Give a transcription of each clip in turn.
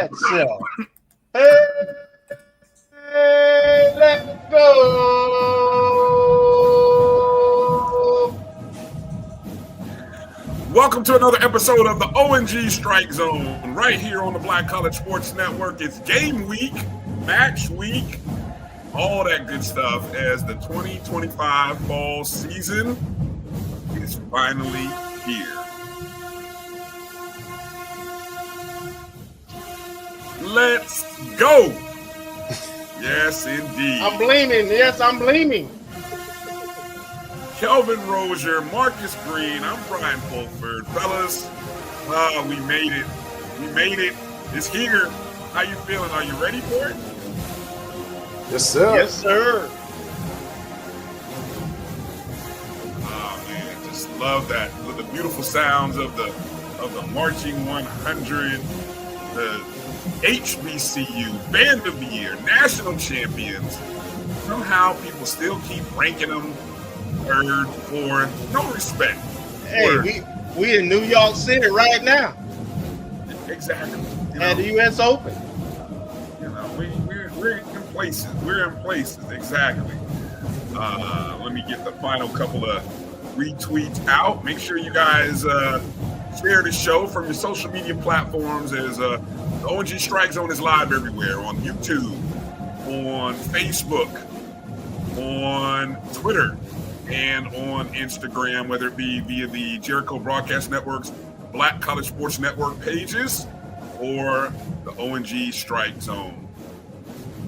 Let's hey, let's go. Welcome to another episode of the O&G StrikeZone right here on the Black College Sports Network. It's game week, match week, all that good stuff as the 2025 fall season is finally here. Let's go. Yes, indeed. I'm bleeding. Yes, I'm bleeding. Kelvin Rozier, Marcus Green, I'm Bryan Fulford. Fellas, we made it. We made it. It's here. How you feeling? Are you ready for it? Yes, sir. Yes, sir. Oh, man, just love that. The beautiful sounds of the Marching 100, the HBCU, Band of the Year, National Champions. Somehow people still keep ranking them third, fourth. No respect. Hey, we in New York City right now. Exactly. At the U.S. Open. You know, we're in places. We're in places. Exactly. Let me get the final couple of retweets out. Make sure you guys share the show from your social media platforms as the O&G StrikeZone is live everywhere on YouTube, on Facebook, on Twitter, and on Instagram, whether it be via the Jericho Broadcast Network's Black College Sports Network pages or the O&G StrikeZone.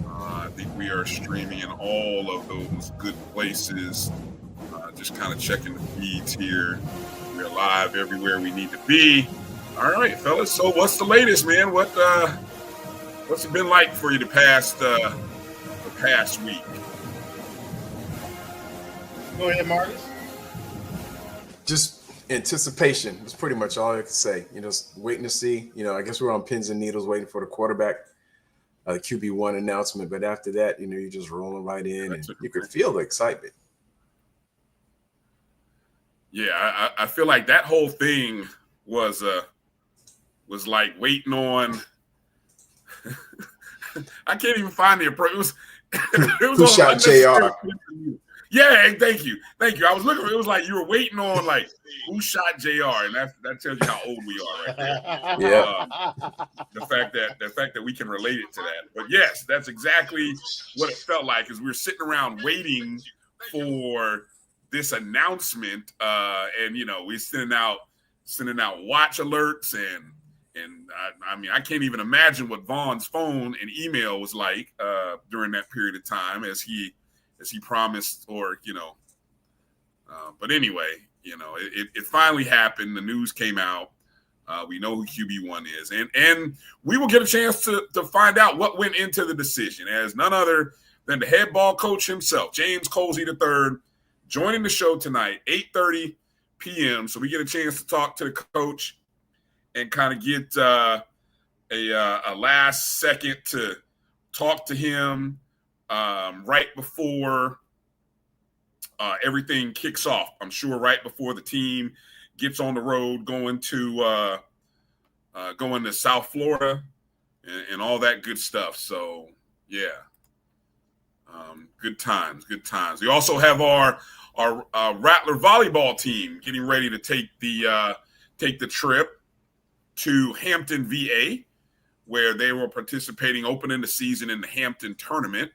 I think we are streaming in all of those good places. Just kind of checking the feeds here. We're live everywhere we need to be. All right, fellas. So what's the latest, man? What's it been like for you the past week? Go ahead, Marcus. Just anticipation was pretty much all I could say. You know, waiting to see. You know, I guess we're on pins and needles waiting for the quarterback, QB1 announcement. But after that, you know, you're just rolling right in, and you could feel the excitement. Yeah, I feel like that whole thing was like waiting on. I can't even find the approach. It was Who shot JR? Yeah, thank you. I was looking. It was like you were waiting on like who shot JR, and that tells you how old we are right there. Yeah. The fact that we can relate it to that. But yes, that's exactly what it felt like. As we were sitting around waiting for this announcement, and you know, we're sending out watch alerts, and I mean, I can't even imagine what Vaughn's phone and email was like during that period of time as he promised, or you know. But anyway, you know, it finally happened. The news came out. We know who QB1 is, and we will get a chance to find out what went into the decision, as none other than the head ball coach himself, James Colzie III, joining the show tonight, 8:30 p.m. So we get a chance to talk to the coach and kind of get a last second to talk to him right before everything kicks off. I'm sure right before the team gets on the road going to South Florida and all that good stuff. So yeah, good times. We also have our Rattler volleyball team getting ready to take the trip to Hampton, VA, where they were participating, opening the season in the Hampton tournament.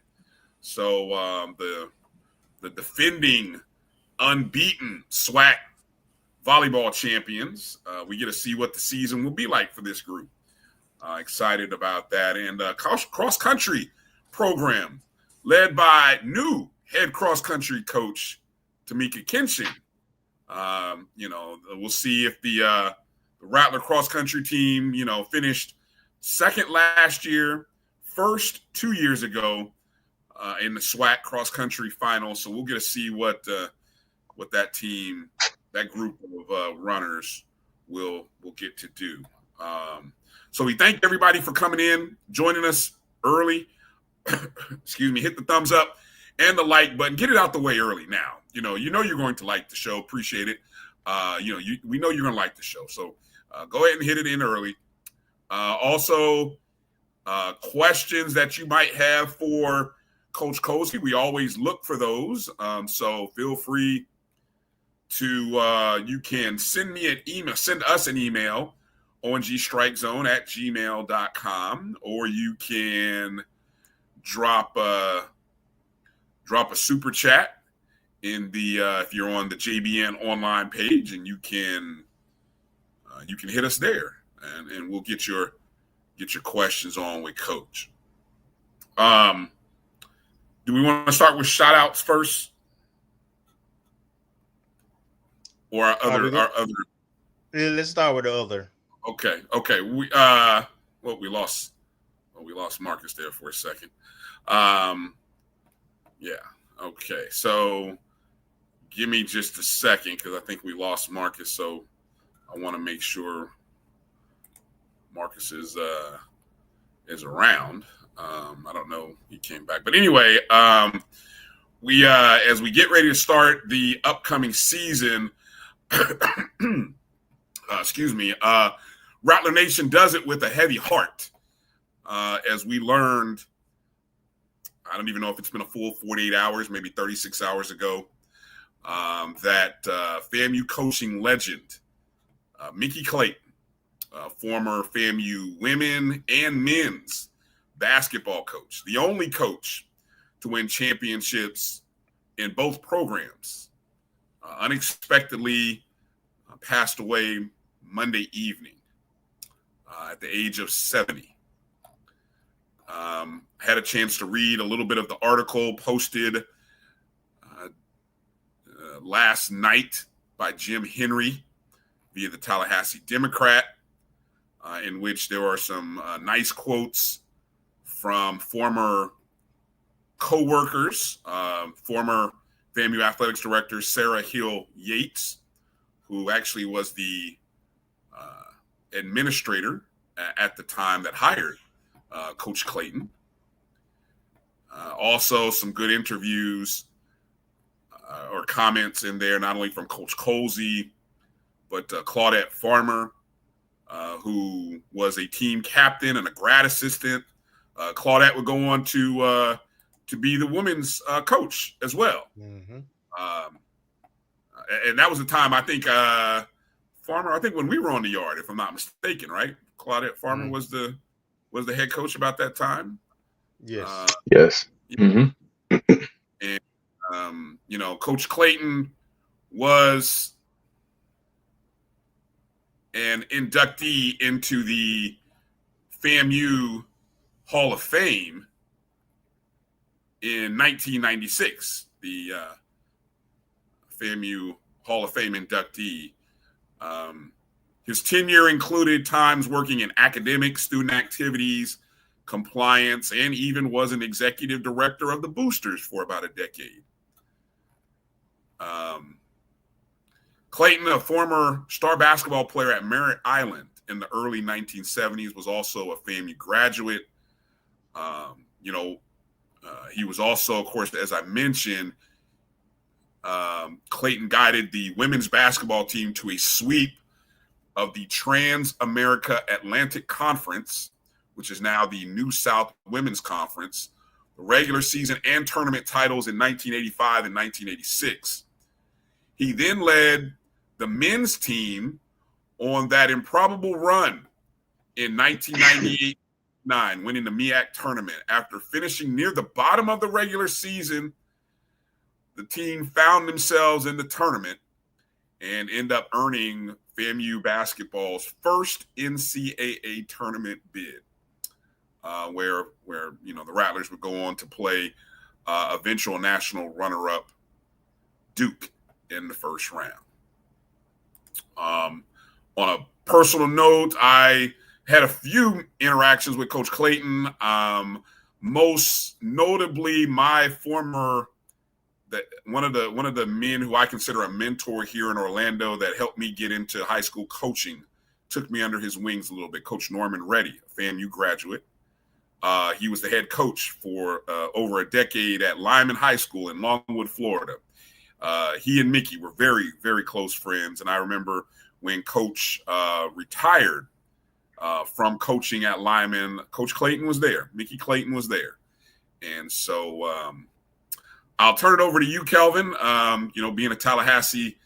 So the defending unbeaten SWAC volleyball champions, we get to see what the season will be like for this group. Excited about that. And cross-country program led by new head cross-country coach Tamika Kenshin. You know, we'll see if the Rattler cross-country team, you know, finished second last year, first 2 years ago in the SWAC cross-country final. So we'll get to see what that team, that group of runners will get to do. So we thank everybody for coming in, joining us early. Excuse me, hit the thumbs up and the like button. Get it out the way early now. You know you're going to like the show. Appreciate it. We know you're going to like the show. So go ahead and hit it in early. Also, questions that you might have for Coach Colzie. We always look for those. So feel free to, you can send us an email, O&G StrikeZone at gmail.com, or you can drop a super chat in the if you're on the JBN online page, and you can hit us there, and we'll get your questions on with Coach. Do we want to start with shout outs first? Or our other Yeah, let's start with the other. Okay. We lost Marcus there for a second. Yeah. Okay. So give me just a second, because I think we lost Marcus. So I want to make sure Marcus is around. I don't know. He came back, but anyway, we as we get ready to start the upcoming season, Rattler Nation does it with a heavy heart. As we learned, I don't even know if it's been a full 48 hours, maybe 36 hours ago, that FAMU coaching legend, Mickey Clayton, former FAMU women and men's basketball coach, the only coach to win championships in both programs, unexpectedly passed away Monday evening at the age of 70. Had a chance to read a little bit of the article posted last night by Jim Henry via the Tallahassee Democrat, in which there are some nice quotes from former co-workers, former FAMU athletics director Sarah Hill Yates, who actually was the administrator at the time that hired Coach Clayton. Also, some good interviews or comments in there, not only from Coach Colzie, but Claudette Farmer, who was a team captain and a grad assistant. Claudette would go on to be the women's coach as well. Mm-hmm. And that was the time, I think, Farmer, I think when we were on the yard, if I'm not mistaken, right? Claudette Farmer was the head coach about that time. Yes. Yes. Mm-hmm. And, Coach Clayton was an inductee into the FAMU Hall of Fame in 1996, the FAMU Hall of Fame inductee. His tenure included times working in academics, student activities, compliance, and even was an executive director of the Boosters for about a decade. Clayton, a former star basketball player at Merritt Island in the early 1970s, was also a FAMU graduate. He was also, of course, as I mentioned, Clayton guided the women's basketball team to a sweep of the Trans-America Atlantic Conference, which is now the New South Women's Conference, the regular season and tournament titles in 1985 and 1986. He then led the men's team on that improbable run in 1998-9, winning the MEAC tournament. After finishing near the bottom of the regular season, the team found themselves in the tournament and end up earning FAMU basketball's first NCAA tournament bid, where the Rattlers would go on to play eventual national runner-up Duke in the first round. On a personal note, I had a few interactions with Coach Clayton, most notably my former one of the men who I consider a mentor here in Orlando that helped me get into high school coaching, took me under his wings a little bit, Coach Norman Reddy, a FAMU graduate. He was the head coach for over a decade at Lyman High School in Longwood, Florida. He and Mickey were very, very close friends. And I remember when Coach retired from coaching at Lyman. Coach Clayton was there. Mickey Clayton was there. And so I'll turn it over to you, Kelvin. Being a Tallahassee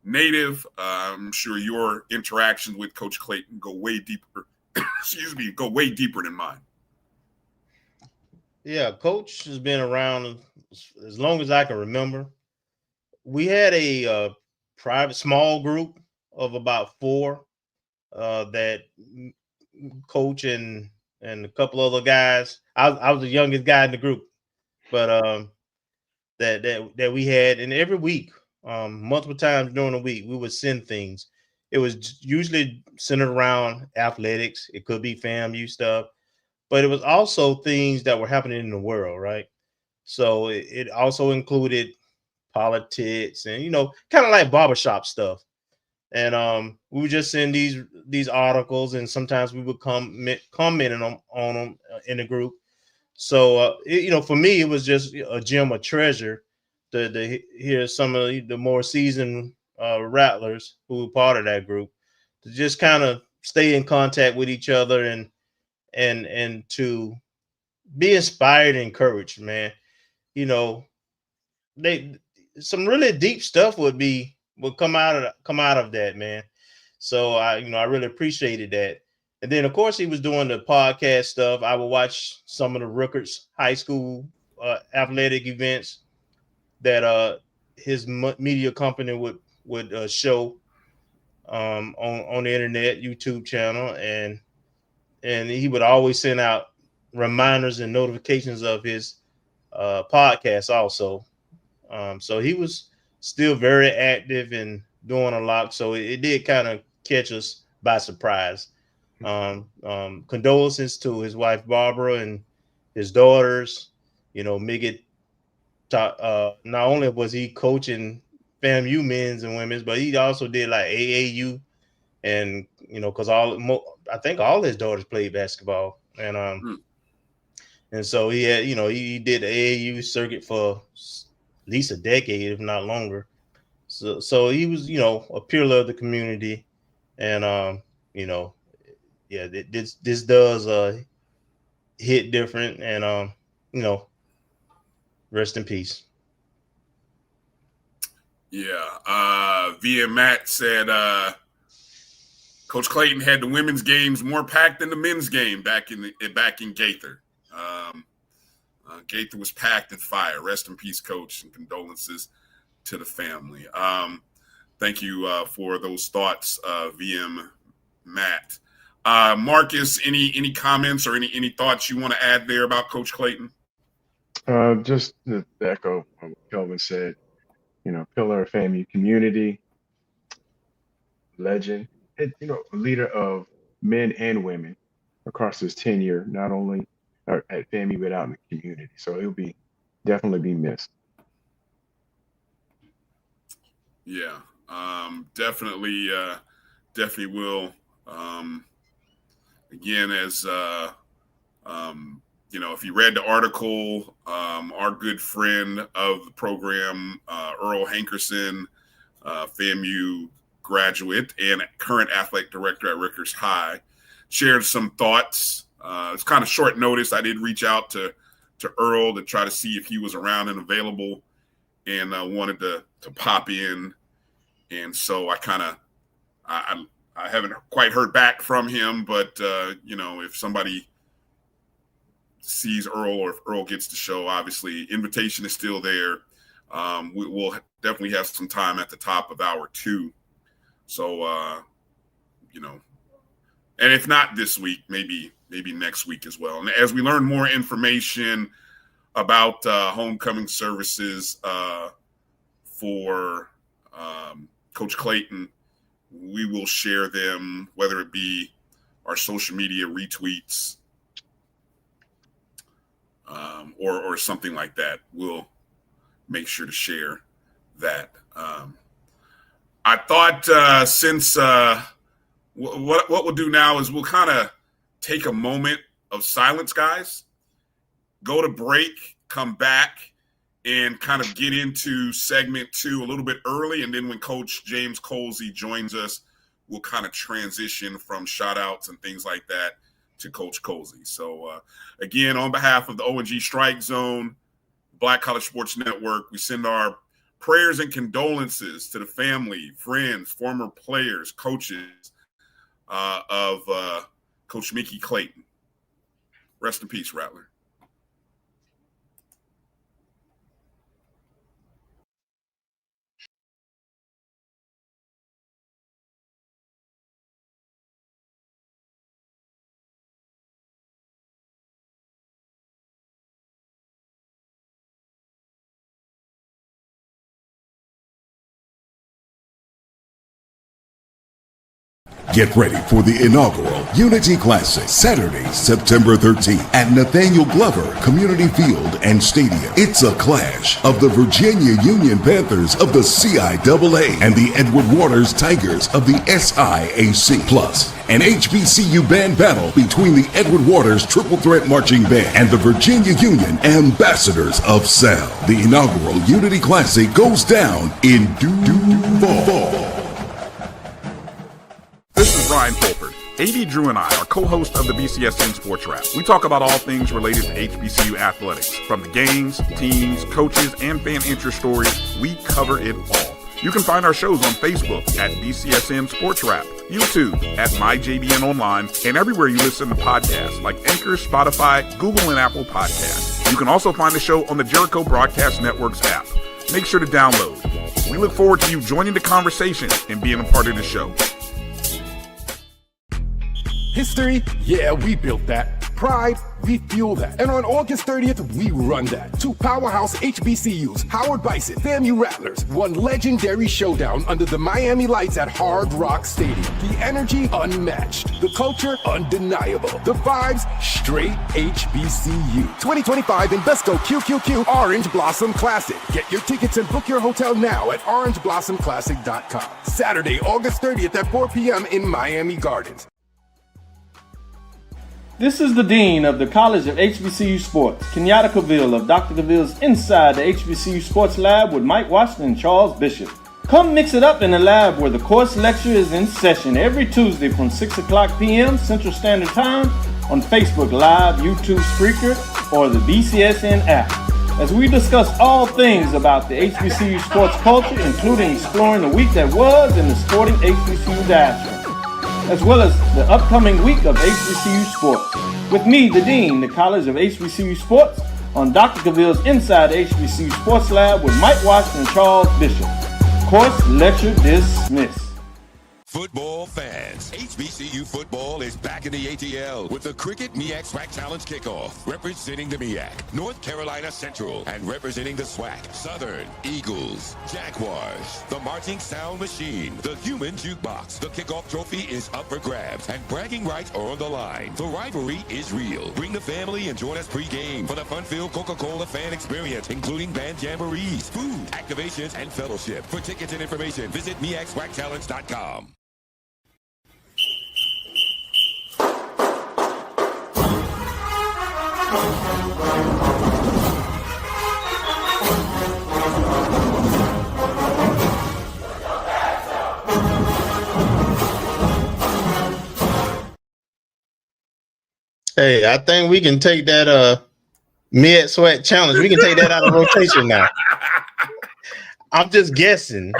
native, I'm sure your interactions with Coach Clayton go way deeper. Go way deeper than mine. Yeah, Coach has been around as long as I can remember. We had a private small group of about 4 that Coach and a couple other guys. I was the youngest guy in the group, but that we had, and every week, multiple times during the week, we would send things. It was usually centered around athletics. It could be FAMU stuff, but it was also things that were happening in the world, right? So it also included politics and, kind of like barbershop stuff. And we would just send these articles, and sometimes we would commenting on them in the group. So for me, it was just a gem of treasure to hear some of the more seasoned rattlers who were part of that group, to just kind of stay in contact with each other and to be inspired and encouraged, man. Some really deep stuff would come out of that, man. So I really appreciated that. And then of course he was doing the podcast stuff. I would watch some of the Rutgers High School athletic events that his media company would show on the internet, YouTube channel, and he would always send out reminders and notifications of his podcast also. So he was still very active and doing a lot. So it did kind of catch us by surprise. Condolences to his wife Barbara and his daughters. Miggy, not only was he coaching FAMU men's and women's, but he also did like AAU, and because I think all his daughters played basketball, and so he had he did the AAU circuit for at least a decade, if not longer. So he was a pillar of the community, and this does hit different, and rest in peace. Yeah. VM Matt said Coach Clayton had the women's games more packed than the men's game back in Gaither. Gaither was packed and fire. Rest in peace, Coach, and condolences to the family. Thank you for those thoughts, VM Matt. Marcus, any comments or any thoughts you want to add there about Coach Clayton? Just to echo what Kelvin said, pillar of FAMU community, legend, and, leader of men and women across his tenure, not only at FAMU, but out in the community. So he'll definitely be missed. Yeah, definitely will. Again, as if you read the article, our good friend of the program, Earl Hankerson, FAMU graduate and current athletic director at Rutgers High, shared some thoughts. It's kind of short notice. I did reach out to Earl to try to see if he was around and available, and wanted to pop in. And so I haven't quite heard back from him, but if somebody sees Earl, or if Earl gets the show, obviously invitation is still there. We'll definitely have some time at the top of hour 2. So, and if not this week, maybe next week as well. And as we learn more information about homecoming services for Coach Clayton, we will share them, whether it be our social media retweets or something like that. We'll make sure to share that. I thought since what we'll do now is we'll kind of take a moment of silence, guys, go to break, come back, and kind of get into segment 2 a little bit early. And then when Coach James Colzie joins us, we'll kind of transition from shout outs and things like that to Coach Colzie. So again, on behalf of the O&G StrikeZone, Black College Sports Network, we send our prayers and condolences to the family, friends, former players, coaches of Coach Mickey Clayton. Rest in peace, Rattler. Get ready for the inaugural Unity Classic, Saturday, September 13th at Nathaniel Glover Community Field and Stadium. It's a clash of the Virginia Union Panthers of the CIAA and the Edward Waters Tigers of the SIAC. Plus, an HBCU band battle between the Edward Waters Triple Threat Marching Band and the Virginia Union Ambassadors of Sound. The inaugural Unity Classic goes down in Duval. This is Bryan Fulford. AD Drew and I are co-hosts of the BCSN Sports Wrap. We talk about all things related to HBCU athletics. From the games, teams, coaches, and fan interest stories, we cover it all. You can find our shows on Facebook at BCSN Sports Wrap, YouTube at MyJBN Online, and everywhere you listen to podcasts like Anchor, Spotify, Google, and Apple Podcasts. You can also find the show on the Jericho Broadcast Network's app. Make sure to download. We look forward to you joining the conversation and being a part of the show. History? Yeah, we built that. Pride? We fuel that. And on August 30th, we run that. Two powerhouse HBCUs, Howard Bison, FAMU Rattlers, one legendary showdown under the Miami lights at Hard Rock Stadium. The energy unmatched. The culture undeniable. The vibes straight HBCU. 2025 Invesco QQQ Orange Blossom Classic. Get your tickets and book your hotel now at orangeblossomclassic.com. Saturday, August 30th at 4 p.m. in Miami Gardens. This is the Dean of the College of HBCU Sports, Kenyatta Cavill of Dr. Cavill's Inside the HBCU Sports Lab with Mike Washington and Charles Bishop. Come mix it up in the lab where the course lecture is in session every Tuesday from 6 o'clock p.m. Central Standard Time on Facebook Live, YouTube Spreaker, or the BCSN app. As we discuss all things about the HBCU sports culture, including exploring the week that was in the sporting HBCU diaspora, as well as the upcoming week of HBCU sports. With me, the Dean, the College of HBCU Sports, on Dr. Cavill's Inside the HBCU Sports Lab with Mike Washington and Charles Bishop. Course lecture dismissed. Football fans, HBCU football is back in the ATL with the Cricket MEAC SWAC Challenge Kickoff. Representing the MEAC, North Carolina Central, and representing the SWAC, Southern Eagles, Jaguars, the Marching Sound Machine, the Human Jukebox. The kickoff trophy is up for grabs, and bragging rights are on the line. The rivalry is real. Bring the family and join us pre-game for the fun-filled Coca-Cola fan experience, including band jamborees, food, activations, and fellowship. For tickets and information, visit MEACSWACChallenge.com. Hey, I think we can take that mid sweat challenge. We can take that out of rotation now. I'm just guessing.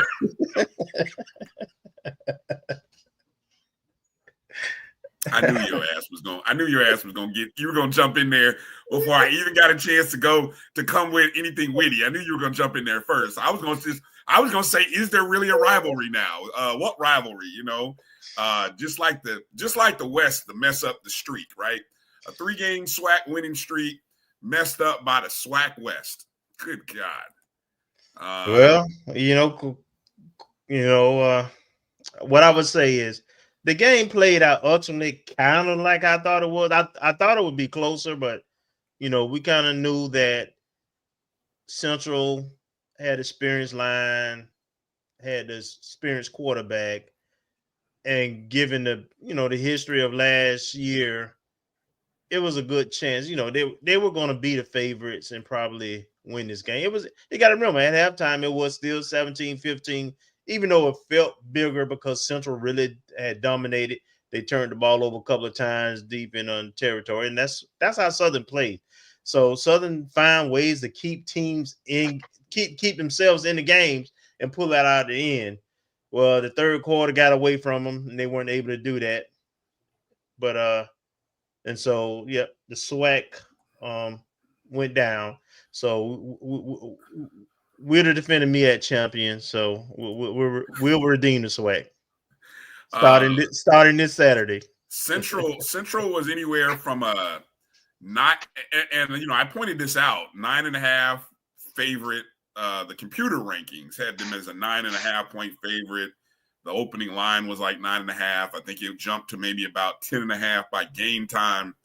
I knew your ass was going to you were going to jump in there before I even got a chance to come with anything witty. I knew you were going to jump in there first. I was going to say, is there really a rivalry now? What rivalry? Just like the West, to mess up the streak, right? A 3-game SWAC winning streak messed up by the SWAC West. Good God. Well, what I would say is the game played out ultimately kind of like I thought it would. I thought it would be closer, but we kind of knew that Central had experienced line, had the experienced quarterback, and given the history of last year, it was a good chance. They were going to be the favorites and probably win this game. You got to remember, at halftime, it was still 17-15 even though it felt bigger because Central really had dominated. They turned the ball over a couple of times deep in territory, and that's how Southern played. So Southern find ways to keep teams in, keep themselves in the games and pull that out at the end. Well, the third quarter got away from them, and they weren't able to do that. But and so the SWAC went down. So we're the defending MEAC champions. So we'll redeem the SWAC starting this Saturday. Central was anywhere from a not, and I pointed this out, 9.5 favorite. The computer rankings had them as a 9.5 point favorite. The opening line was like 9.5. I think it jumped to maybe about 10.5 by game time.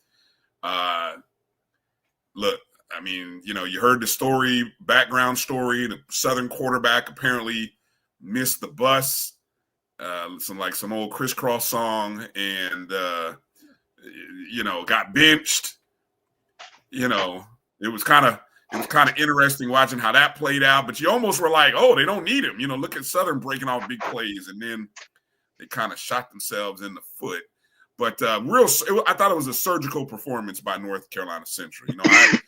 Look, I mean, you heard the background story. The Southern quarterback apparently missed the bus. Some old crisscross song, and got benched. It was kind of interesting watching how that played out. But you almost were like, oh, they don't need him. Look at Southern breaking off big plays, and then they kind of shot themselves in the foot. But I thought it was a surgical performance by North Carolina Central.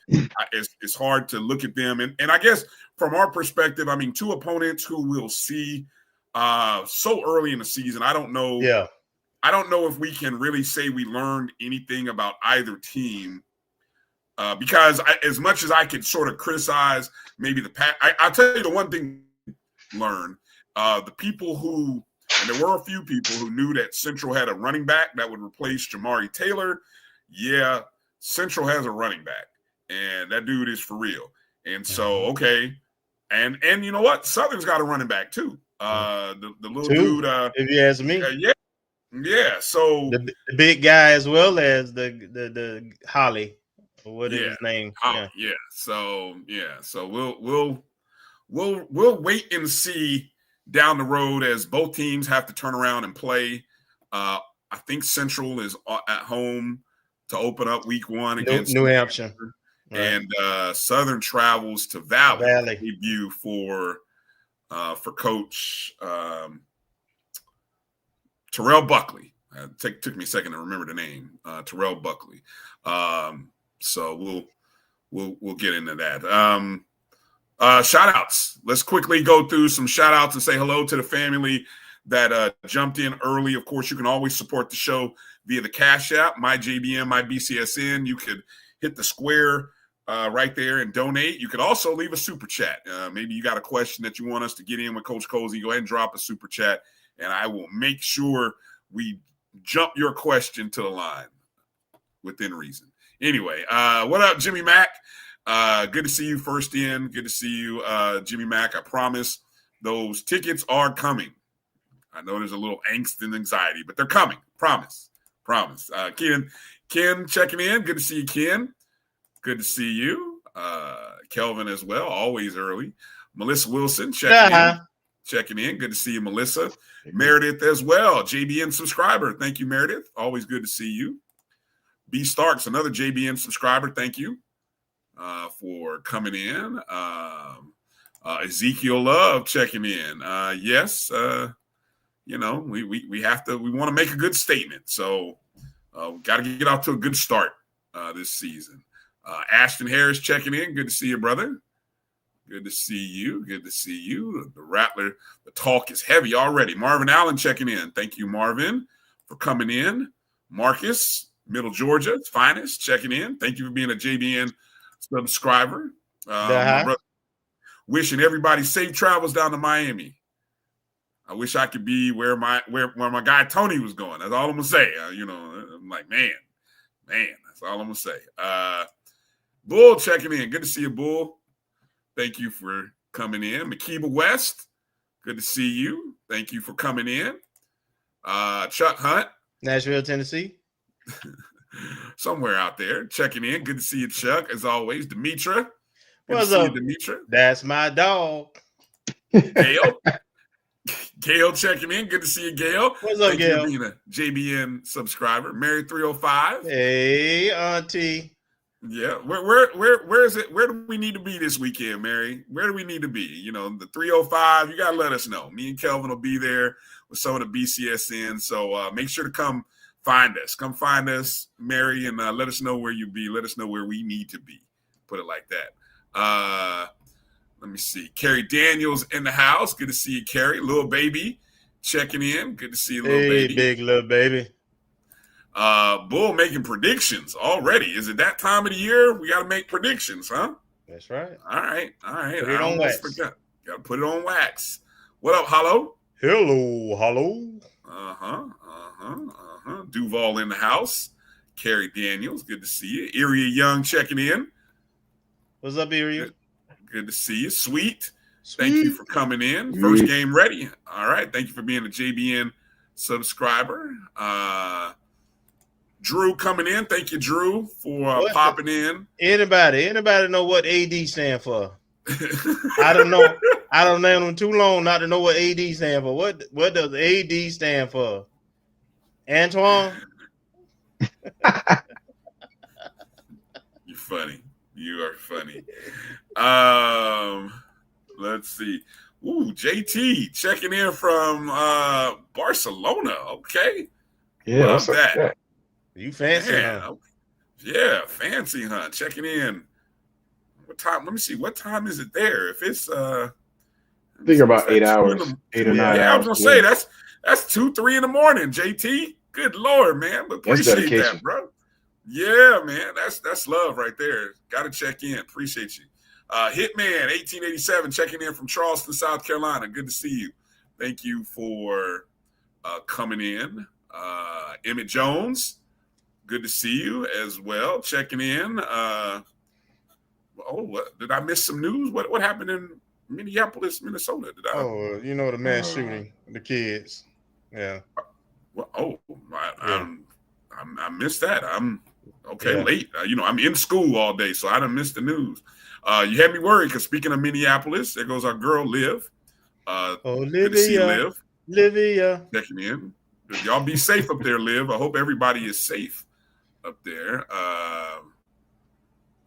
It's hard to look at them, and I guess from our perspective, I mean, two opponents who we'll see so early in the season. I don't know. Yeah. I don't know if we can really say we learned anything about either team, because as much as I could sort of criticize maybe I'll tell you the one thing learn the people who, and there were a few people who knew that Central had a running back that would replace Jamari Taylor. Yeah, Central has a running back, and that dude is for real. And so, okay, and you know what? Southern's got a running back too. The little dude. If you ask me, yeah. So the big guy as well as the Holly. What is his name? Yeah. So we'll wait and see down the road as both teams have to turn around and play. I think Central is at home to open up week 1 against New Hampshire. Right. And Southern travels to Valley. Debut for Coach Terrell Buckley. Took me a second to remember the name. Terrell Buckley. So we'll get into that. Shout outs. Let's quickly go through some shout outs and say hello to the family that jumped in early. Of course, you can always support the show via the Cash App, my JBM, my BCSN. You could hit the square right there and donate. You could also leave a super chat. Maybe you got a question that you want us to get in with Coach Colzie. Go ahead and drop a super chat, and I will make sure we jump your question to the line within reason. Anyway, what up, Jimmy Mack? Good to see you first in. Good to see you, Jimmy Mack. I promise those tickets are coming. I know there's a little angst and anxiety, but they're coming. Promise. Ken checking in. Good to see you, Ken. Good to see you. Kelvin as well, always early. Melissa Wilson checking in. Good to see you, Melissa. Meredith as well, JBN subscriber. Thank you, Meredith. Always good to see you. B. Starks, another JBN subscriber. Thank you for coming in. Ezekiel Love checking in. Yes, we want to make a good statement. So got to get off to a good start this season. Ashton Harris checking in. Good to see you, brother. Good to see you. The Rattler, the talk is heavy already. Marvin Allen checking in. Thank you, Marvin, for coming in. Marcus, Middle Georgia's finest, checking in. Thank you for being a JBN subscriber. My brother, wishing everybody safe travels down to Miami. I wish I could be where my guy Tony was going. That's all I'm gonna say. I'm like, man, that's all I'm gonna say. Bull checking in. Good to see you, Bull. Thank you for coming in. Makiba West, good to see you. Thank you for coming in. Chuck Hunt, Nashville, Tennessee. Somewhere out there checking in. Good to see you, Chuck, as always. Demetra. What's up, Demetra? That's my dog. Gail checking in. Good to see you, Gail. What's up, Gail? Thank you for being a JBN subscriber. Mary 305. Hey, Auntie. Yeah, where is it? Where do we need to be this weekend, Mary? Where do we need to be? You know, the 305. You gotta let us know. Me and Kelvin will be there with some of the BCSN. So make sure to come find us. Come find us, Mary, and let us know where you be. Let us know where we need to be. Put it like that. Let me see. Carrie Daniels in the house. Good to see you, Carrie. Little baby checking in. Good to see you, little baby. Big little baby. Bull making predictions already. Is it that time of the year? We got to make predictions, huh? That's right. All right. Put it on wax. Got to put it on wax. What up, hello? Hello. Duval in the house. Carrie Daniels, good to see you. Iria Young checking in. What's up, Iria? Good to see you. Sweet. Thank you for coming in. First game ready. All right. Thank you for being a JBN subscriber. Drew coming in. Thank you, Drew, for popping in. Anybody know what AD stand for? I don't know. I don't know them too long not to know what AD stand for. What does AD stand for? Antoine? You're funny. You are funny. Let's see. Ooh, JT checking in from Barcelona. Okay. Yeah, love that. You fancy, huh? Yeah, fancy, huh? Checking in. What time? Let me see. What time is it there? If it's I think about 8 hours, 8 or 9 hours. I was gonna say that's 2-3 in the morning, JT. Good Lord, man. But appreciate that, bro. Yeah, man. That's love right there. Gotta check in. Appreciate you. Hitman 1887 checking in from Charleston, South Carolina. Good to see you. Thank you for coming in. Emmett Jones. Good to see you as well. Checking in. What did I miss some news? What happened in Minneapolis, Minnesota? The mass shooting, the kids. Yeah. I missed that. I'm late. I'm in school all day, so I done missed the news. You had me worried because speaking of Minneapolis, there goes our girl Liv. Good to see you, Liv. Livia. Checking in. Y'all be safe up there, Liv. I hope everybody is safe up there.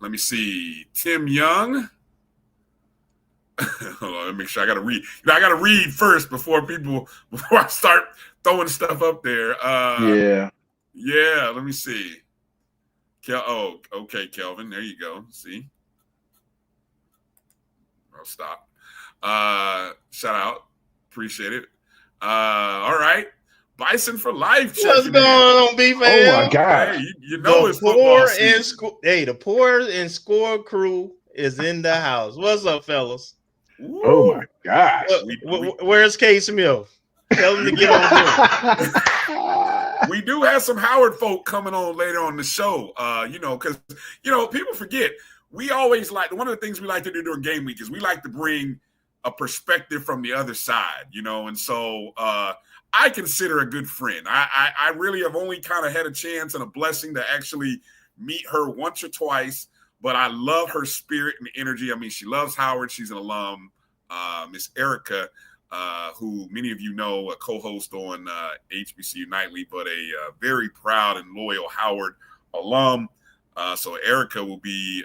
Let me see. Tim Young. Hold on, let me make sure I gotta read. I gotta read first before I start throwing stuff up there. Yeah, let me see. Okay, Kelvin. There you go. See? I'll stop. Shout out. Appreciate it. All right. Bison for life. What's going on, B-Fam? Oh my God! Hey, you know it's football season. The Pour and Score crew is in the house. What's up, fellas? Ooh. Oh my gosh! Where's K. Smith? Tell him to get on. We do have some Howard folk coming on later on the show. Because people forget. We always one of the things we like to do during game week is we like to bring a perspective from the other side. And so. I consider a good friend. I really have only kind of had a chance and a blessing to actually meet her once or twice, but I love her spirit and energy. I mean, she loves Howard. She's an alum. Miss Erica, who many of you know, a co-host on HBCU Nightly, but a very proud and loyal Howard alum. So Erica will be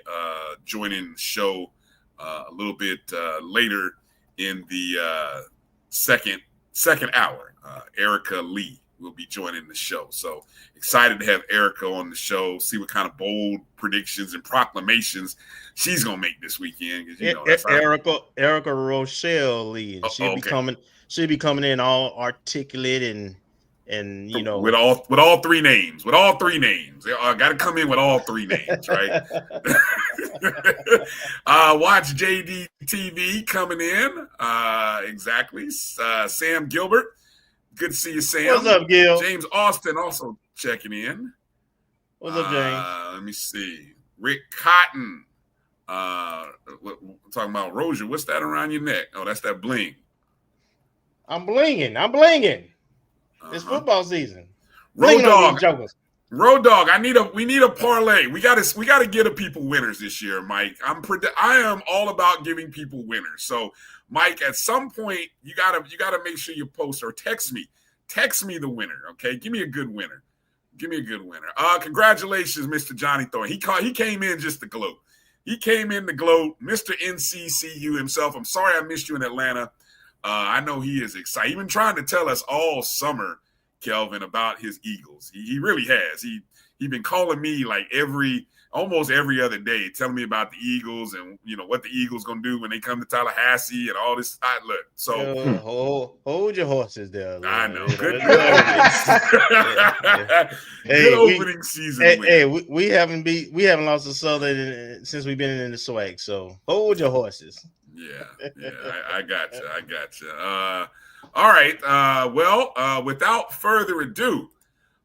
joining the show a little bit later in the second hour. Erica Lee will be joining the show. So excited to have Erica on the show, see what kind of bold predictions and proclamations she's going to make this weekend. Erica Rochelle Lee. She'll be coming in all articulate and with all three names. I got to come in with all three names, right? Watch JD TV coming in. Exactly. Sam Gilbert. Good to see you, Sam. What's up, Gil? James Austin also checking in. What's up, James? Let me see. Rick Cotton. We're talking about Rozier. What's that around your neck? Oh, that's that bling. I'm blinging. It's football season. Road Dog. We need a parlay. We gotta get a people winners this year, Mike. I am all about giving people winners. So, Mike, at some point you gotta make sure you post or text me the winner. Okay, give me a good winner. Give me a good winner. Congratulations, Mr. Johnny Thorne. He came in just to gloat. He came in to gloat. Mr. NCCU himself. I'm sorry I missed you in Atlanta. I know he is excited. He's been trying to tell us all summer, Kelvin, about his Eagles. He really has. He been calling me like almost every other day, telling me about the Eagles and what the Eagles gonna do when they come to Tallahassee and all this. Look, so hold your horses there. I know. Good opening season. We haven't lost to Southern since we've been in the SWAC. So hold your horses. Yeah, I got you. All right. Without further ado,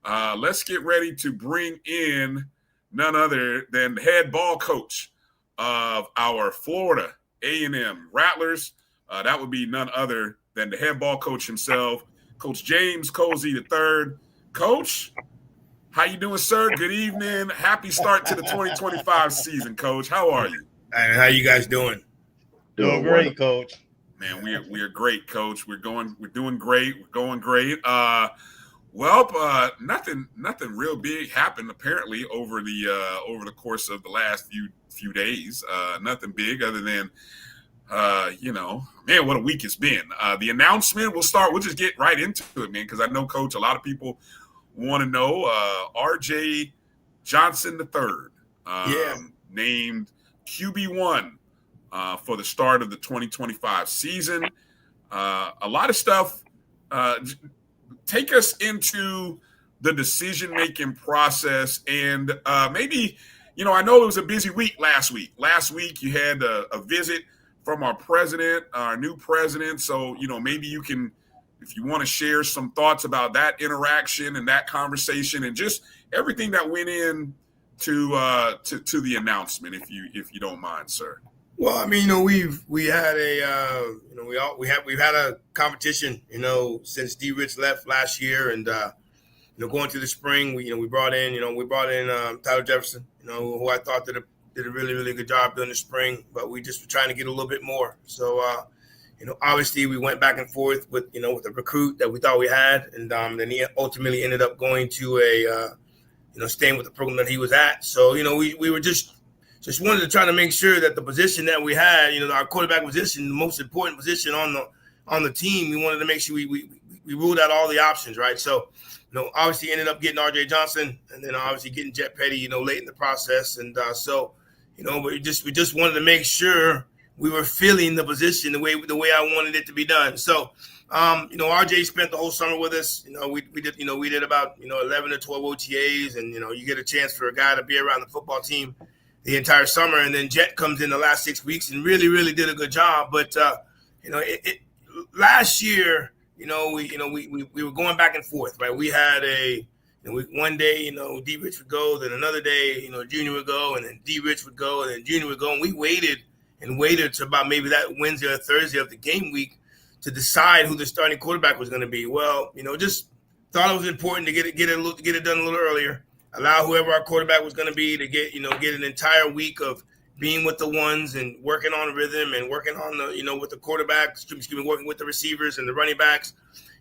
let's get ready to bring in none other than the head ball coach of our Florida A&M Rattlers. That would be none other than the head ball coach himself, Coach James Colzie III. Coach, how you doing, sir? Good evening. Happy start to the 2025 season, Coach. How are you? How you guys doing? Doing great, Coach. Man, we are great, Coach. We're doing great. We're going great. Nothing real big happened apparently over the course of the last few days. Nothing big other than man, what a week it's been. The announcement, we'll just get right into it, man, because I know, Coach, a lot of people want to know RJ Johnson III named QB1 for the start of the 2025 season. A lot of stuff. Take us into the decision-making process, and maybe, I know it was a busy week last week. Last week you had a visit from our president, our new president. So, maybe you can, if you want to share some thoughts about that interaction and that conversation and just everything that went in to the announcement, if you don't mind, sir. Well, I mean, we've had a competition, since D. Rich left last year, and going through the spring, we brought in Tyler Jefferson, who I thought did a really, really good job during the spring, but we just were trying to get a little bit more. So, obviously we went back and forth with the recruit that we thought we had, and then he ultimately ended up going to staying with the program that he was at. So, we were just wanted to try to make sure that the position that we had, our quarterback position, the most important position on the team, we wanted to make sure we ruled out all the options, right? So, obviously ended up getting RJ Johnson, and then obviously getting Jet Petty, late in the process, and we just wanted to make sure we were filling the position the way I wanted it to be done. So, RJ spent the whole summer with us. We did about 11 or 12 OTAs, and you get a chance for a guy to be around the football team the entire summer, and then Jet comes in the last 6 weeks and really, really did a good job. But last year, we were going back and forth, right? We had one day, D. Rich would go, then another day, Junior would go, and then D. Rich would go, and then Junior would go, and we waited to about maybe that Wednesday or Thursday of the game week to decide who the starting quarterback was going to be. Well, just thought it was important to get it done a little earlier. Allow whoever our quarterback was going to be to get an entire week of being with the ones and working on rhythm and working on with the quarterbacks, working with the receivers and the running backs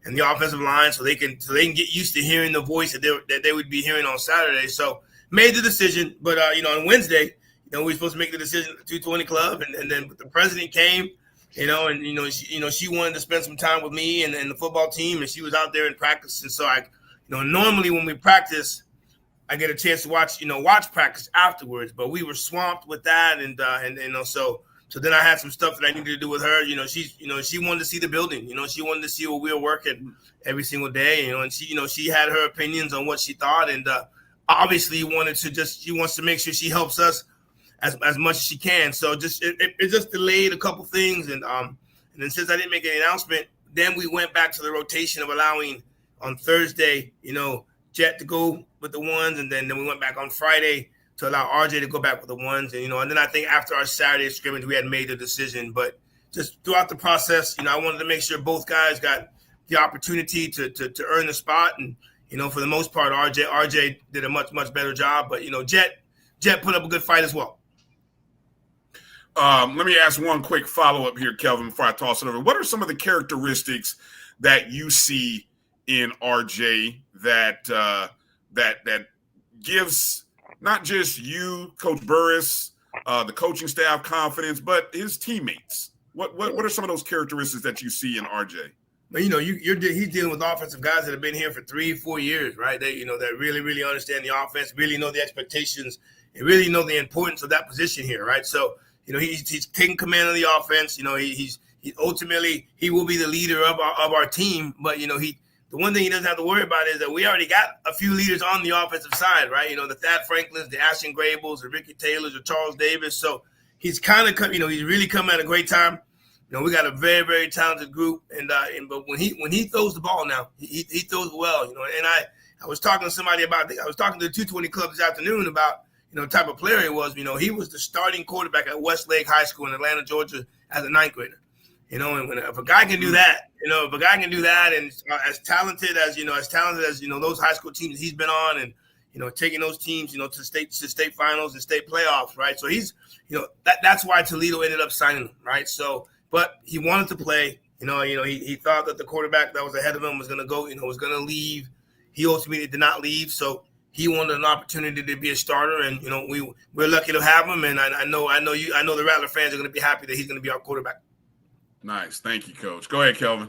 and the offensive line, so they can get used to hearing the voice that they would be hearing on Saturday. So made the decision, but on Wednesday, we were supposed to make the decision at the 220 Club, and then the president came, and she wanted to spend some time with me and the football team, and she was out there in practice, and so normally when we practice, I get a chance to watch practice afterwards, but we were swamped with that, and so then I had some stuff that I needed to do with her. She wanted to see the building. She wanted to see where we were working every single day. And she had her opinions on what she thought, and obviously she wants to make sure she helps us as much as she can. So it just delayed a couple things, and then since I didn't make any announcement, then we went back to the rotation of allowing on Thursday, Jet to go with the ones, and then we went back on Friday to allow RJ to go back with the ones, and and then I think after our Saturday scrimmage we had made the decision. But just throughout the process, I wanted to make sure both guys got the opportunity to earn the spot, and for the most part, RJ did a much better job, but Jet put up a good fight as well. Let me ask one quick follow-up here, Kelvin, before I toss it over. What are some of the characteristics that you see in RJ that that gives not just you, Coach Burris, the coaching staff confidence, but his teammates? What are some of those characteristics that you see in RJ? But he's dealing with offensive guys that have been here for 3-4 years, right? They that really, really understand the offense, really know the expectations, and really know the importance of that position here, right? So he's taking command of the offense. He ultimately will be the leader of our team. But the one thing he doesn't have to worry about is that we already got a few leaders on the offensive side, right? The Thad Franklins, the Ashton Grables, the Ricky Taylors, the Charles Davis. So he's kind of he's really come at a great time. We got a very, very talented group, but when he throws the ball now, he throws well. And I was talking to somebody I was talking to the 220 Club this afternoon about the type of player he was. He was the starting quarterback at Westlake High School in Atlanta, Georgia, as a 9th grader. And if a guy can do that, and as talented as those high school teams he's been on, and taking those teams to state finals and state playoffs, right? So he's that's why Toledo ended up signing him, right? So. But he wanted to play. He thought that the quarterback that was ahead of him was going to go, was going to leave. He ultimately did not leave, so he wanted an opportunity to be a starter, and we're lucky to have him. And I know the Rattler fans are going to be happy that he's going to be our quarterback. Nice, thank you, Coach. Go ahead, Kelvin.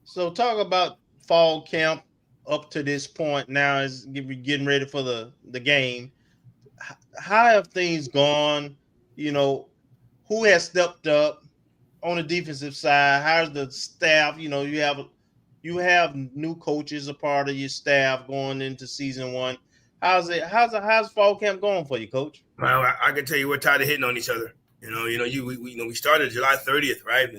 So talk about fall camp up to this point. Now as we're getting ready for the game. How have things gone? Who has stepped up on the defensive side? How's the staff? You have new coaches a part of your staff going into season 1. How's fall camp going for you, Coach? Well, I can tell you we're tired of hitting on each other. We started July 30th, right?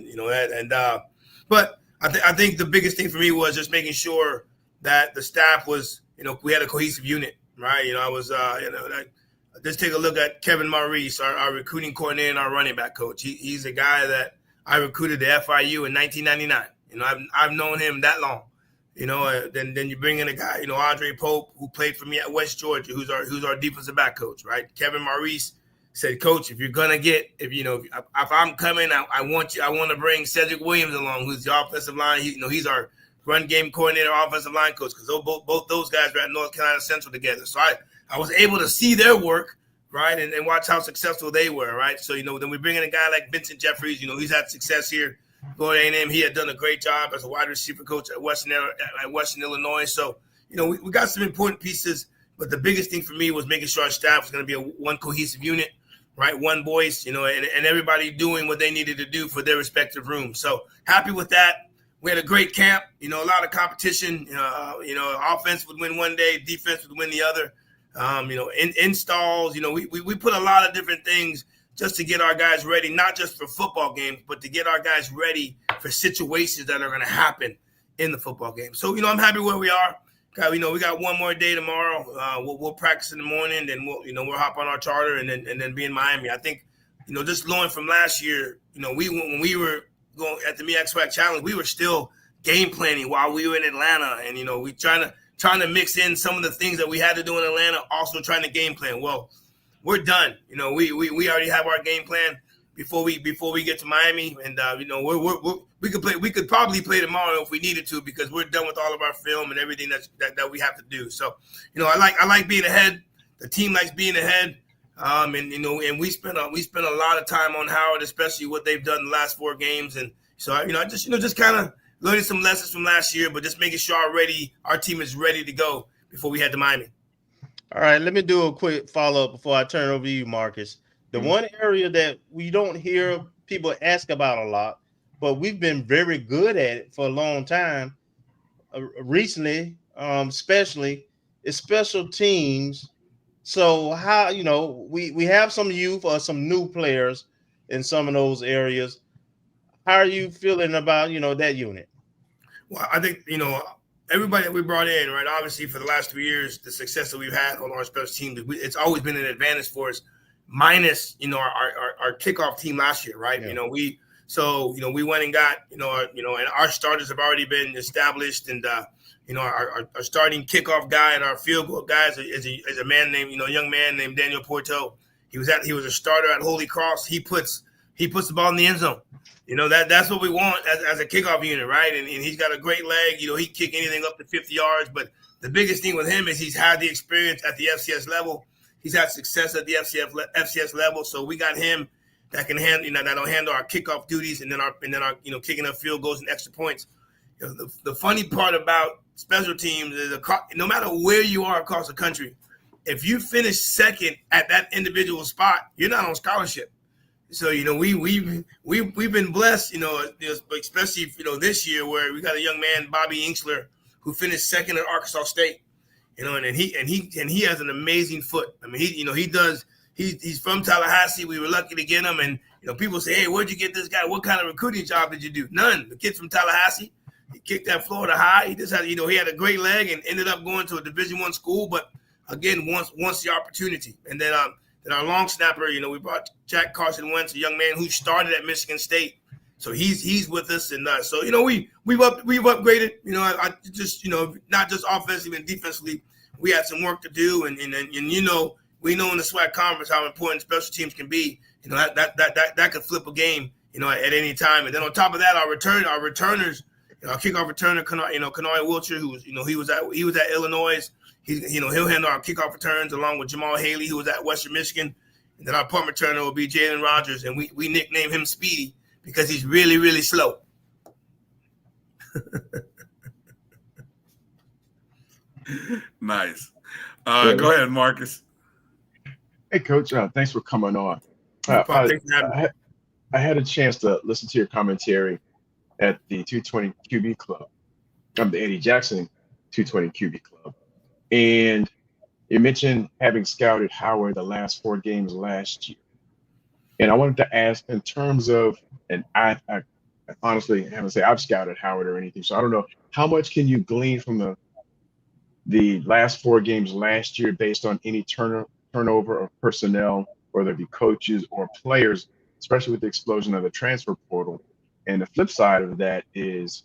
But I think the biggest thing for me was just making sure that the staff was, we had a cohesive unit, right? I was, just take a look at Kelvin Maurice, our recruiting coordinator and our running back coach. He's a guy that I recruited to FIU in 1999. I've known him that long. Then you bring in a guy, Andre Pope, who played for me at West Georgia, who's our defensive back coach, right? Kevin Maurice said, Coach, if you're gonna if I'm coming, I want to bring Cedric Williams along, who's the offensive line. He's our run game coordinator, offensive line coach, because both those guys were at North Carolina Central together. So I was able to see their work, right, and watch how successful they were, right? So, then we bring in a guy like Vincent Jeffries. He's had success here. Florida A&M, he had done a great job as a wide receiver coach at Western Illinois. So, we got some important pieces, but the biggest thing for me was making sure our staff was going to be one cohesive unit, right, one voice, and everybody doing what they needed to do for their respective rooms. So happy with that. We had a great camp, a lot of competition. Offense would win one day, defense would win the other. Installs, we put a lot of different things just to get our guys ready, not just for football games, but to get our guys ready for situations that are going to happen in the football game. So, I'm happy where we are. We got one more day tomorrow. We'll practice in the morning, then we'll hop on our charter and then be in Miami. I think, just learning from last year, when we were going at the MEAC SWAC Challenge, we were still game planning while we were in Atlanta, and we trying to mix in some of the things that we had to do in Atlanta, also trying to game plan. Well, we're done. We already have our game plan before we get to Miami, and we could probably play tomorrow if we needed to, because we're done with all of our film and everything that we have to do. So, I like being ahead. The team likes being ahead, and we spent a lot of time on Howard, especially what they've done the last 4 games, and so I just kind of learning some lessons from last year, but just making sure our team is ready to go before we head to Miami. All right, let me do a quick follow-up before I turn it over to you, Marcus. The one area that we don't hear people ask about a lot, but we've been very good at it for a long time, recently, especially, is special teams. So how, we have some youth or some new players in some of those areas. How are you feeling about, that unit? Well, I think, everybody that we brought in, right, obviously for the last 3 years, the success that we've had on our special teams, it's always been an advantage for us, minus, our kickoff team last year, right? Yeah. We went and got, and our starters have already been established, and, our starting kickoff guy and our field goal guy is a man named, a young man named Daniel Porto. He was a starter at Holy Cross. He puts the ball in the end zone. That's what we want as a kickoff unit, right? And he's got a great leg. He can kick anything up to 50 yards, but the biggest thing with him is he's had the experience at the FCS level. He's had success at the FCS level. So we got him that can handle, that'll handle our kickoff duties and then our kicking up field goals and extra points. The funny part about special teams is no matter where you are across the country, if you finish second at that individual spot, you're not on scholarship. So we've been blessed, especially this year where we got a young man, Bobby Inksler, who finished second at Arkansas State, and he has an amazing foot. I mean, he's from Tallahassee. We were lucky to get him, and people say, hey, where'd you get this guy? What kind of recruiting job did you do? None. The kid's from Tallahassee. He kicked at Florida High. He just had, he had a great leg and ended up going to a Division I school, but again, wants the opportunity. And then our long snapper, we brought Jack Carson Wentz, a young man who started at Michigan State. So he's with us, and so we've upgraded. I just not just offensively and defensively, we had some work to do, and we know in the SWAC conference how important special teams can be. That could flip a game, at any time. And then on top of that, our returners, our kickoff returner, Kanoi Wiltshire, who was he was at Illinois. He'll handle our kickoff returns along with Jamal Haley, who was at Western Michigan. And then our punt returner will be Jalen Rogers, and we nickname him Speedy because he's really, really slow. Nice. Go ahead, Marcus. Hey, Coach. Thanks for coming on. I had a chance to listen to your commentary at the 220 QB Club. I'm the Eddie Jackson 220 QB Club. And you mentioned having scouted Howard the last 4 games last year. And I wanted to ask in terms of, and I honestly haven't said I've scouted Howard or anything, so I don't know, how much can you glean from the last 4 games last year based on any turnover of personnel, whether it be coaches or players, especially with the explosion of the transfer portal? And the flip side of that is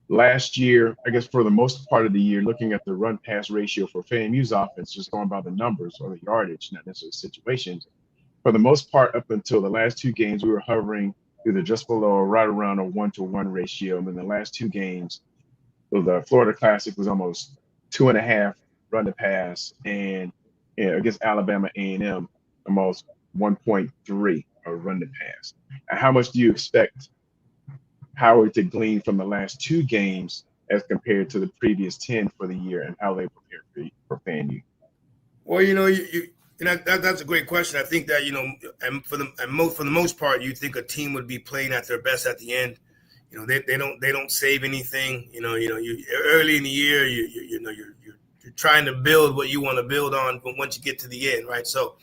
last year, I guess for the most part of the year, looking at the run-pass ratio for FAMU's offense, just going by the numbers or the yardage, not necessarily situations, for the most part up until the last 2 games, we were hovering either just below or right around a 1-to-1 ratio. And then the last 2 games, the Florida Classic was almost 2.5 run to pass, and against Alabama A&M, almost 1.3 run to pass. And how much do you expect Howard to glean from the last 2 games as compared to the previous 10 for the year, and how they prepare for FAMU? Well, that's a great question. I think that and for the most part, you think a team would be playing at their best at the end. They don't save anything. You early in the year, you're trying to build what you want to build on once you get to the end, right? So,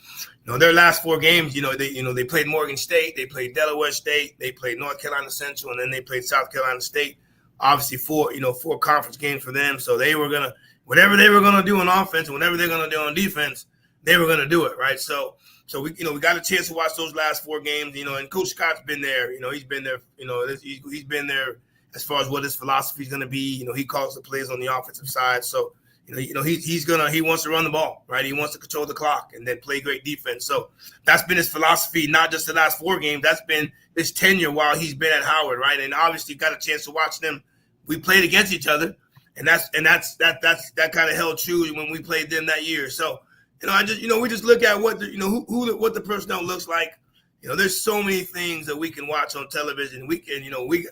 their last 4 games, they played Morgan State, they played Delaware State, they played North Carolina Central, and then they played South Carolina State. Obviously, 4 conference games for them. So they were gonna, whatever they were gonna do on offense and whatever they're gonna do on defense, they were gonna do it, right? So we got a chance to watch those last 4 games, and Coach Scott's been there. He's been there. He's been there as far as what his philosophy is gonna be. He calls the plays on the offensive side. So. He wants to run the ball, right? He wants to control the clock and then play great defense. So that's been his philosophy, not just the last 4 games. That's been his tenure while he's been at Howard, right? And obviously got a chance to watch them. We played against each other, and that kind of held true when we played them that year. So we just look at what what the personnel looks like. There's so many things that we can watch on television. We can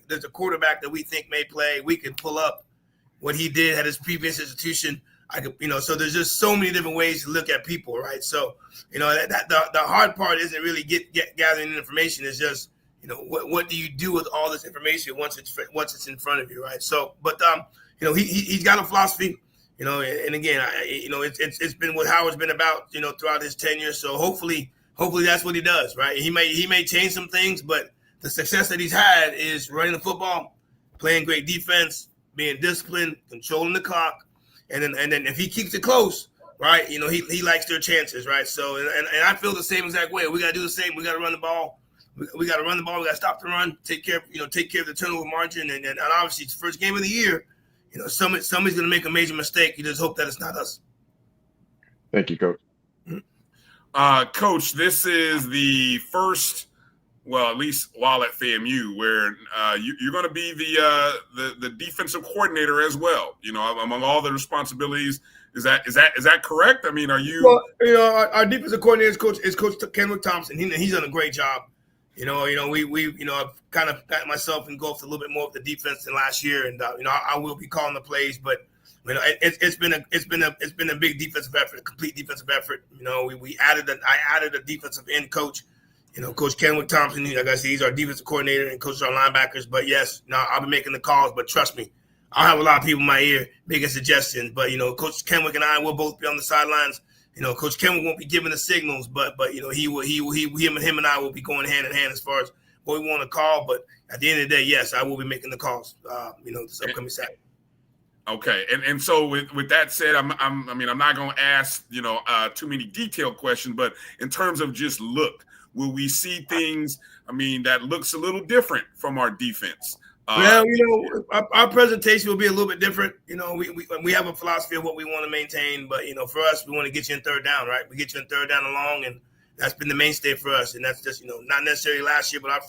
there's a quarterback that we think may play. We can pull up what he did at his previous institution. So there's just so many different ways to look at people, right? So, the hard part isn't really gathering information. It's just, what do you do with all this information once it's in front of you, right? So, but he's got a philosophy, and again, it's been what Howard's been about, throughout his tenure. So hopefully that's what he does, right? He may change some things, but the success that he's had is running the football, playing great defense, being disciplined, controlling the clock, and then if he keeps it close, right, he likes their chances, right? So and I feel the same exact way. We got to do the same. We got to run the ball. We got to run the ball. We got to stop the run. Take care of the turnover margin, and obviously it's the first game of the year. Somebody's going to make a major mistake. You just hope that it's not us. Thank you, Coach. Coach, this is the first Well, at least while at FAMU, where you're going to be the defensive coordinator as well. You know, among all the responsibilities. Is that correct? I mean, are you? Well, you know, our defensive coordinator is Coach Kenwick Thompson. He's done a great job. We I've kind of got myself engulfed a little bit more with the defense than last year, and I will be calling the plays, but it's been a big defensive effort, a complete defensive effort. You know, I added a defensive end coach. You know, Coach Kenwick Thompson, like I said, he's our defensive coordinator and coaches our linebackers. But yes, I'll be making the calls. But trust me, I'll have a lot of people in my ear making suggestions. But Coach Kenwick and I will both be on the sidelines. Coach Kenwick won't be giving the signals, but him and I will be going hand in hand as far as what we want to call. But at the end of the day, yes, I will be making the calls. This upcoming Saturday. Okay, and so with that said, I'm not going to ask too many detailed questions, but in terms of just look, will we see things? That looks a little different from our defense. Well, our presentation will be a little bit different. We have a philosophy of what we want to maintain, but for us, we want to get you in third down, right? We get you in third down and long, and that's been the mainstay for us. And that's just not necessarily last year, but my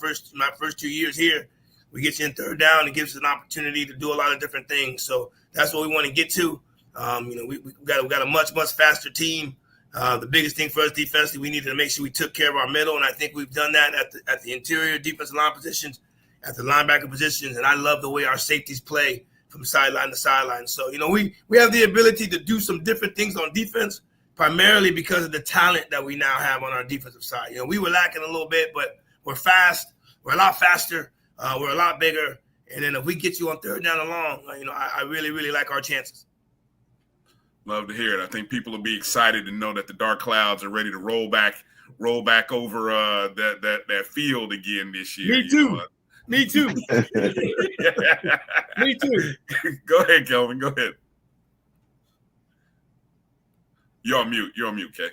first 2 years here, we get you in third down. It gives us an opportunity to do a lot of different things. So that's what we want to get to. We got a much faster team. The biggest thing for us defensively, we needed to make sure we took care of our middle, and I think we've done that at the interior defensive line positions, at the linebacker positions, and I love the way our safeties play from sideline to sideline. So, we have the ability to do some different things on defense, primarily because of the talent that we now have on our defensive side. We were lacking a little bit, but we're fast. We're a lot faster. We're a lot bigger. And then if we get you on third down and long, I really, really like our chances. Love to hear it. I think people will be excited to know that the dark clouds are ready to roll back over that field again this year. Me too. Me too. Me too. Go ahead, Kelvin. Go ahead. You're on mute, Kay.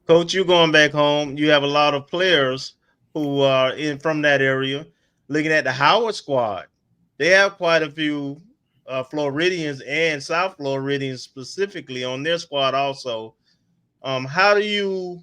Coach, you're going back home. You have a lot of players who are from that area. Looking at the Howard squad, they have quite a few Floridians and South Floridians specifically on their squad also. How do you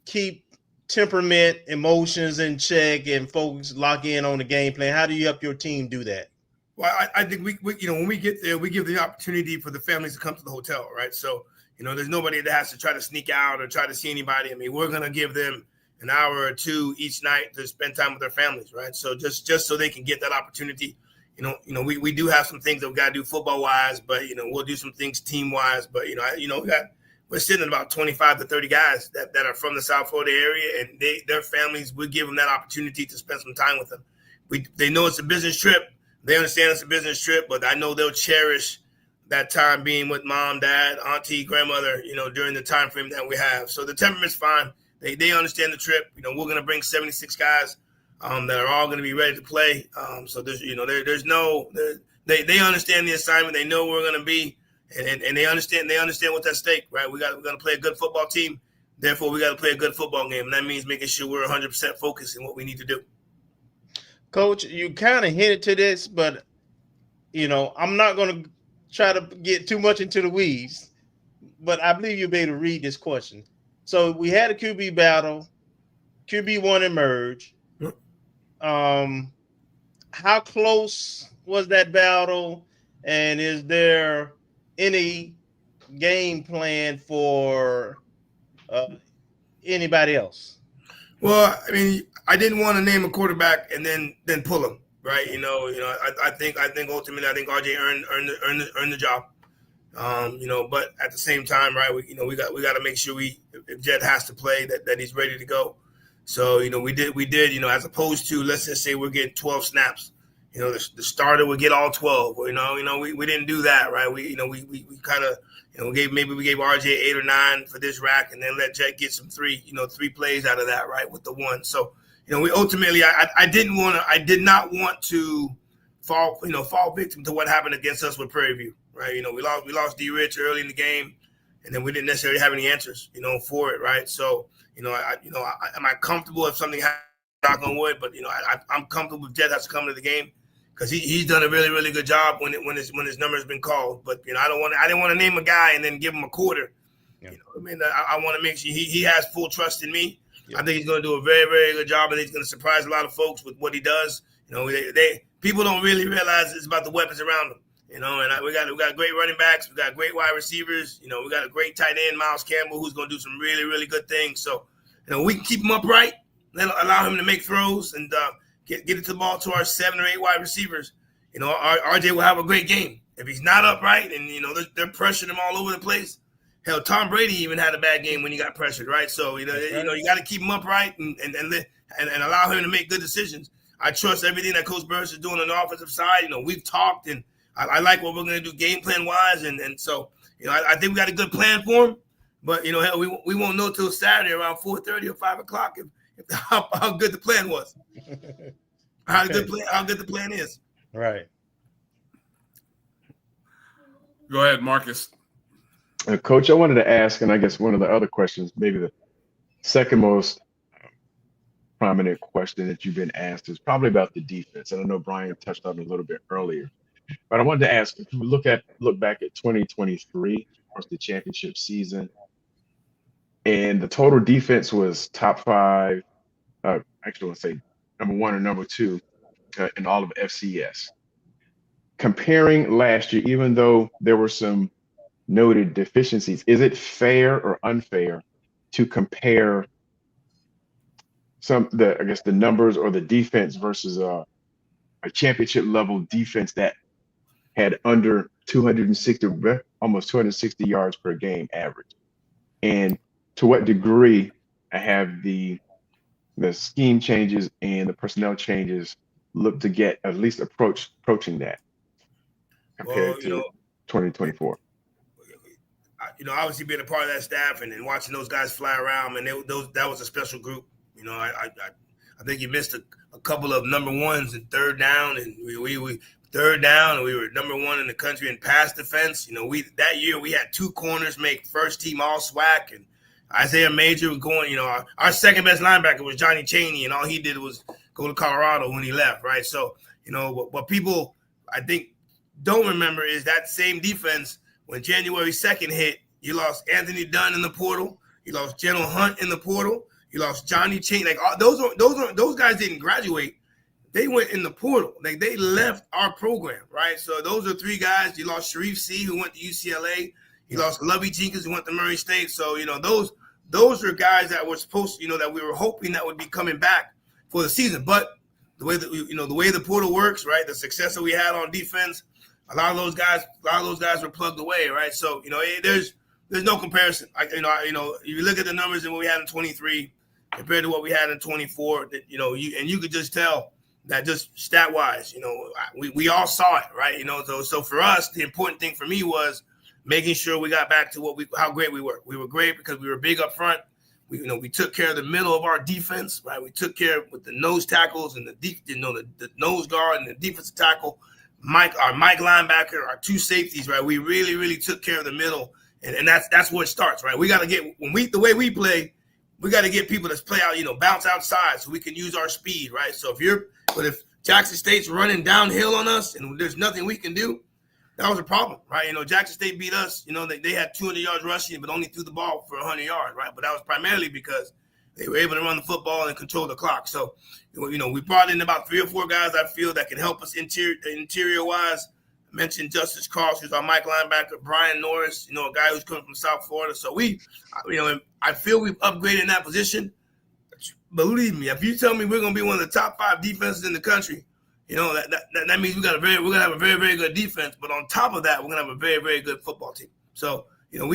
keep temperament, emotions in check, and folks lock in on the game plan? How do you help your team do that? Well, I think we when we get there, we give the opportunity for the families to come to the hotel, right? So, there's nobody that has to try to sneak out or try to see anybody. We're going to give them an hour or two each night to spend time with their families, right? So just so they can get that opportunity. We do have some things that we got to do football-wise, but, we'll do some things team-wise. But, we're sitting at about 25 to 30 guys that are from the South Florida area, and their families, we give them that opportunity to spend some time with them. They know it's a business trip. They understand it's a business trip, but I know they'll cherish that time being with mom, dad, auntie, grandmother, during the time frame that we have. So the temperament's fine. They understand the trip. We're going to bring 76 guys that are all going to be ready to play. So there's, they understand the assignment. They know where we're going to be, and they understand what's at stake, right? We're going to play a good football team. Therefore, we got to play a good football game. And that means making sure we're 100% focused in what we need to do. Coach, you kind of hinted to this, but, I'm not going to try to get too much into the weeds, but I believe you'll be able to read this question. So we had a QB battle, QB1 emerged. How close was that battle? And is there any game plan for anybody else? Well, I didn't want to name a quarterback and then pull him, right? I think ultimately RJ earned the job. But at the same time, right, we got to make sure if Jed has to play, that he's ready to go. So, we did, as opposed to, let's just say we're getting 12 snaps, the starter would get all 12. We didn't do that, right? We kind of, we gave RJ 8 or 9 for this rack and then let Jed get some 3 plays out of that, right, with the 1. So, we ultimately, I did not want to fall victim to what happened against us with Prairie View, right? We lost D. Rich early in the game, and then we didn't necessarily have any answers, for it, right? So, am I comfortable if something happens, knock on wood, but, I'm comfortable if Jed has to come to the game because he's done a really, really good job when his number has been called. But, I didn't want to name a guy and then give him a quarter. Yeah. I want to make sure he has full trust in me. I think he's going to do a very, very good job, and he's going to surprise a lot of folks with what he does. You know, people don't really realize it's about the weapons around them. You know, and we got great running backs, we got great wide receivers. You know, we got a great tight end, Miles Campbell, who's going to do some really, really good things. So, you know, we can keep him upright, then allow him to make throws and get it to the ball to our 7 or 8 wide receivers. You know, RJ will have a great game. If he's not upright and, you know, they're pressuring him all over the place. Hell, Tom Brady even had a bad game when he got pressured, right? So, you you got to keep him upright and allow him to make good decisions. I trust everything that Coach Burris is doing on the offensive side. You know, we've talked, and I like what we're going to do game plan wise. And so, you know, I think we got a good plan for him. But, you know, hell, we won't know till Saturday around 4:30 or 5 o'clock how good the plan was. How good the plan is. Right. Go ahead, Marcus. Coach, I wanted to ask, and I guess one of the other questions, maybe the second most prominent question that you've been asked, is probably about the defense. And I know Bryan touched on it a little bit earlier, but I wanted to ask, if you look back at 2023, of course, the championship season, and the total defense was top 5, actually, let's say number 1 or number 2 in all of FCS. Comparing last year, even though there were some noted deficiencies, is it fair or unfair to compare the numbers or the defense versus a championship level defense that had under 260, almost 260 yards per game average? And to what degree have the scheme changes and the personnel changes look to get at least approaching that compared to 2024? You know, obviously being a part of that staff and watching those guys fly around, and that was a special group. You know, I think you missed a couple of number ones in third down, and we third down, and we were number 1 in the country in pass defense. You know, that year we had 2 corners make first team all SWAC, and Isaiah Major was going. You know, our second best linebacker was Johnny Chaney, and all he did was go to Colorado when he left, right? So, you know, what people I think don't remember is that same defense. When January 2nd hit, you lost Anthony Dunn in the portal. You lost General Hunt in the portal. You lost Johnny Chain. Like those guys didn't graduate. They went in the portal. Like they left our program, right? So those are 3 guys. You lost Sharif C, who went to UCLA. You lost Lovey Jenkins, who went to Murray State. So, you know, those are guys that were supposed, you know, that we were hoping that would be coming back for the season. But the way that the way the portal works, right? The success that we had on defense. A lot of those guys were plugged away, right? So, you know, there's no comparison. You know, if you look at the numbers and what we had in 23 compared to what we had in 24, that, you know, you could just tell that just stat wise, you know, we all saw it, right? You know, so for us, the important thing for me was making sure we got back to how great we were. We were great because we were big up front. We took care of the middle of our defense, right? We took care with the nose tackles and the nose guard and the defensive tackle. Our Mike linebacker, our 2 safeties, right? We really, really took care of the middle, and that's where it starts, right? We got to get the way we play, we got to get people to play out, you know, bounce outside so we can use our speed, right? So if Jackson State's running downhill on us and there's nothing we can do, that was a problem, right? You know, Jackson State beat us. You know, they had 200 yards rushing, but only threw the ball for 100 yards, right? But that was primarily because they were able to run the football and control the clock. So, you know, we brought in about 3 or 4 guys I feel that can help us interior-wise. I mentioned Justice Cross, who's our Mike linebacker, Bryan Norris, you know, a guy who's coming from South Florida. So I feel we've upgraded in that position. Believe me, if you tell me we're going to be one of the top 5 defenses in the country, you know, that means we're going to have a very, very good defense. But on top of that, we're going to have a very, very good football team. So, you know,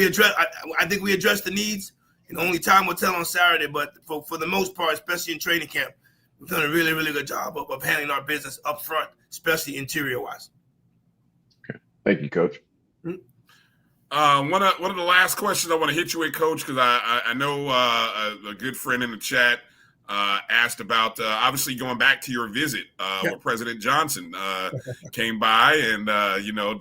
I think we addressed the needs. And only time will tell on Saturday, but for the most part, especially in training camp, we've done a really, really good job of handling our business up front, especially interior-wise. Okay. Thank you, Coach. Mm-hmm. One of the last questions I want to hit you with, Coach, because I know a good friend in the chat asked about obviously going back to your visit where President Johnson came by and, you know,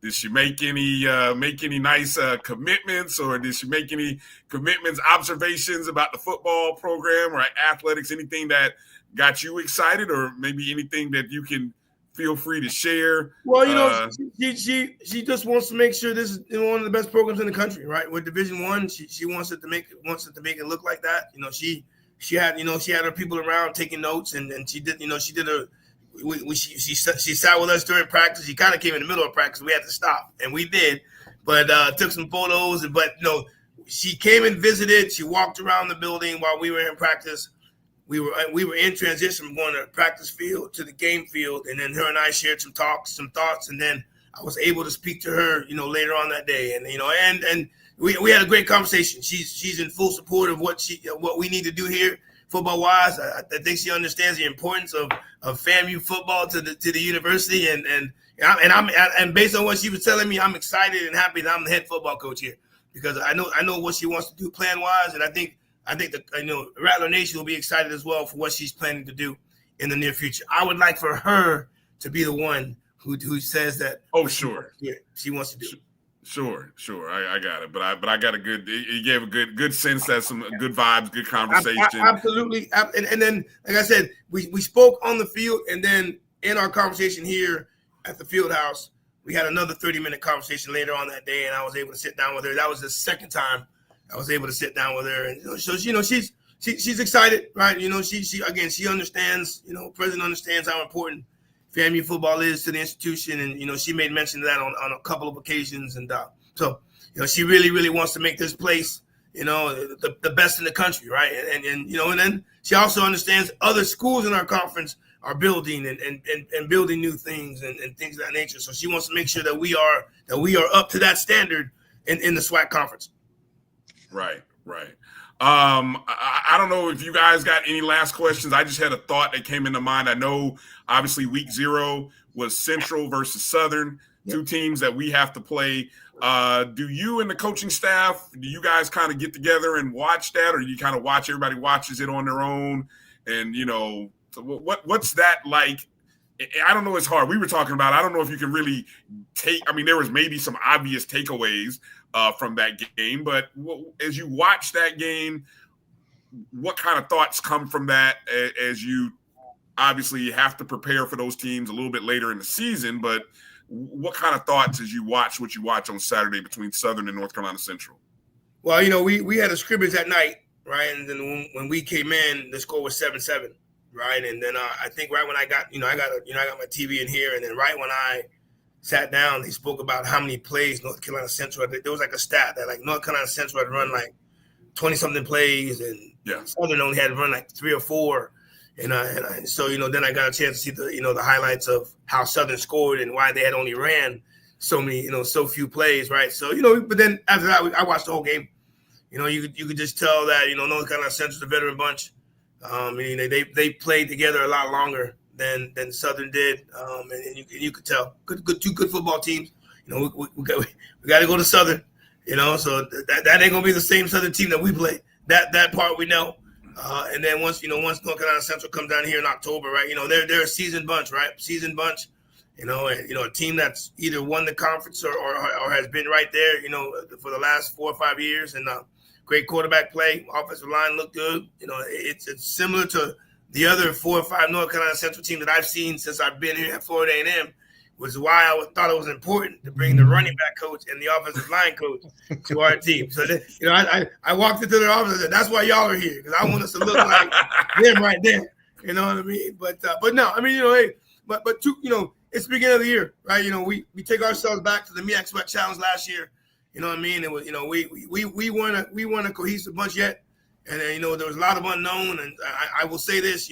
did she make any nice commitments, or did she make any commitments, observations about the football program or athletics, anything that got you excited, or maybe anything that you can feel free to share. Well, she just wants to make sure this is one of the best programs in the country, right? With Division I, she wants it to make it look like that. She had her people around taking notes, and she did she sat with us during practice. She kind of came in the middle of practice. We had to stop, and we did, but took some photos. But she came and visited. She walked around the building while we were in practice. We were in transition from going to the practice field to the game field, and then her and I shared some thoughts, and then I was able to speak to her, later on that day, and and we had a great conversation. She's in full support of what we need to do here, football wise. I think she understands the importance of FAMU football to the university, and based on what she was telling me, I'm excited and happy that I'm the head football coach here, because I know what she wants to do plan wise, and I think Rattler Nation will be excited as well for what she's planning to do in the near future. I would like for her to be the one who says that. Oh, sure. She wants to do. Sure. I got it, but I got a good. He gave a good sense that some good vibes, good conversation. Absolutely, and then like I said, we spoke on the field, and then in our conversation here at the field house, we had another 30-minute conversation later on that day, and I was able to sit down with her. That was the second time I was able to sit down with her, and so she's excited, right? She understands, President understands how important FAMU football is to the institution, and she made mention of that on a couple of occasions, and so she really wants to make this place, the best in the country, right? And then she also understands other schools in our conference are building and building new things and things of that nature. So she wants to make sure that we are up to that standard in the SWAC conference. Right. I don't know if you guys got any last questions. I just had a thought that came into mind. I know obviously week 0 was Central versus Southern, two teams that we have to play. Do you and the coaching staff, do you guys kind of get together and watch that, or do you kind of everybody watches it on their own? And, what's that like? I don't know. It's hard. We were talking about, I don't know if you can really there was maybe some obvious takeaways from that game, but as you watch that game, what kind of thoughts come from that as you obviously have to prepare for those teams a little bit later in the season, but what kind of thoughts as you watch what you watch on Saturday between Southern and North Carolina Central? Well, we had a scrimmage that night, right? And then when we came in, the score was 7-7, right? And then I think right when I got my TV in here, and then right when I sat down, they spoke about how many plays North Carolina Central. There was like a stat that like North Carolina Central had run like 20-something plays, and Southern only had run like 3 or 4. And so then I got a chance to see the highlights of how Southern scored and why they had only ran so many so few plays, right? So but then after that I watched the whole game. You could just tell that North Carolina Central's a veteran bunch. They played together a lot longer than Southern did, and you could tell two good football teams. We got to go to Southern, so that ain't gonna be the same Southern team that we play. That part we know. And then once North Carolina Central comes down here in October, right? They're a seasoned bunch, right? Seasoned bunch. A team that's either won the conference or has been right there, for the last 4 or 5 years, and great quarterback play. Offensive line looked good. It's similar to the other 4 or 5 North Carolina Central teams that I've seen since I've been here at Florida A&M, which is why I thought it was important to bring the running back coach and the offensive line coach to our team. So, I walked into their office and said, that's why y'all are here, because I want us to look like them right there. You know what I mean? But no, but it's the beginning of the year, right? We take ourselves back to the MEAC SWAC Challenge last year. You know what I mean? It was, we weren't a cohesive bunch yet. And then, there was a lot of unknown. And I will say this,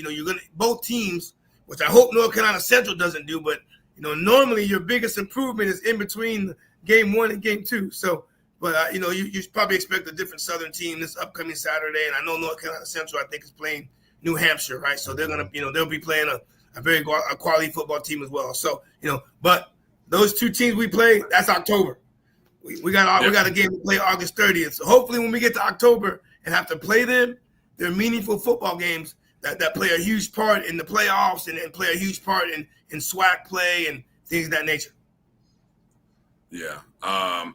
both teams, which I hope North Carolina Central doesn't do, but normally your biggest improvement is in between game 1 and game 2. So, but you probably expect a different Southern team this upcoming Saturday. And I know North Carolina Central, I think, is playing New Hampshire, right? So they're gonna, they'll be playing a very quality football team as well. So, but those two teams we play, that's October. We got a game to play August 30th. So hopefully when we get to October and have to play them, they're meaningful football games that play a huge part in the playoffs and play a huge part in SWAC play and things of that nature. Yeah. I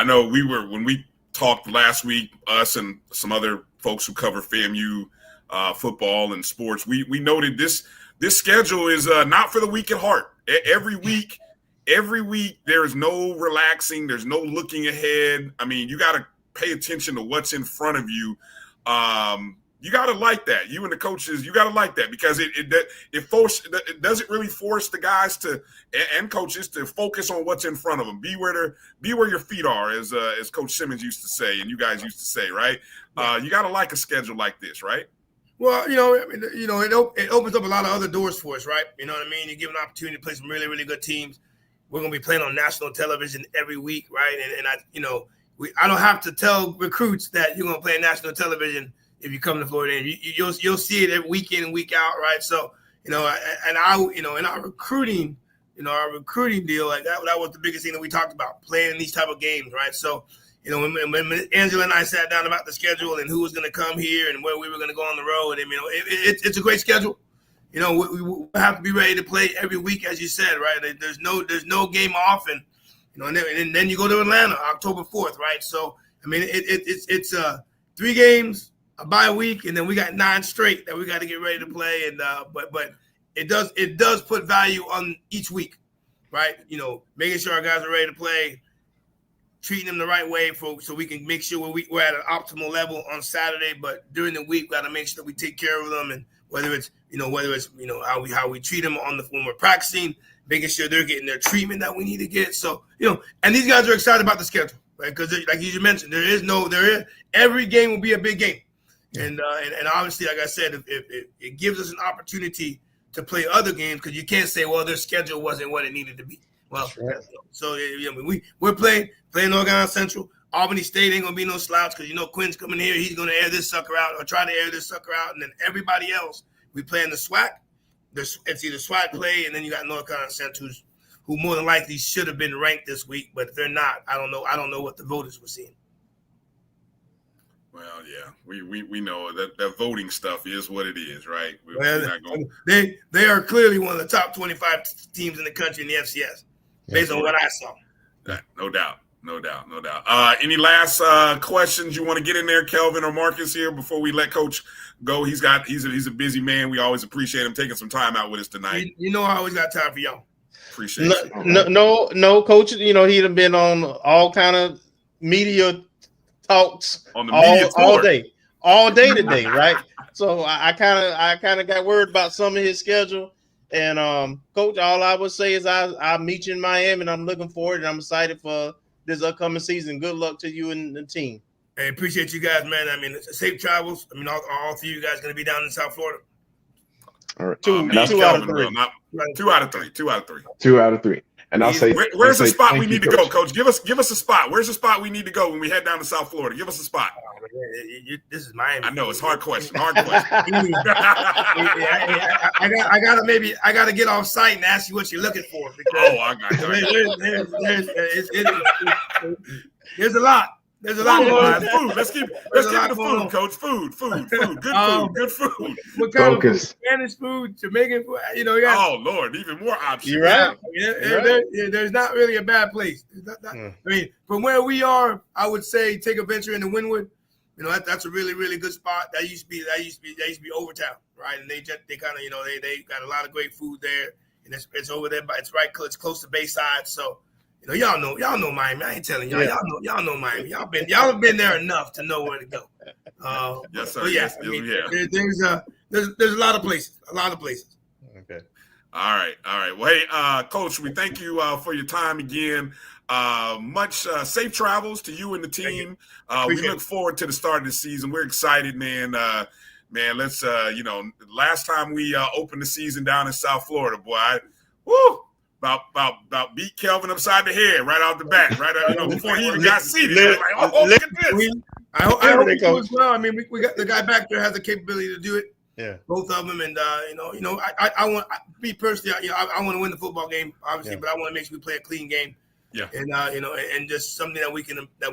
know when we talked last week, us and some other folks who cover FAMU football and sports, we noted this schedule is not for the weak at heart. Every week there is no relaxing. There's no looking ahead. I mean, you got to pay attention to what's in front of you. You got to like that. You and the coaches, you got to like that, because it doesn't really force the guys and coaches to focus on what's in front of them. Be where your feet are, as Coach Simmons used to say, and you guys used to say, right? You got to like a schedule like this, right? Well, it opens up a lot of other doors for us, right? You know what I mean? You give an opportunity to play some really, really good teams. We're going to be playing on national television every week, right? And I don't have to tell recruits that you're going to play on national television if you come to Florida. And you'll see it every week in and week out, right? So, in our recruiting, our recruiting deal, like that was the biggest thing that we talked about, playing these type of games, right? So, when Angela and I sat down about the schedule and who was going to come here and where we were going to go on the road, and it's a great schedule. We have to be ready to play every week, as you said, right? There's no game off, and and then you go to Atlanta October 4th, right? So it's 3 games, a bye week, and then we got 9 straight that we got to get ready to play. And but it does put value on each week, right? Making sure our guys are ready to play, treating them the right way so we can make sure we're at an optimal level on Saturday. But during the week, we got to make sure that we take care of them, and whether it's how we treat them when we're practicing, making sure they're getting their treatment that we need to get. So and these guys are excited about the schedule, right? Because like you mentioned, every game will be a big game, and obviously, like I said, it gives us an opportunity to play other games, because you can't say, well, their schedule wasn't what it needed to be. Well, right. So we're playing North Carolina Central. Albany State ain't gonna be no slouch, because Quinn's coming here. He's gonna air this sucker out, or try to air this sucker out, and then everybody else we play in the SWAC. It's either SWAC play, and then you got North Carolina Central, who more than likely should have been ranked this week, but if they're not, I don't know what the voters were seeing. Well, yeah, we know that voting stuff is what it is, right? They are clearly one of the top 25 teams in the country in the FCS, based on what I saw. No doubt. Any last questions you want to get in there, Kelvin or Marcus, here before we let Coach go? He's a busy man. We always appreciate him taking some time out with us tonight. I always got time for y'all. Appreciate it. No, Coach. He done been on all kind of media talks on the media all day today, right? So I kind of got worried about some of his schedule. And Coach, all I would say is I'll meet you in Miami, and I'm looking forward, and I'm excited for this upcoming season. Good luck to you and the team. Hey, appreciate you guys, man. Safe travels. All 3 of you guys going to be down in South Florida. All right. 2 out of 3. 2 out of 3. 2 out of 3. 2 out of 3. And I'll say, where's the spot we need to go, Coach? Give us a spot. Where's the spot we need to go when we head down to South Florida? Give us a spot. This is Miami. I know it's hard question. I gotta get off site and ask you what you're looking for. I got you. There's a lot. There's a lot of food. Let's keep the food, Coach. Food. Good food. What kind of food? Spanish food, Jamaican food. Oh Lord, even more options. You're right. There's not really a bad place. From where we are, I would say take a venture into Wynwood. That's a really, really good spot. That used to be Overtown, right? And they kind of they got a lot of great food there, and it's over there, but it's close to Bayside, so. Y'all know Miami. I ain't telling y'all. Yeah. Y'all know Miami. Y'all have been there enough to know where to go. Yes, sir. But yes, there's a lot of places. Okay. All right. Well, hey, Coach, we thank you for your time again. Much safe travels to you and the team. We look forward to the start of the season. We're excited, man. Let's last time we opened the season down in South Florida, boy, About beat Kelvin upside the head right out the bat, before he even got seated. Look at this. I hope he goes well. We got the guy back there has the capability to do it. Yeah, both of them, and I want me personally. I want to win the football game, obviously, but I want to make sure we play a clean game. Yeah, and and just something that we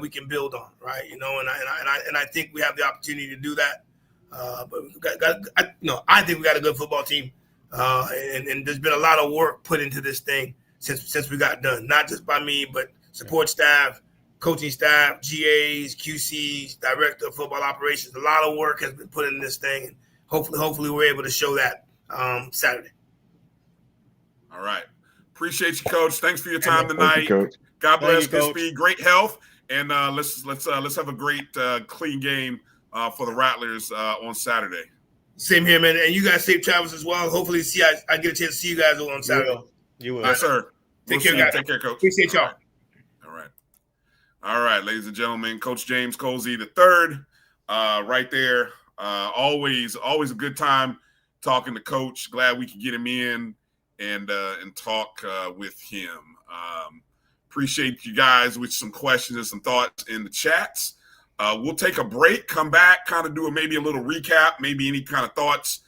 can build on, right? And I think we have the opportunity to do that. But I think we got a good football team. And there's been a lot of work put into this thing since we got done, not just by me, but support staff, coaching staff, GAs, QCs, director of football operations. A lot of work has been put into this thing, and hopefully we're able to show that Saturday. All right. Appreciate you, Coach. Thanks for your time tonight. You, Coach. God bless. Godspeed. Great health, and let's have a great clean game for the Rattlers on Saturday. Same here, man. And you guys safe travels as well. Hopefully, I get a chance to see you guys on Saturday. You will. Yes, sir. Take care, guys. Take care, Coach. Appreciate y'all. All right, ladies and gentlemen, Coach James Colzie III, right there. Always a good time talking to Coach. Glad we could get him in and talk with him. Appreciate you guys with some questions and some thoughts in the chats. We'll take a break, come back, kind of do maybe a little recap, maybe any kind of thoughts,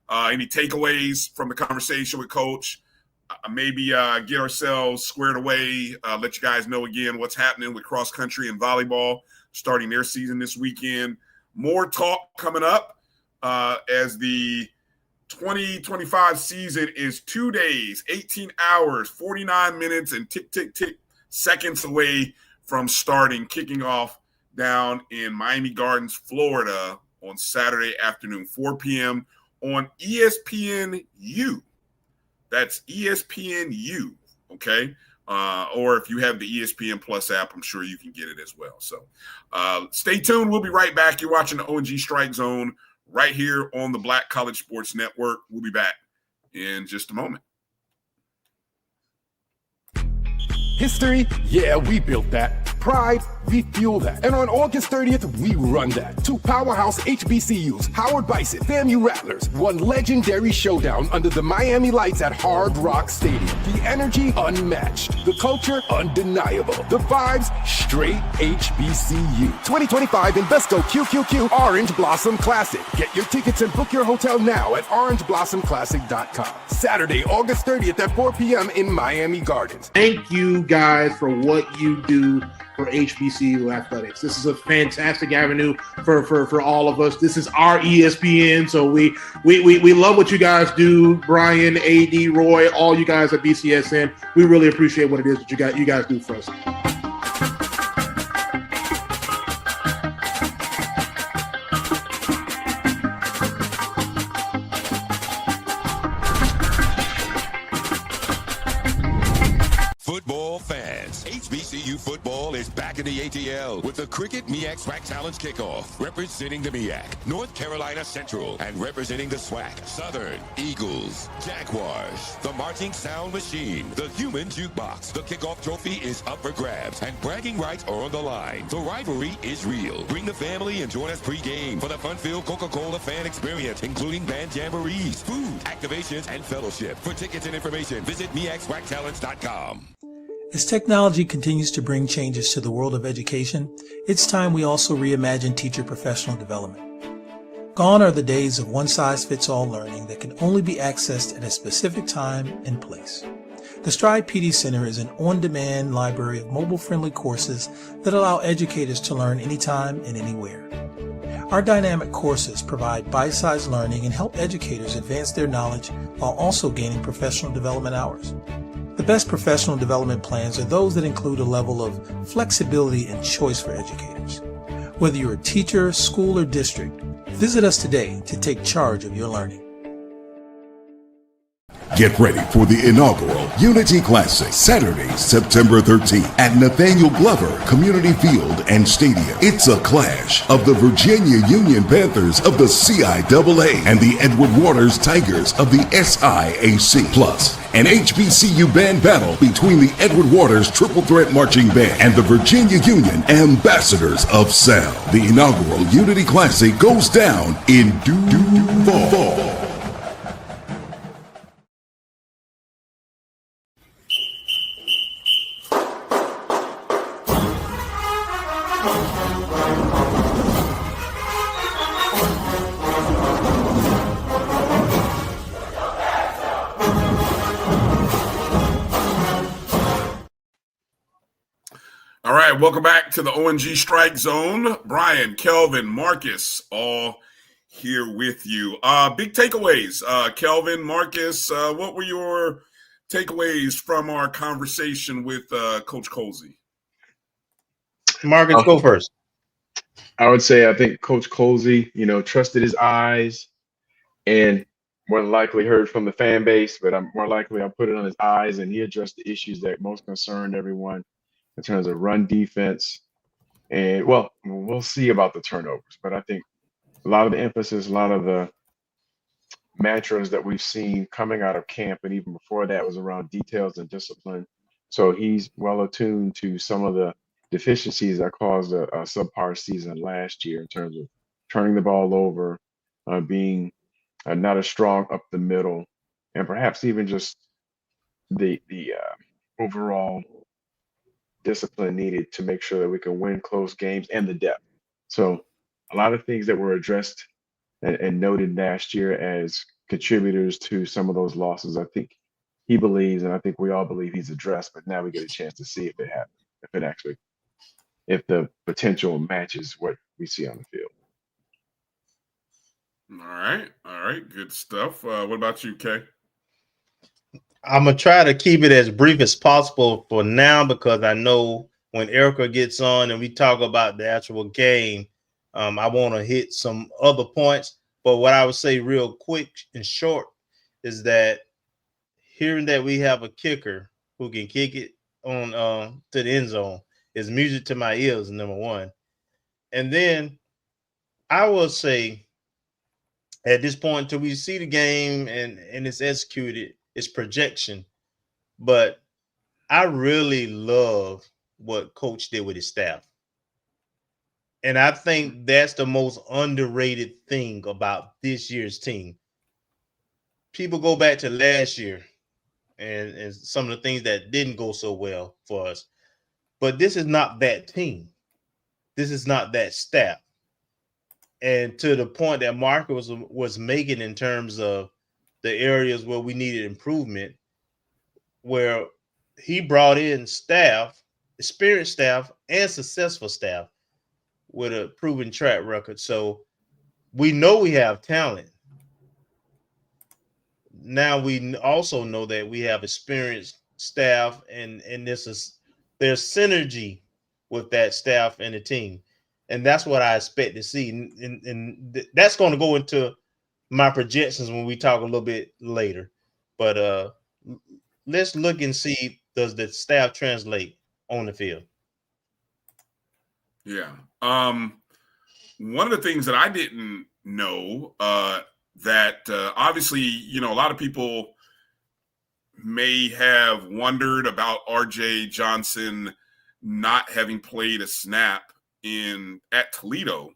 any takeaways from the conversation with Coach. Maybe get ourselves squared away, let you guys know again what's happening with cross country and volleyball starting their season this weekend. More talk coming up as the 2025 season is 2 days, 18 hours, 49 minutes, and tick, tick, tick seconds away from starting, kicking off down in Miami Gardens, Florida on Saturday afternoon, 4 p.m. on ESPNU. That's ESPNU, okay? Or if you have the ESPN Plus app, I'm sure you can get it as well. So stay tuned. We'll be right back. You're watching the O&G Strike Zone right here on the Black College Sports Network. We'll be back in just a moment. History? Yeah, we built that. Pride? We fuel that. And on August 30th, we run that. Two powerhouse HBCUs, Howard Bison, FAMU Rattlers, one legendary showdown under the Miami lights at Hard Rock Stadium. The energy unmatched. The culture undeniable. The vibes straight HBCU. 2025 Invesco QQQ Orange Blossom Classic. Get your tickets and book your hotel now at orangeblossomclassic.com. Saturday, August 30th at 4 p.m. in Miami Gardens. Thank you guys for what you do for HBCU athletics. This is a fantastic avenue for all of us. This is our ESPN, so we love what you guys do. Bryan, AD, Roy, all you guys at BCSN. We really appreciate what it is that you guys do for us. Football fans, HBCU football is back in the ATL with the Cricket MEAC SWAC Challenge Kickoff. Representing the MEAC, North Carolina Central, and representing the SWAC, Southern, Eagles, Jaguars, the Marching Sound Machine, the Human Jukebox. The kickoff trophy is up for grabs, and bragging rights are on the line. The rivalry is real. Bring the family and join us pre-game for the fun-filled Coca-Cola fan experience, including band jamborees, food, activations, and fellowship. For tickets and information, visit MEACSWACTalents.com. As technology continues to bring changes to the world of education, it's time we also reimagine teacher professional development. Gone are the days of one-size-fits-all learning that can only be accessed at a specific time and place. The Stride PD Center is an on-demand library of mobile-friendly courses that allow educators to learn anytime and anywhere. Our dynamic courses provide bite-sized learning and help educators advance their knowledge while also gaining professional development hours. The best professional development plans are those that include a level of flexibility and choice for educators. Whether you're a teacher, school, or district, visit us today to take charge of your learning. Get ready for the inaugural Unity Classic, Saturday, September 13th at Nathaniel Glover Community Field and Stadium. It's a clash of the Virginia Union Panthers of the CIAA and the Edward Waters Tigers of the SIAC. Plus, an HBCU band battle between the Edward Waters Triple Threat Marching Band and the Virginia Union Ambassadors of Sound. The inaugural Unity Classic goes down in fall. All right, welcome back to the O&G Strike Zone. Bryan, Kelvin, Marcus, all here with you. Big takeaways. Kelvin, Marcus, what were your takeaways from our conversation with Coach Colzie? Marcus, go first. I would say I think Coach Colzie, trusted his eyes and more than likely heard from the fan base, but I'm more likely I'll put it on his eyes, and he addressed the issues that most concerned everyone in terms of run defense. And well, we'll see about the turnovers, but I think a lot of the emphasis, a lot of the mantras that we've seen coming out of camp and even before that was around details and discipline. So he's well attuned to some of the deficiencies that caused a subpar season last year in terms of turning the ball over, being not as strong up the middle, and perhaps even just the overall discipline needed to make sure that we can win close games and the depth. So a lot of things that were addressed and noted last year as contributors to some of those losses, I think he believes, and I think we all believe he's addressed, but now we get a chance to see if it happens, if the potential matches what we see on the field. All right, good stuff. What about you, Kay? I'm going to try to keep it as brief as possible for now, because I know when Erica gets on and we talk about the actual game, I want to hit some other points. But what I would say real quick and short is that hearing that we have a kicker who can kick it on to the end zone is music to my ears, number one. And then I will say at this point, until we see the game and it's executed, it's projection. But I really love what Coach did with his staff. And I think that's the most underrated thing about this year's team. People go back to last year and some of the things that didn't go so well for us. But this is not that team. This is not that staff. And to the point that Marcus was making in terms of the areas where we needed improvement, where he brought in staff, experienced staff, and successful staff with a proven track record. So we know we have talent. Now we also know that we have experienced staff, and there's synergy with that staff and the team. And that's what I expect to see. And that's going to go into my projections when we talk a little bit later. But let's look and see, does the staff translate on the field? Yeah. One of the things that I didn't know that obviously, a lot of people may have wondered about RJ Johnson not having played a snap at Toledo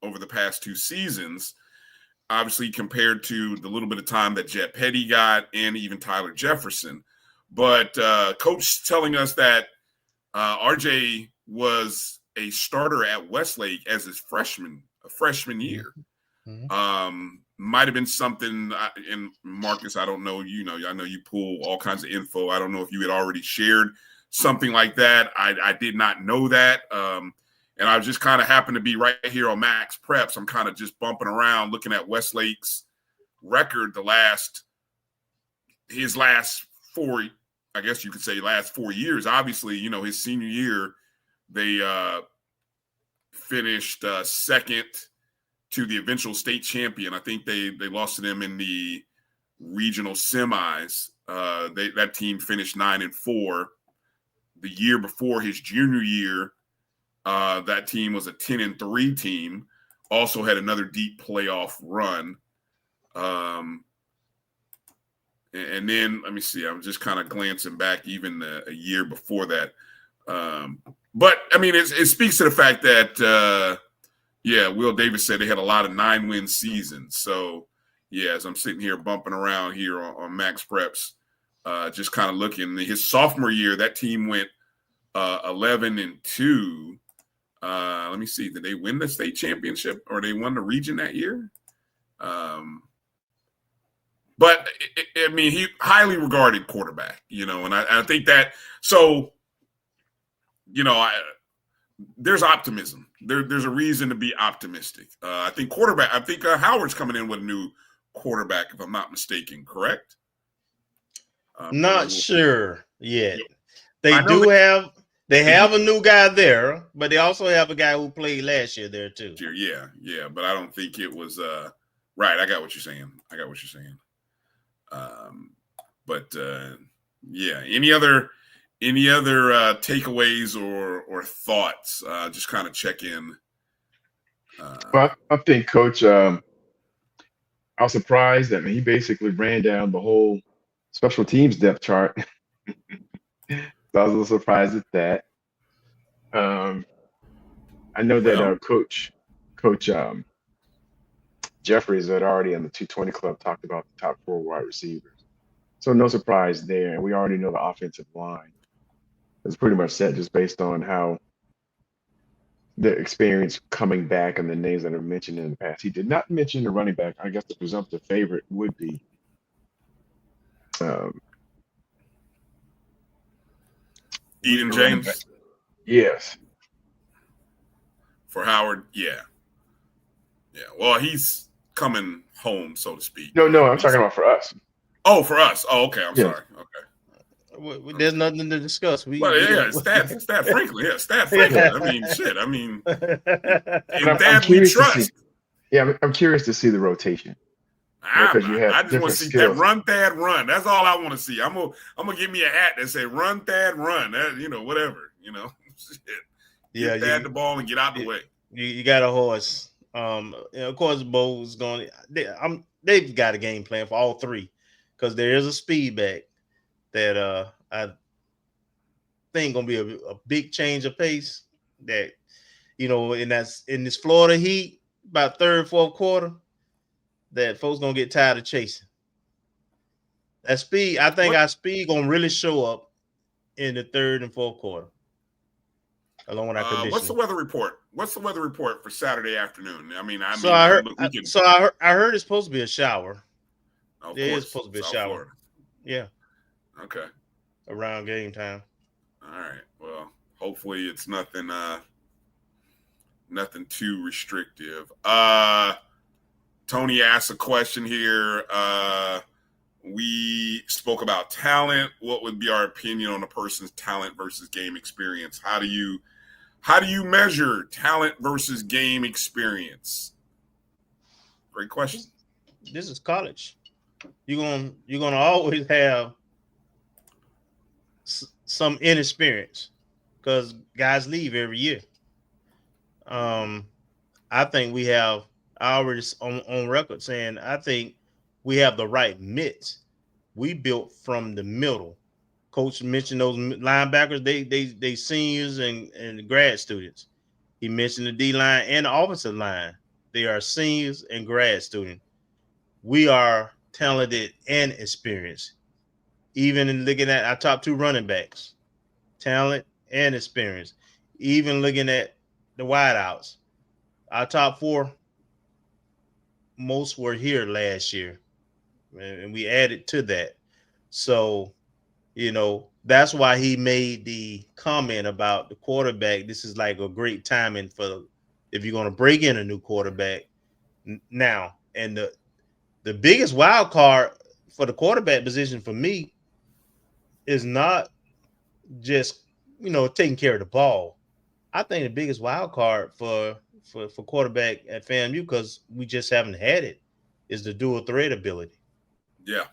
over the past 2 seasons, obviously compared to the little bit of time that Jet Petty got and even Tyler Jefferson. But Coach telling us that RJ was a starter at Westlake as his freshman year. Mm-hmm. Might have been something, and Marcus, I don't know, I know you pull all kinds of info. I don't know if you had already shared something like that. I did not know that. And I just kind of happened to be right here on Max Preps. I'm kind of just bumping around looking at Westlake's record his last 4, I guess you could say last 4 years. Obviously, his senior year, they finished second to the eventual state champion. I think they lost to them in the regional semis. That team finished 9-4. The year before his junior year, that team was a 10-3 team. Also had another deep playoff run. And then let me see. I'm just kind of glancing back even a year before that. But I mean, it speaks to the fact that Will Davis said they had a lot of 9-win seasons. So as I'm sitting here bumping around here on Max Preps, just kind of looking. His sophomore year, that team went 11-2. Let me see. Did they win the state championship or they won the region that year? But I mean, he highly regarded quarterback, and I think that. So, there's optimism. There's a reason to be optimistic. I think quarterback. I think Howard's coming in with a new quarterback, if I'm not mistaken. Correct? Not sure yet. They have a new guy there, but they also have a guy who played last year there too. Yeah, but I don't think it was right. I got what you're saying. Yeah. Any other takeaways or thoughts? Just kind of check in. Well, I think Coach, I was surprised that he basically ran down the whole special teams depth chart. So I was a little surprised at that. I know that Coach Jeffries had already on the 220 club talked about the top 4 wide receivers. So no surprise there. We already know the offensive line is pretty much set just based on how the experience coming back and the names that are mentioned in the past. He did not mention the running back. I guess the presumptive favorite would be Eden James. Yes. For Howard, yeah. Well, he's coming home, so to speak. No, I'm talking about for us. Oh, for us. Oh, okay. I'm sorry. Okay. There's nothing to discuss. Stat Franklin. Yeah, Stat Franklin. I mean, shit. I mean, I'm curious to see. Yeah, I'm curious to see the rotation. Because you have I just want to see skills. That run, Thad, run. That's all I want to see. I'm gonna give me a hat that say "Run, Thad, run." That, whatever. Give Thad the ball and get out the way. You got a horse. Of course, Bo's going. They've got a game plan for all three because there is a speed back that I think gonna be a big change of pace. That and that's in this Florida heat about third, fourth quarter. That folks gonna get tired of chasing. That speed, I think our speed gonna really show up in the third and fourth quarter. Along with our conditioning. What's the weather report? What's the weather report for Saturday afternoon? I heard it's supposed to be a shower. It is supposed to be a shower. Florida. Yeah. Okay. Around game time. All right. Well, hopefully it's nothing too restrictive. Tony asked a question here. We spoke about talent. What would be our opinion on a person's talent versus game experience? How do you measure talent versus game experience? Great question. This is college. You're gonna always have some inexperience because guys leave every year. I think we have. I already on record saying I think we have the right mix. We built from the middle. Coach mentioned those linebackers. They seniors and grad students. He mentioned the D line and the offensive line. They are seniors and grad students. We are talented and experienced. Even in looking at our top 2 running backs, talent and experience. Even looking at the wideouts, our top 4. Most were here last year, and we added to that. So, that's why he made the comment about the quarterback. This is like a great timing for if you're going to break in a new quarterback now. And the biggest wild card for the quarterback position for me is not just, taking care of the ball. I think the biggest wild card for quarterback at FAMU, because we just haven't had it, is the dual threat ability. Yeah.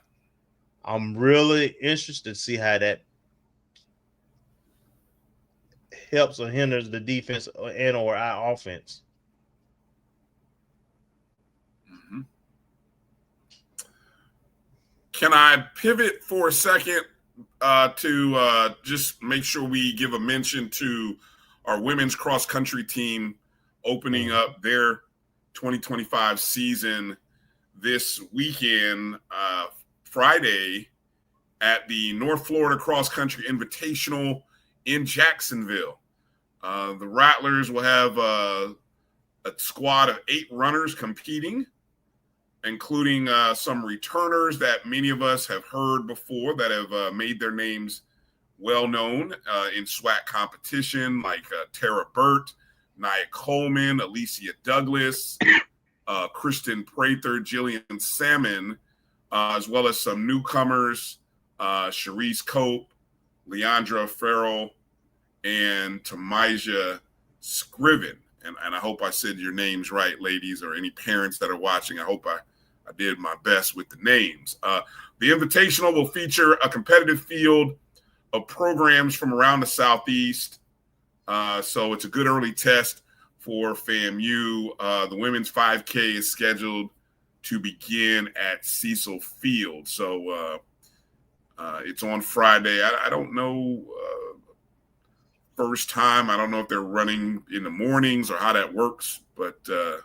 I'm really interested to see how that helps or hinders the defense and or our offense. Mm-hmm. Can I pivot for a second to just make sure we give a mention to our women's cross country team opening up their 2025 season this weekend, Friday, at the North Florida Cross Country Invitational in Jacksonville. The Rattlers will have a squad of 8 runners competing, including some returners that many of us have heard before that have made their names well known in SWAC competition, like Tara Burt, Nia Coleman, Alicia Douglas, Kristen Prather, Jillian Salmon, as well as some newcomers, Sharice Cope, Leandra Farrell, and Tamaja Scriven. And I hope I said your names right, ladies, or any parents that are watching. I hope I did my best with the names. The Invitational will feature a competitive field of programs from around the Southeast. So it's a good early test for FAMU. The women's 5K is scheduled to begin at Cecil Field. So it's on Friday. I don't know first time. I don't know if they're running in the mornings or how that works, but if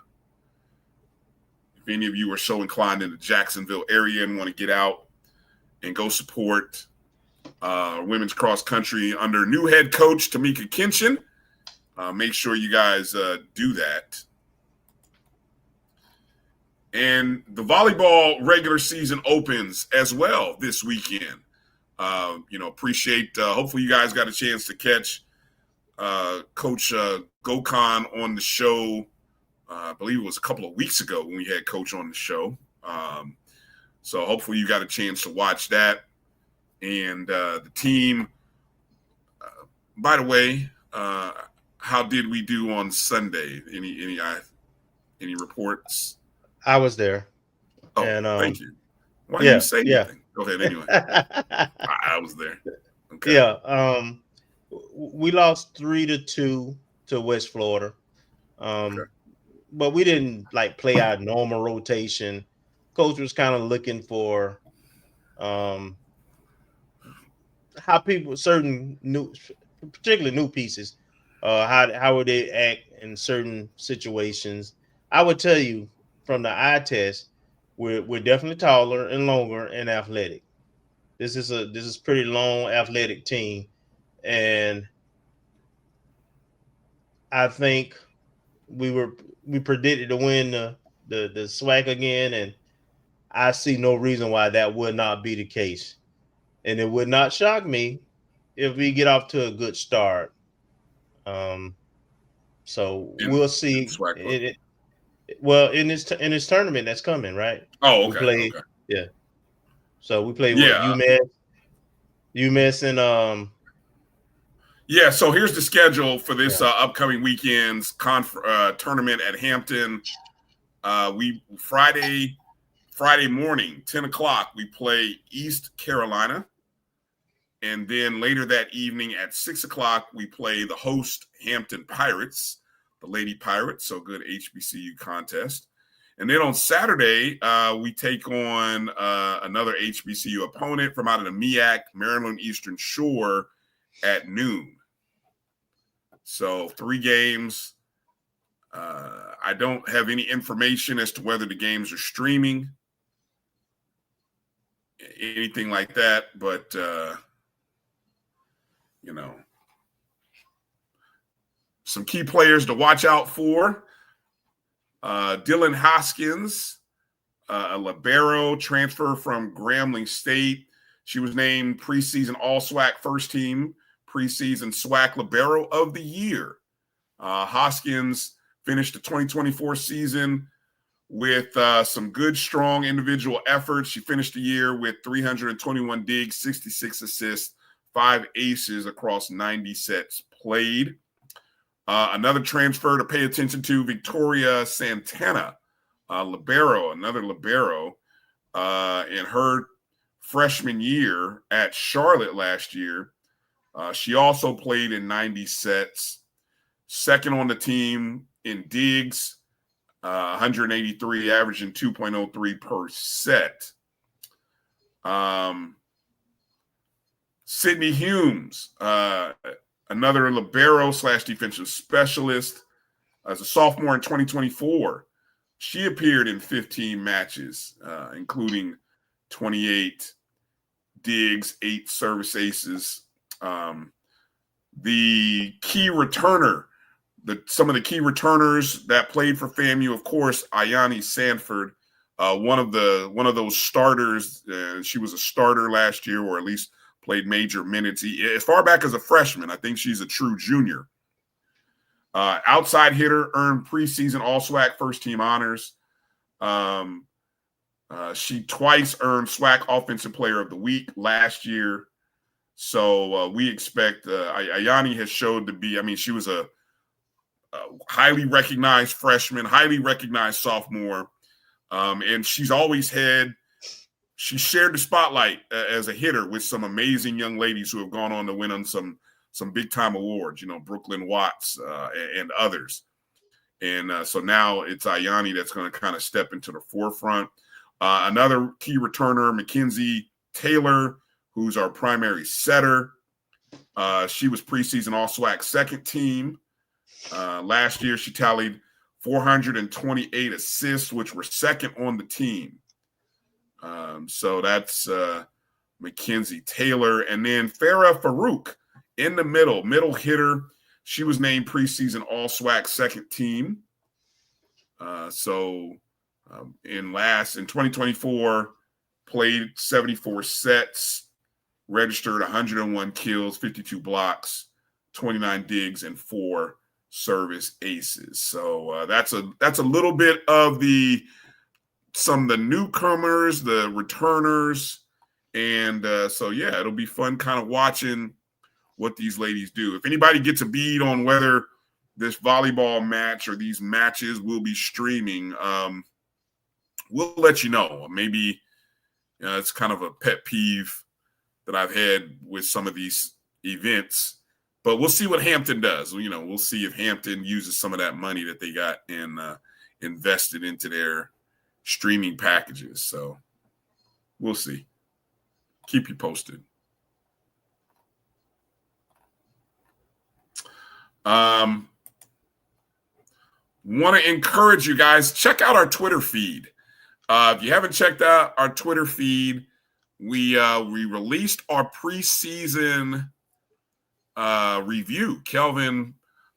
any of you are so inclined in the Jacksonville area and want to get out and go support women's cross country under new head coach Tamika Kinchin, make sure you guys do that. And the volleyball regular season opens as well this weekend. Appreciate, hopefully you guys got a chance to catch Coach Gokhan on the show. I believe it was a couple of weeks ago when we had Coach on the show. So hopefully you got a chance to watch that. And the team, by the way, how did we do on Sunday? Any reports? I was there. Oh, and, thank you. Why didn't you say anything? Go ahead anyway. I was there. Okay. Yeah. We lost 3-2 to West Florida. Okay. But we didn't play our normal rotation. Coach was kind of looking for how people, certain new, particularly new pieces, how would they act in certain situations. I would tell you from the eye test, we're definitely taller and longer and athletic. This is pretty long athletic team, and I think we predicted to win the SWAC again, and I see no reason why that would not be the case. And it would not shock me if we get off to a good start. So we'll see. In this tournament that's coming, right? Oh, okay. Okay. Yeah. So we play UMass and Yeah, so here's the schedule for this upcoming weekend's tournament at Hampton. Friday morning, 10 o'clock, we play East Carolina. And then later that evening at 6 o'clock, we play the host Hampton Pirates, the Lady Pirates, so good HBCU contest. And then on Saturday, we take on another HBCU opponent from out of the MEAC, Maryland Eastern Shore, at noon. So 3 games. I don't have any information as to whether the games are streaming, anything like that, but some key players to watch out for. Dylan Hoskins, a libero transfer from Grambling State. She was named preseason All-SWAC first team, preseason SWAC libero of the year. Hoskins finished the 2024 season with some good, strong individual efforts. She finished the year with 321 digs, 66 assists, 5 aces across 90 sets played. Another transfer to pay attention to, Victoria Santana, another libero, in her freshman year at Charlotte last year. She also played in 90 sets, second on the team in digs, 183, averaging 2.03 per set. Sydney Humes, another libero / defensive specialist, as a sophomore in 2024. She appeared in 15 matches, including 28 digs, 8 service aces. The key returner, some of the key returners that played for FAMU, of course, Ayani Sanford, one of those starters. She was a starter last year, or at least played major minutes. As far back as a freshman, I think she's a true junior. Outside hitter, earned preseason All-SWAC first-team honors. She twice earned SWAC Offensive Player of the Week last year. So we expect Ayani has showed to be, she was a highly recognized freshman, highly recognized sophomore. And she's always she shared the spotlight as a hitter with some amazing young ladies who have gone on to win on some big time awards, Brooklyn Watts and others. And so now it's Ayani that's going to kind of step into the forefront. Another key returner, Mackenzie Taylor, who's our primary setter. She was preseason All-SWAC second team. Last year, she tallied 428 assists, which were second on the team. So that's Mackenzie Taylor. And then Farah Farouk in the middle hitter. She was named preseason All-SWAC second team. In 2024, played 74 sets, registered 101 kills, 52 blocks, 29 digs, and 4 service aces. So that's a little bit of some of the newcomers, the returners, and it'll be fun kind of watching what these ladies do. If anybody gets a bead on whether this volleyball match or these matches will be streaming, we'll let you know. Maybe it's kind of a pet peeve that I've had with some of these events, but we'll see what Hampton does. We'll see if Hampton uses some of that money that they got and invested into their streaming packages. So we'll see. Keep you posted. Want to encourage you guys, check out our Twitter feed. If you haven't checked out our Twitter feed, we released our preseason review. Kelvin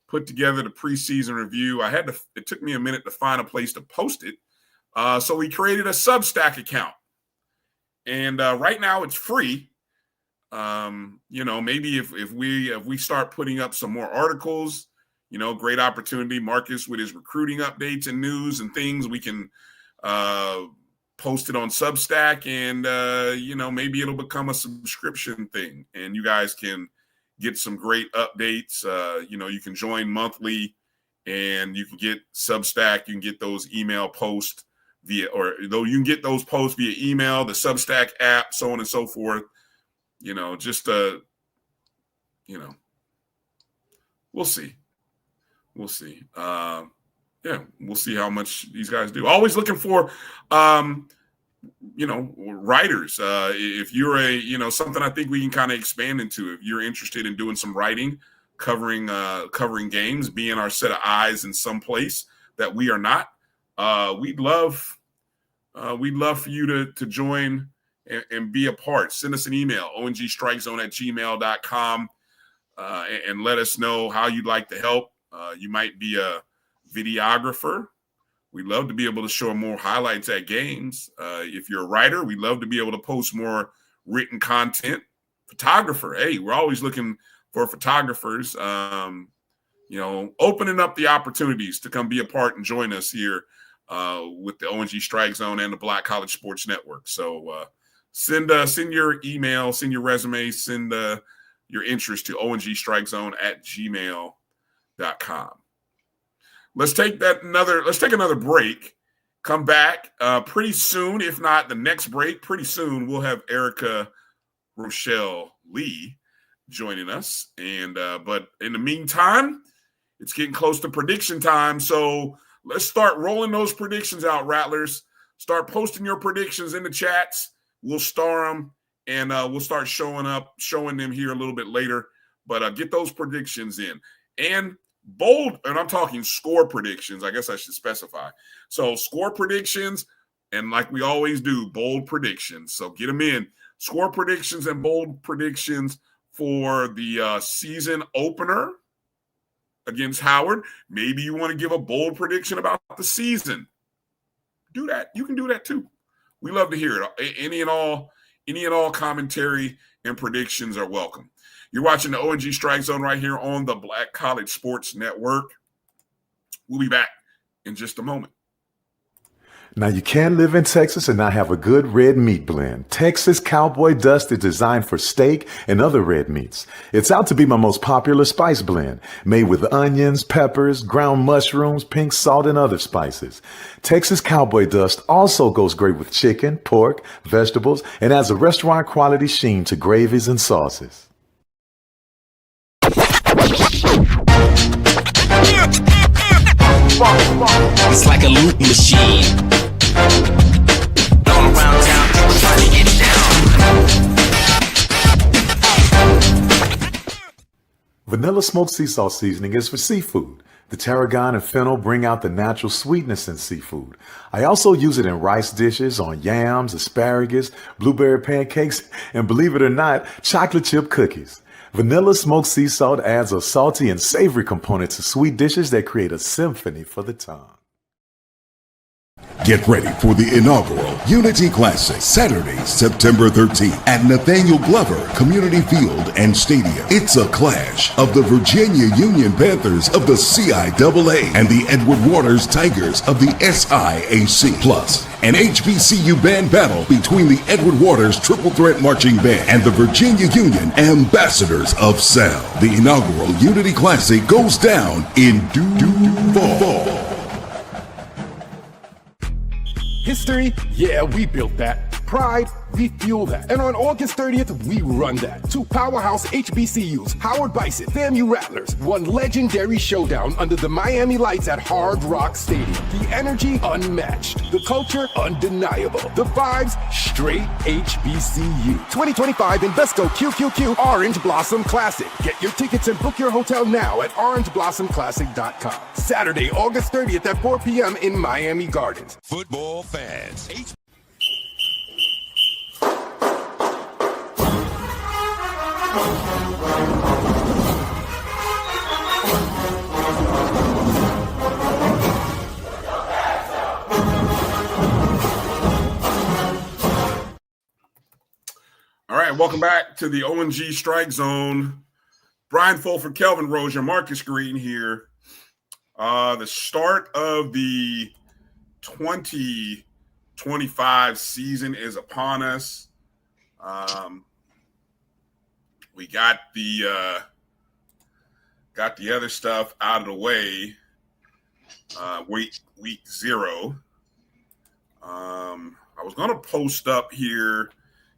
put together the preseason review. It took me a minute to find a place to post it. So we created a Substack account. And right now it's free. Maybe if we start putting up some more articles, great opportunity. Marcus with his recruiting updates and news and things, we can post it on Substack, and maybe it'll become a subscription thing, and you guys can get some great updates. You can join monthly, and you can get Substack. You can get those email posts you can get those posts via email, the Substack app, so on and so forth. We'll see. We'll see. We'll see how much these guys do. Always looking for, writers. If you're something I think we can kind of expand into. If you're interested in doing some writing, covering games, being our set of eyes in some place that we are not, we'd love for you to join and be a part. Send us an email, O&G StrikeZone at gmail.com, and let us know how you'd like to help. You might be a videographer. We'd love to be able to show more highlights at games. If you're a writer, we'd love to be able to post more written content. Photographer, hey, we're always looking for photographers. Opening up the opportunities to come be a part and join us here with the O&G StrikeZone and the Black College Sports Network. So send your email, send your resume, send your interest to ONGStrikeZone at gmail.com. Let's take another break. Come back pretty soon, if not the next break. Pretty soon we'll have Erica Rochelle Lee joining us. And but in the meantime, it's getting close to prediction time. So let's start rolling those predictions out, Rattlers. Start posting your predictions in the chats. We'll star them, and we'll start showing them here a little bit later. But get those predictions in. And bold, and I'm talking score predictions. I guess I should specify. So score predictions, and like we always do, bold predictions. So get them in. Score predictions and bold predictions for the season opener against Howard. Maybe you want to give a bold prediction about the season. Do that. You can do that too. We love to hear it. Any and all commentary and predictions are welcome. You're watching the O&G StrikeZone right here on the Black College Sports Network. We'll be back in just a moment. Now, you can live in Texas and not have a good red meat blend. Texas Cowboy Dust is designed for steak and other red meats. It's out to be my most popular spice blend, made with onions, peppers, ground mushrooms, pink salt, and other spices. Texas Cowboy Dust also goes great with chicken, pork, vegetables, and adds a restaurant quality sheen to gravies and sauces. It's like a loop machine. Going around town, people trying to get down. Vanilla smoked sea salt seasoning is for seafood. The tarragon and fennel bring out the natural sweetness in seafood. I also use it in rice dishes, on yams, asparagus, blueberry pancakes, and believe it or not, chocolate chip cookies. Vanilla smoked sea salt adds a salty and savory component to sweet dishes that create a symphony for the tongue. Get ready for the inaugural Unity Classic, Saturday, September 13th at Nathaniel Glover Community Field and Stadium. It's a clash of the Virginia Union Panthers of the CIAA and the Edward Waters Tigers of the SIAC. Plus, an HBCU band battle between the Edward Waters Triple Threat Marching Band and the Virginia Union Ambassadors of Sound. The inaugural Unity Classic goes down in Duval. History? Yeah, we built that. Pride? We fuel that. And on August 30th, we run that. Two powerhouse HBCUs, Howard Bison, FAMU Rattlers, one legendary showdown under the Miami lights at Hard Rock Stadium. The energy unmatched. The culture undeniable. The vibes straight HBCU. 2025 Invesco QQQ Orange Blossom Classic. Get your tickets and book your hotel now at orangeblossomclassic.com. Saturday, August 30th at 4 p.m. in Miami Gardens. Football fans. All right, welcome back to the O&G StrikeZone. Bryan Fulford, Kelvin Rozier, Marcus Green here. The start of the 2025 season is upon us. We got the other stuff out of the way. Week 0. I was going to post up here,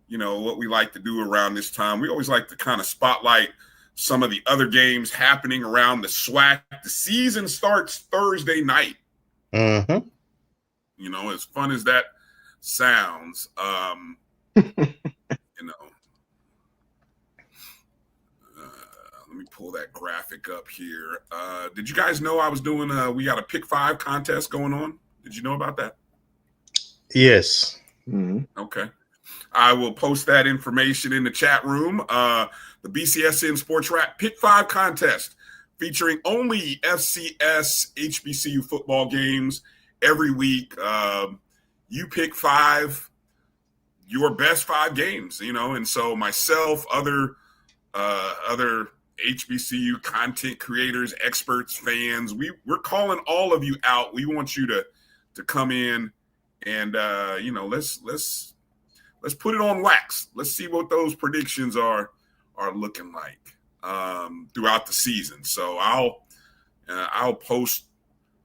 what we like to do around this time. We always like to kind of spotlight some of the other games happening around the SWAC. The season starts Thursday night. Mm-hmm. As fun as that sounds, let me pull that graphic up here. Did you guys know I was doing we got a pick 5 contest going on? Did you know about that? Yes. Mm-hmm. Okay. I will post that information in the chat room. The BCSN Sports Rap Pick 5 contest featuring only FCS HBCU football games every week. You pick 5, your best 5 games, and so myself, other HBCU content creators, experts, fans, we're calling all of you out. We want you to come in and let's put it on wax. Let's see what those predictions are looking like throughout the season. So I'll post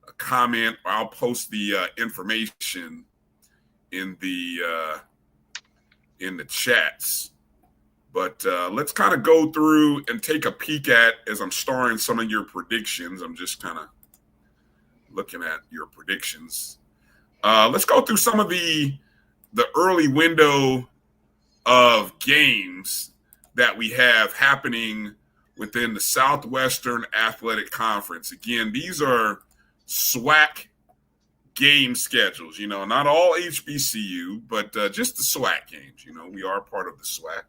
a comment, or I'll post the information in the chats. But let's kind of go through and take a peek at, as I'm starring some of your predictions. I'm just kind of looking at your predictions. Let's go through some of the early window of games that we have happening within the Southwestern Athletic Conference. Again, these are SWAC game schedules, not all HBCU, but just the SWAC games. We are part of the SWAC.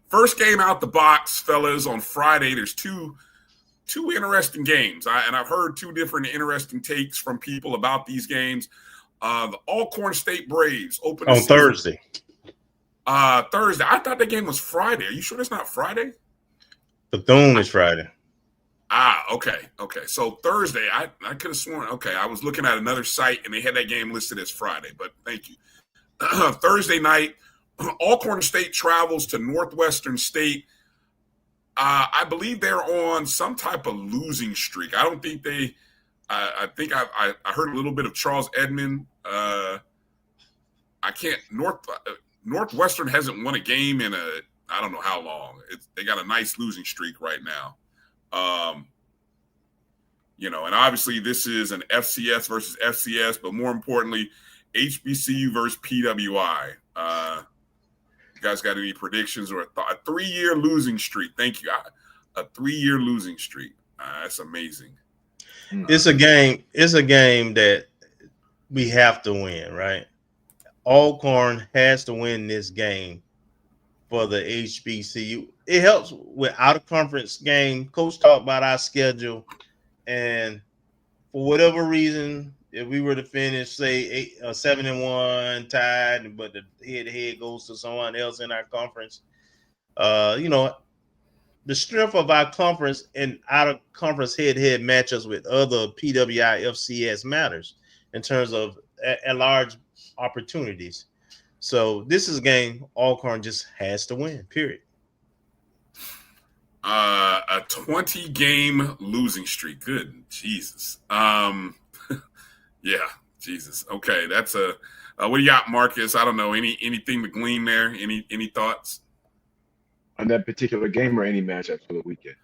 First game out the box, fellas, on Friday. There's two interesting games. I've heard 2 different interesting takes from people about these games. The Alcorn State Braves open on Thursday. Thursday. I thought that game was Friday. Are you sure it's not Friday? Bethune is Friday. Okay. So Thursday, I could have sworn. Okay, I was looking at another site and they had that game listed as Friday. But thank you. Thursday night, Alcorn State travels to Northwestern State. I believe they're on some type of losing streak. I don't think they. I think I heard a little bit of Charles Edmond. I can't. Northwestern hasn't won a game in I don't know how long. They got a nice losing streak right now. And obviously this is an FCS versus FCS, but more importantly, HBCU versus PWI. You guys got any predictions or a 3-year losing streak? Thank you. A 3-year losing streak. That's amazing. It's a game that we have to win, right? Alcorn has to win this game for the HBCU. It helps with out of conference game. Coach talked about our schedule, and for whatever reason, if we were to finish, say 7-1 tied, but the head-to-head goes to someone else in our conference, the strength of our conference and out of conference head-to-head matchups with other PWI FCS matters in terms of at large opportunities. So this is a game Alcorn just has to win, period. A 20-game losing streak. Good Jesus. Yeah, Jesus. Okay, that's a what do you got, Marcus? I don't know. Anything to glean there? Any thoughts on that particular game or any matchups for the weekend?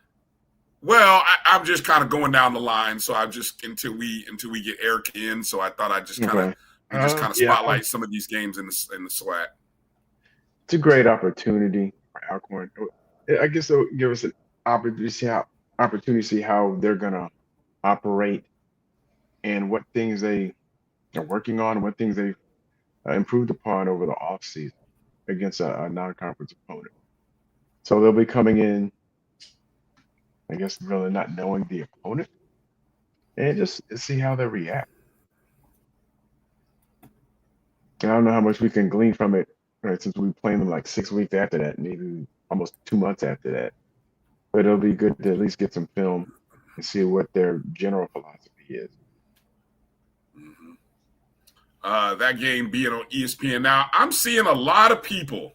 Well, I'm just kind of going down the line, so I just until we get Eric in. So I thought I'd just kind of spotlight some of these games in the SWAC. It's a great opportunity for Alcorn. I guess it'll give us an opportunity to see how they're gonna operate and what things they are working on, what things they've improved upon over the offseason against a non-conference opponent. So they'll be coming in, I guess, really not knowing the opponent and just see how they react. And I don't know how much we can glean from it, right, since we played them like 6 weeks after that, maybe almost 2 months after that. But it'll be good to at least get some film and see what their general philosophy is. That game being on ESPN. Now, I'm seeing a lot of people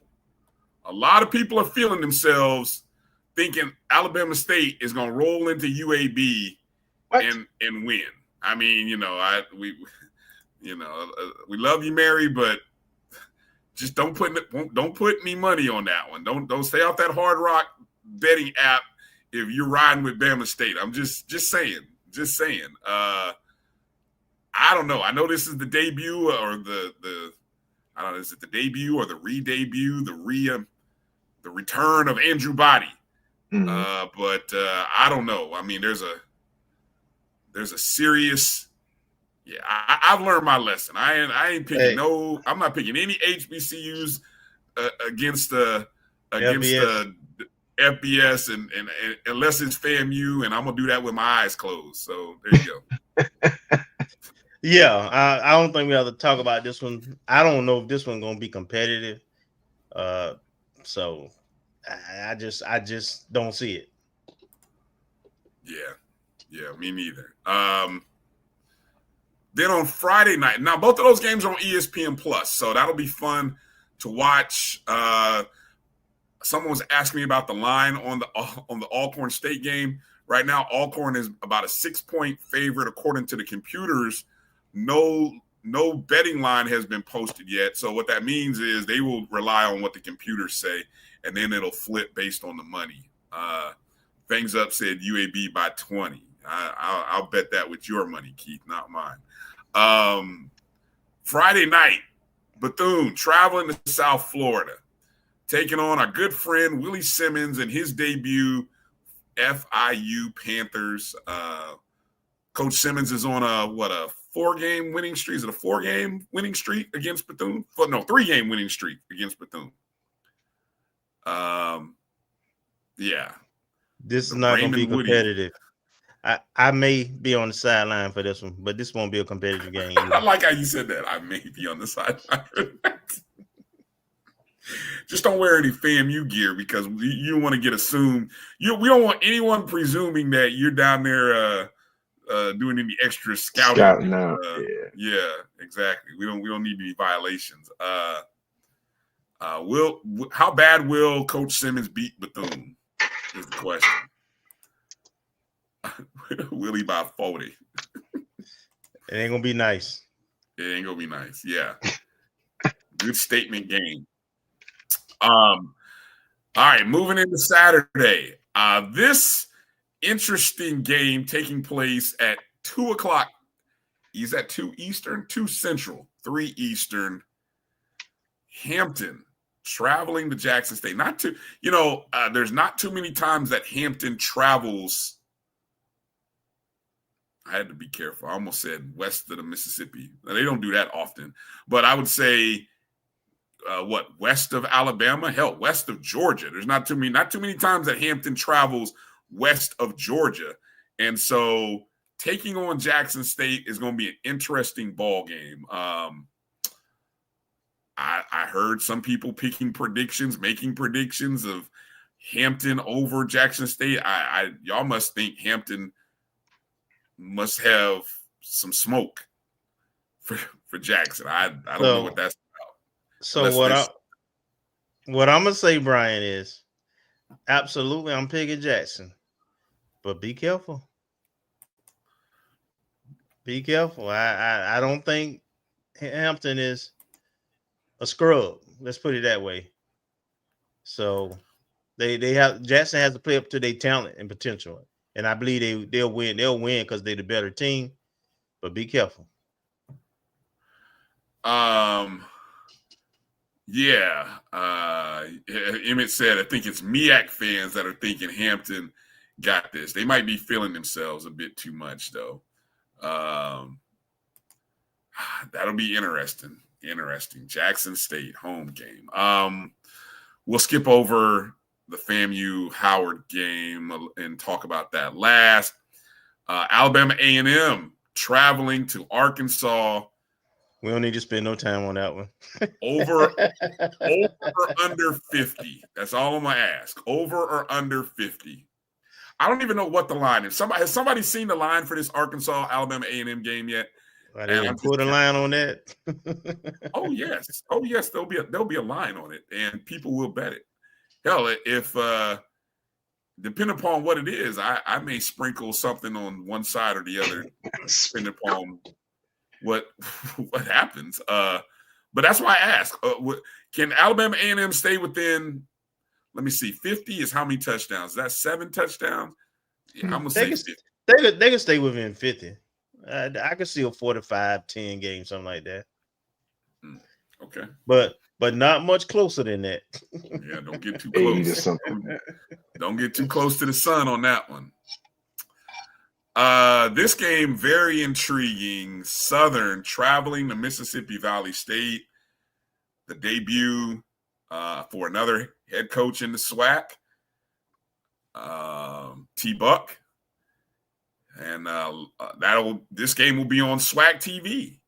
are feeling themselves thinking Alabama State is going to roll into UAB and win. I mean, we love you, Mary, but just don't put any money on that one. Don't stay off that Hard Rock betting app if you're riding with Bama State. I'm just saying. I don't know. I know this is the debut or the I don't know. Is it the debut or the re-debut, the return of Andrew Body? Mm-hmm. But I don't know. I mean, there's a serious. Yeah, I've learned my lesson. I ain't picking I'm not picking any HBCUs against the FBS and unless it's FAMU, and I'm gonna do that with my eyes closed. So there you go. Yeah, I don't think we have to talk about this one. I don't know if this one's gonna be competitive. So I just don't see it. Yeah, me neither. Then on Friday night, now both of those games are on ESPN Plus, so that'll be fun to watch. Someone was asking me about the line on the Alcorn State game. Right now, Alcorn is about a 6-point favorite according to the computers. No betting line has been posted yet. So what that means is they will rely on what the computers say, and then it'll flip based on the money. Fangs Up said UAB by 20. I'll bet that with your money, Keith, not mine. Friday night, Bethune traveling to South Florida, taking on our good friend Willie Simmons and his debut FIU Panthers. Coach Simmons is on a 4-game winning streak? Is it a 4-game winning streak against Bethune? No, 3-game winning streak against Bethune. Yeah. This is not going to be competitive. I may be on the sideline for this one, but this won't be a competitive game. I like how you said that. I may be on the sideline. Just don't wear any FAMU gear because you want to get assumed. We don't want anyone presuming that you're down there doing any extra scouting. Now. Yeah, exactly. We don't need any violations. How bad will Coach Simmons beat Bethune? Is the question. Will he by 40? It ain't gonna be nice. It ain't gonna be nice. Yeah. Good statement game. All right, moving into Saturday. This interesting game taking place at 2:00. He's at 2 Eastern, 2 Central, 3 Eastern. Hampton traveling to Jackson State. There's not too many times that Hampton travels. I had to be careful. I almost said west of the Mississippi. They don't do that often. But I would say, west of Alabama? Hell, west of Georgia. There's not too many times that Hampton travels west of Georgia. And so taking on Jackson State is going to be an interesting ball game. I heard some people making predictions of Hampton over Jackson State. Y'all must think Hampton must have some smoke for Jackson. I don't know what that's about. So what I'm gonna say, Bryan, is absolutely I'm picking Jackson, but be careful. Be careful. I don't think Hampton is a scrub. Let's put it that way. So Jackson has to play up to their talent and potential. And I believe they'll win. They'll win because they're the better team. But be careful. Yeah. Emmett said, I think it's MEAC fans that are thinking Hampton got this. They might be feeling themselves a bit too much, though. That'll be interesting. Jackson State home game. We'll skip over the FAMU Howard game and talk about that last. Alabama A&M traveling to Arkansas. We don't need to spend no time on that one. over or under 50. That's all I'm gonna ask. Over or under 50. I don't even know what the line is. Has somebody seen the line for this Arkansas Alabama A&M game yet? I didn't put a line on that. Oh yes. There'll be a line on it, and people will bet it. Hell, if depending upon what it is, I may sprinkle something on one side or the other, depending upon what happens. But that's why I ask: can Alabama A&M stay within? Let me see. 50 is how many touchdowns? Is that 7 touchdowns? Yeah, I'm gonna say 50. They can stay within 50. I could see a 45-10 game, something like that. Okay. But not much closer than that. Yeah, don't get too close. Don't get too close to the sun on that one. This game, very intriguing. Southern traveling to Mississippi Valley State. The debut for another head coach in the SWAC, T-Buck. And this game will be on SWAC TV.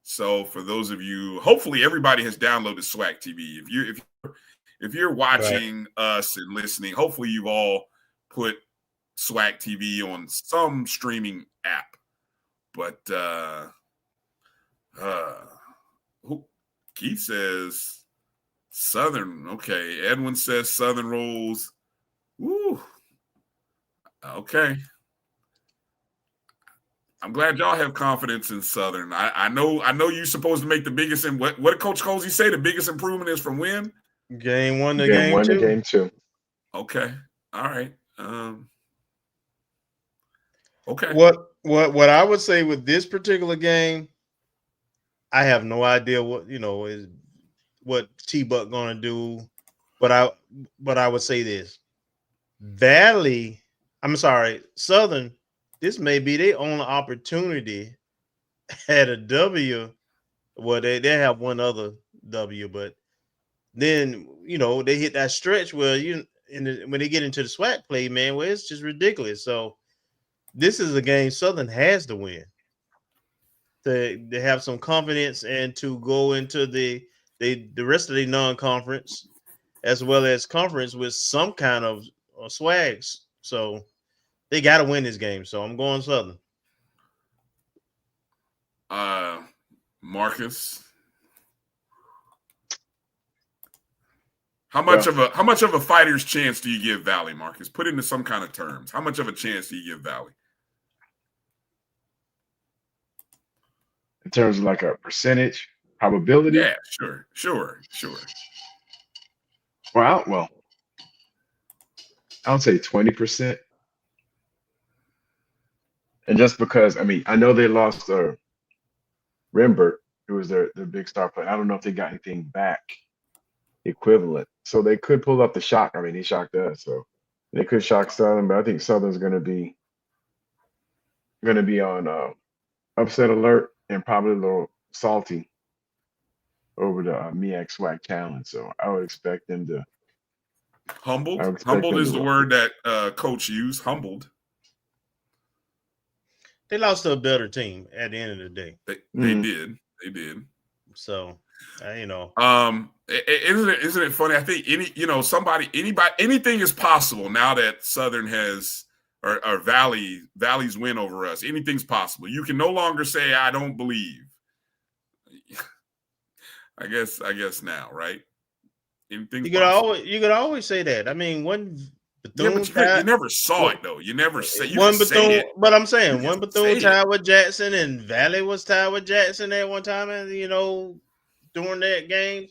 So for those of you, hopefully everybody has downloaded SWAC TV. If you're watching us and listening, hopefully you've all put SWAC TV on some streaming app. But Keith says Southern. Okay, Edwin says Southern rolls. Woo. Okay. I'm glad y'all have confidence in Southern. I know you're supposed to make the biggest. And what did Coach Colzie say? The biggest improvement is from when? Game 1 to game 2. Game 2. Okay. All right. Okay. What I would say with this particular game, I have no idea what T-Buck gonna do, but I would say this: Southern. This may be their only opportunity at a W. Well, they have one other W, but then they hit that stretch where when they get into the SWAC play, man, where it's just ridiculous. So this is a game Southern has to win to have some confidence and to go into the the rest of the non-conference as well as conference with some kind of swags. So they got to win this game. So I'm going Southern. Marcus, how much of a fighter's chance do you give Valley, Marcus? Put into some kind of terms. How much of a chance do you give Valley? In terms of like a percentage probability? Yeah, sure. Well, I would say 20%. And just because, I mean, I know they lost Rembert, who was their big star player. I don't know if they got anything back equivalent. So they could pull up the shock. I mean, he shocked us, so they could shock Southern, but I think Southern's gonna be on upset alert and probably a little salty over the MEAC SWAC challenge. So I would expect them to humbled. Humbled is the word that coach used. Humbled. They lost to a better team at the end of the day. They did. So, isn't it funny? I think anything is possible now that Southern has or Valley's win over us. Anything's possible. You can no longer say I don't believe. I guess now, right? Anything's possible. You could always say that. I mean, one. Yeah, but you never saw it though. You never say you one Bethune. It. But I'm saying one Bethune tied with Jackson and Valley was tied with Jackson at one time, and during that game.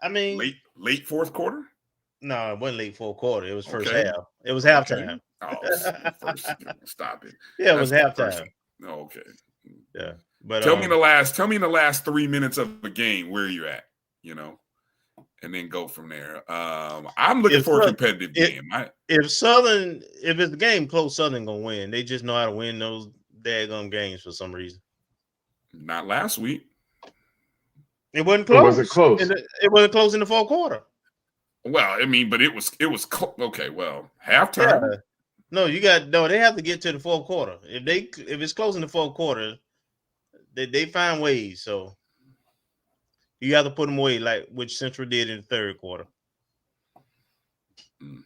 I mean, late fourth quarter. No, it wasn't late fourth quarter. It was first half. It was halftime. Stop it. Yeah, it was halftime. Okay. Yeah, but tell me in the last 3 minutes of the game where you at. And then go from there. I'm looking for a competitive game. If it's the game close, Southern gonna win. They just know how to win those daggum games for some reason. Not last week. It wasn't close. Was it close? It wasn't close in the fourth quarter. Well, I mean, but it was okay. Well, halftime. Yeah. They have to get to the fourth quarter. If it's close in the fourth quarter, they find ways. So. You have to put them away, which Central did in the third quarter. You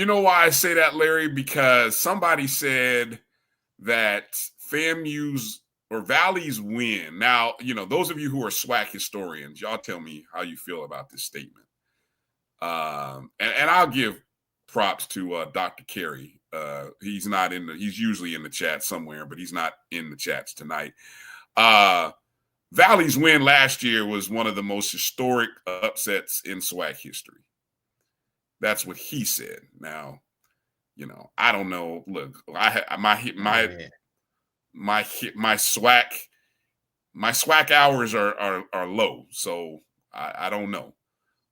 know why I say that, Larry? Because somebody said that FAMU's or Valley's win. Now, those of you who are SWAC historians, y'all tell me how you feel about this statement. And I'll give props to Dr. Carey. He's usually in the chat somewhere, but he's not in the chats tonight. Valley's win last year was one of the most historic upsets in SWAC history. That's what he said. Now, I don't know. Look, my SWAC hours are low, so I don't know.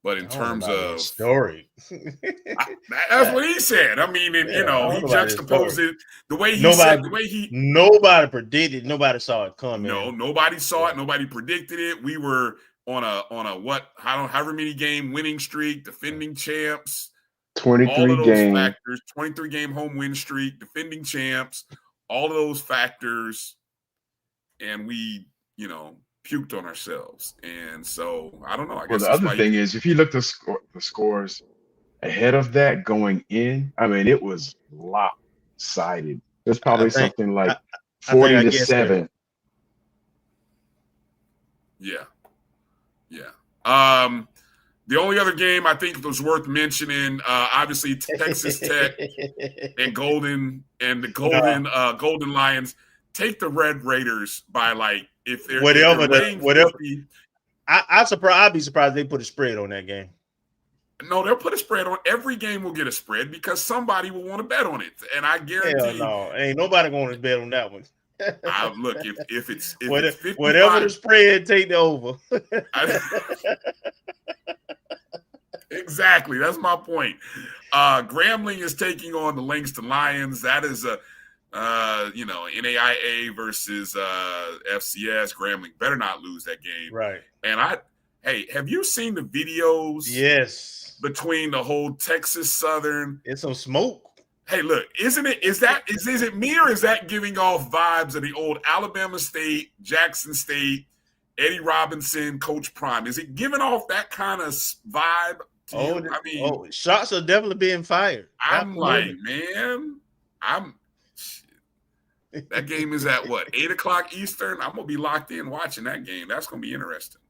But in terms of story, that's what he said. I mean, he juxtaposed it the way he said. The way nobody predicted, nobody saw it coming. No, nobody saw it. Nobody predicted it. We were on a however many game winning streak, defending champs. 23 all of those game factors, 23 game home win streak, defending champs, all of those factors, and we, puked on ourselves. And so I don't know. I guess the other thing is, if you look at the scores ahead of that going in, I mean, it was lopsided. There's probably something like 40-7. Yeah. The only other game I think was worth mentioning, obviously Texas Tech and Golden Lions take the Red Raiders by if they're I'd be surprised they put a spread on that game. No, they'll put a spread on. Every game will get a spread because somebody will want to bet on it, and I guarantee. Hell no, ain't nobody going to bet on that one. Look, if it's whatever the spread, take the over. Exactly, that's my point. Grambling is taking on the Langston Lions. That is a NAIA versus FCS. Grambling better not lose that game, right? And have you seen the videos? Yes, between the whole Texas Southern. It's some smoke. Hey, look, is it me or is that giving off vibes of the old Alabama State, Jackson State, Eddie Robinson, Coach Prime. Is it giving off that kind of vibe to you? I mean, shots are definitely being fired. I'm Absolutely. like, man, that game is at what, 8:00 Eastern? I'm gonna be locked in watching that game. That's gonna be interesting.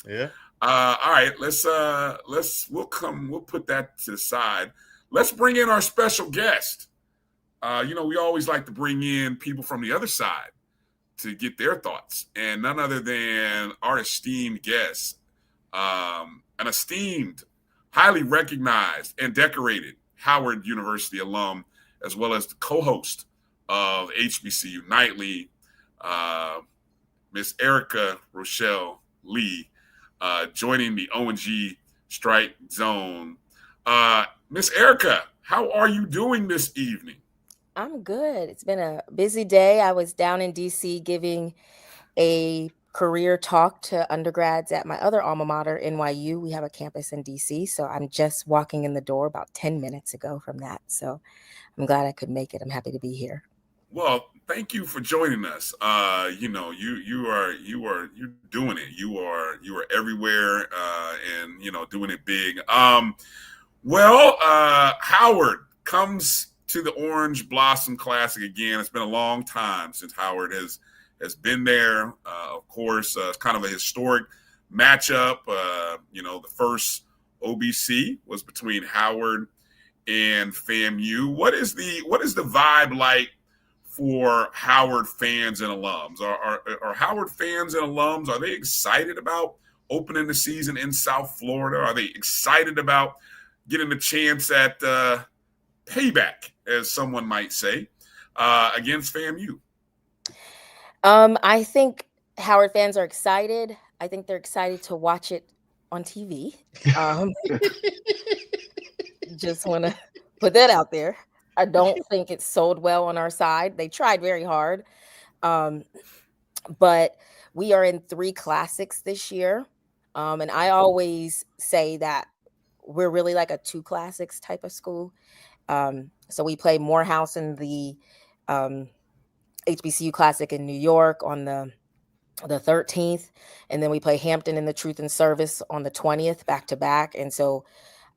Yeah. All right, we'll put that to the side. Let's bring in our special guest. We always like to bring in people from the other side to get their thoughts, and none other than our esteemed guest, an esteemed, highly recognized and decorated Howard University alum, as well as the co-host of HBCU Nightly, Miss Erica Rochelle Lee, joining the O&G StrikeZone. Miss Erica, how are you doing this evening? I'm good. It's been a busy day. I was down in DC giving a career talk to undergrads at my other alma mater, NYU. We have a campus in DC. So I'm just walking in the door about 10 minutes ago from that. So I'm glad I could make it. I'm happy to be here. Well, thank you for joining us. You're doing it. You are everywhere, and doing it big. Howard comes to the Orange Blossom Classic again. It's been a long time since Howard has been there. Of course, it's kind of a historic matchup. The first OBC was between Howard and FAMU. What is the vibe like for Howard fans and alums? Are Howard fans and alums, are they excited about opening the season in South Florida? Are they excited about getting a chance at payback, as someone might say, against FAMU? I think Howard fans are excited. I think they're excited to watch it on TV. Just want to put that out there. I don't think it's sold well on our side. They tried very hard. But we are in 3 classics this year. And I always say that we're really like a 2 classics type of school. So we play Morehouse in the HBCU Classic in New York on the 13th. And then we play Hampton in the Truth and Service on the 20th, back to back. And so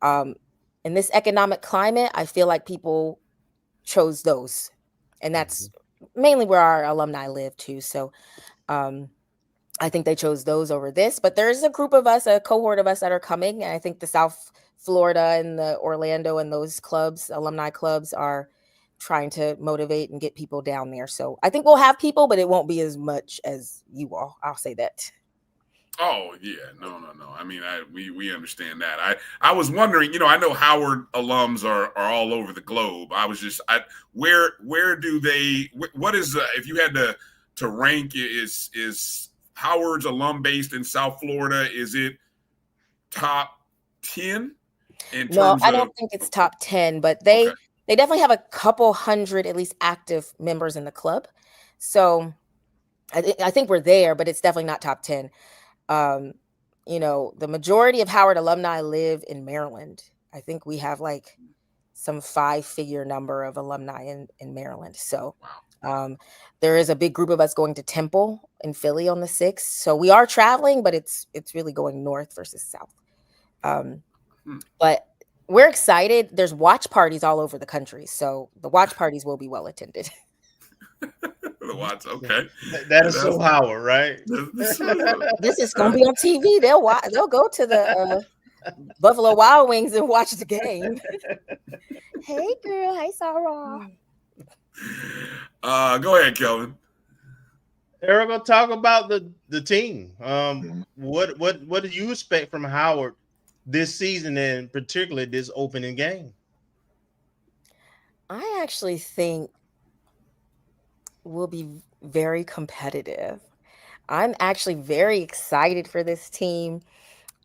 in this economic climate, I feel like people chose those. And that's mainly where our alumni live too. So I think they chose those over this. But there's a group of us, a cohort of us that are coming. And I think the South Florida and the Orlando and those clubs, alumni clubs, are trying to motivate and get people down there. So I think we'll have people, but it won't be as much as you all. I'll say that. Oh, yeah. No. I mean, we understand that. I was wondering, I know Howard alums are all over the globe. I was just, where do they, what is, if you had to rank, is Howard's alum based in South Florida, is it top 10? No, I don't think it's top 10, but they definitely have a couple hundred at least active members in the club. So I think we're there, but it's definitely not top 10. The majority of Howard alumni live in Maryland. I think we have like some 5-figure number of alumni in Maryland. So there is a big group of us going to Temple in Philly on the 6th. So we are traveling, but it's really going north versus south. But we're excited. There's watch parties all over the country. So the watch parties will be well attended. The watch, okay. That is so Howard, right? This is going to be on TV. They'll go to the Buffalo Wild Wings and watch the game. Hey, girl. Hey, Sarah. Go ahead, Kelvin. Erica, talk about the team. What do you expect from Howard this season, and particularly this opening game? I actually think we'll be very competitive. I'm actually very excited for this team.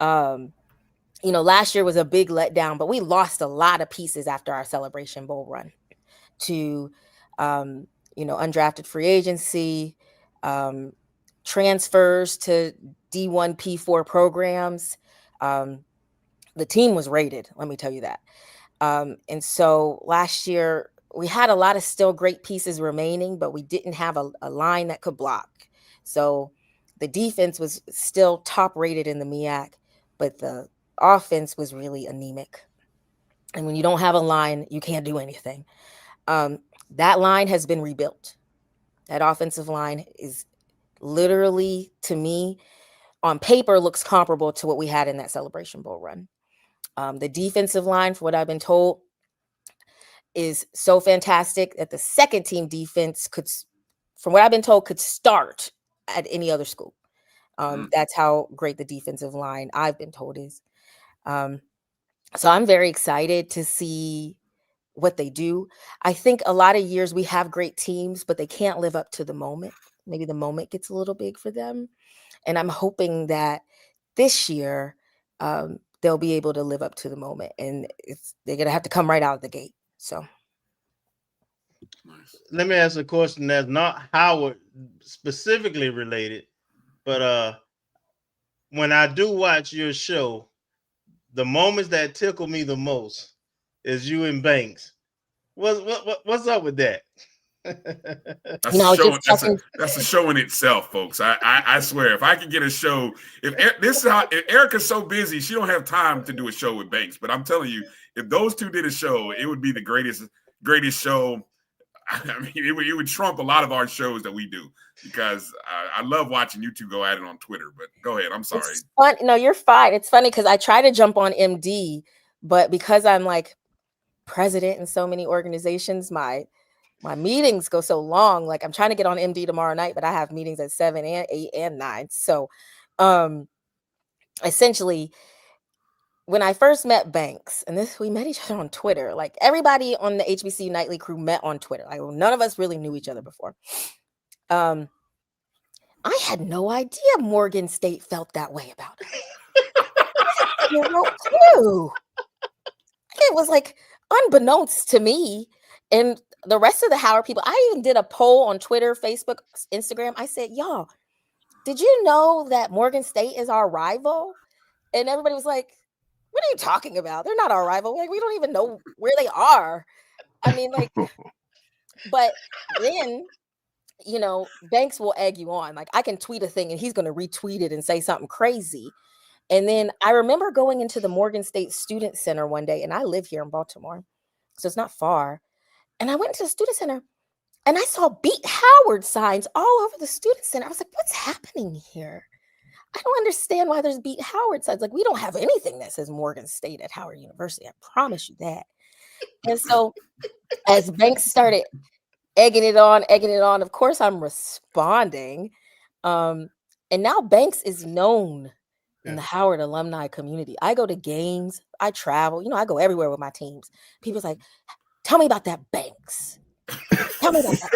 Last year was a big letdown, but we lost a lot of pieces after our Celebration Bowl run to, undrafted free agency, transfers to D1, P4 programs. The team was rated, let me tell you that. And so last year, we had a lot of still great pieces remaining, but we didn't have a line that could block. So The defense was still top rated in the MEAC, but the offense was really anemic. And when you don't have a line, you can't do anything. That line has been rebuilt. That offensive line is literally, to me, on paper, looks comparable to what we had in that Celebration Bowl run. The defensive line, for what I've been told, is so fantastic that the second team defense could, from what I've been told, could start at any other school. That's how great the defensive line, I've been told, is. So I'm very excited to see what they do. I think a lot of years we have great teams, but they can't live up to the moment. Maybe the moment gets a little big for them. And I'm hoping that this year they'll be able to live up to the moment. And they're going to have to come right out of the gate. So. Let me ask a question that's not Howard specifically related, but when I do watch your show, the moments that tickle me the most is you and Banks. What's up with that? That's a show in itself, folks. I swear, if I could get a show, if Erica's so busy, she don't have time to do a show with Banks. But I'm telling you, if those two did a show, it would be the greatest show. I mean, it would trump a lot of our shows that we do, because I love watching you two go at it on Twitter. But go ahead. I'm sorry. It's fun. No, you're fine. It's funny because I try to jump on MD, but because I'm like president in so many organizations, my meetings go so long. Like I'm trying to get on MD tomorrow night, but I have meetings at 7 and 8 and 9. So essentially, when I first met Banks, and we met each other on Twitter, like everybody on the HBCU Nightly crew met on Twitter. Like none of us really knew each other before. I had no idea Morgan State felt that way about it. I had no clue. It was like unbeknownst to me and the rest of the Howard people. I even did a poll on Twitter, Facebook, Instagram. I said, y'all, did you know that Morgan State is our rival? And everybody was like, what are you talking about? They're not our rival. Like, we don't even know where they are. I mean, like, but then, Banks will egg you on. Like, I can tweet a thing and he's going to retweet it and say something crazy. And then I remember going into the Morgan State Student Center one day, and I live here in Baltimore, so it's not far. And I went to the Student Center and I saw Beat Howard signs all over the Student Center. I was like, what's happening here? I don't understand why there's Beat Howard signs. Like, we don't have anything that says Morgan State at Howard University. I promise you that. And so as Banks started egging it on, of course I'm responding. And now Banks is known in the Howard alumni community. I go to games, I travel, I go everywhere with my teams. People's like, tell me about that Banks. Tell me about that.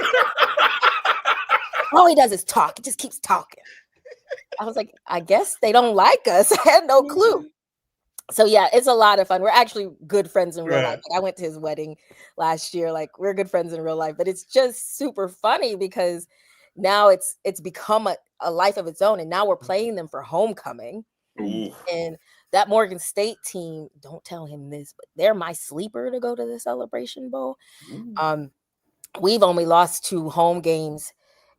All he does is talk. He just keeps talking. I was like, I guess they don't like us. I had no clue. So yeah, it's a lot of fun. We're actually good friends in real life. Like, I went to his wedding last year. Like, we're good friends in real life, but it's just super funny because now it's become a life of its own. And now we're playing them for homecoming. Ooh. And that Morgan State team, don't tell him this, but they're my sleeper to go to the Celebration Bowl. We've only lost 2 home games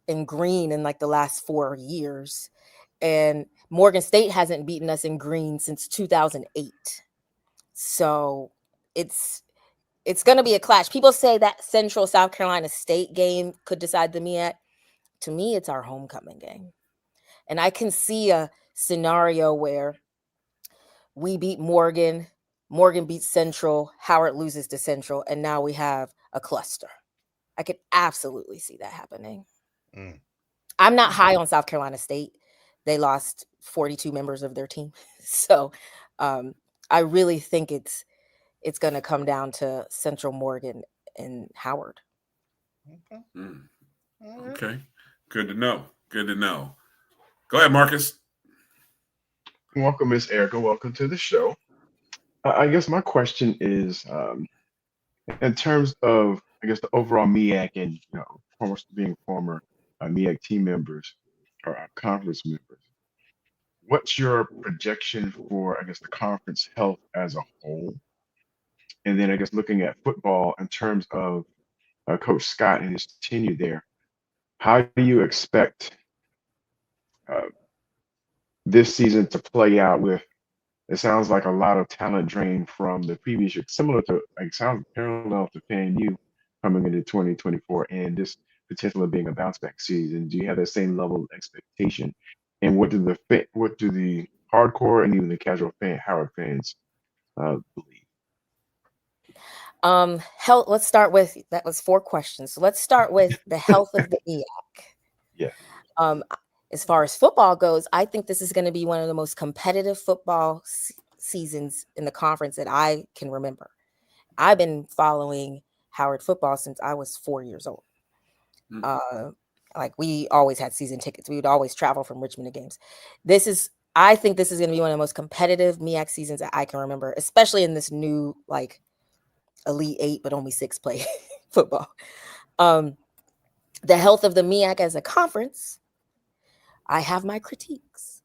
in green in like the last 4 years. And Morgan State hasn't beaten us in green since 2008. So it's going to be a clash. People say that Central South Carolina State game could decide the MEAC. To me, it's our homecoming game. And I can see a scenario where we beat Morgan beats Central, Howard loses to Central, and now we have a cluster. I could absolutely see that happening. I'm not high on South Carolina State. They lost 42 members of their team. So I really think it's going to come down to Central, Morgan, and Howard. Okay. Good to know. Go ahead, Marcus. Welcome, Miss Erica. Welcome to the show. I guess my question is, in terms of, the overall MEAC and, former MEAC team members or conference members, what's your projection for, the conference health as a whole? And then, looking at football in terms of Coach Scott and his tenure there, how do you expect this season to play out with, it sounds like a lot of talent drained from the previous year, similar to, like, sounds parallel to FAMU coming into 2024 and this potentially being a bounce back season. Do you have that same level of expectation? And what do the hardcore and even the casual Howard fans believe? Health. Let's start with, that was 4 questions. So let's start with the health of the MEAC. Yeah. As far as football goes, I think this is going to be one of the most competitive football seasons in the conference that I can remember. I've been following Howard football since I was 4 years old. Like, we always had season tickets. We would always travel from Richmond to games. I think this is going to be one of the most competitive MEAC seasons that I can remember, especially in this new, like, Elite 8, but only 6 play football. The health of the MEAC as a conference, I have my critiques,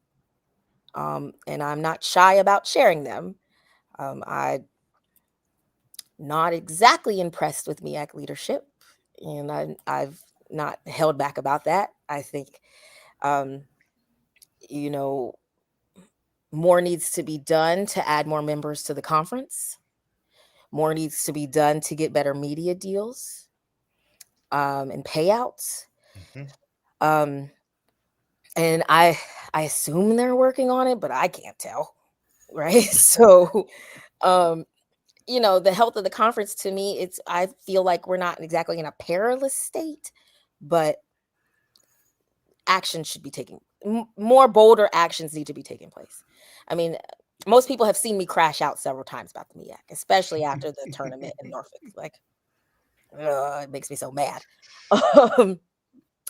and I'm not shy about sharing them. I'm not exactly impressed with MEAC leadership, and I've not held back about that. I think, more needs to be done to add more members to the conference. More needs to be done to get better media deals and payouts. And I assume they're working on it, but I can't tell, right? So, the health of the conference, to me, I feel like we're not exactly in a perilous state, but action should be taking, more bolder actions need to be taking place. I mean, most people have seen me crash out several times about the MEAC, especially after the tournament in Norfolk. Like, it makes me so mad.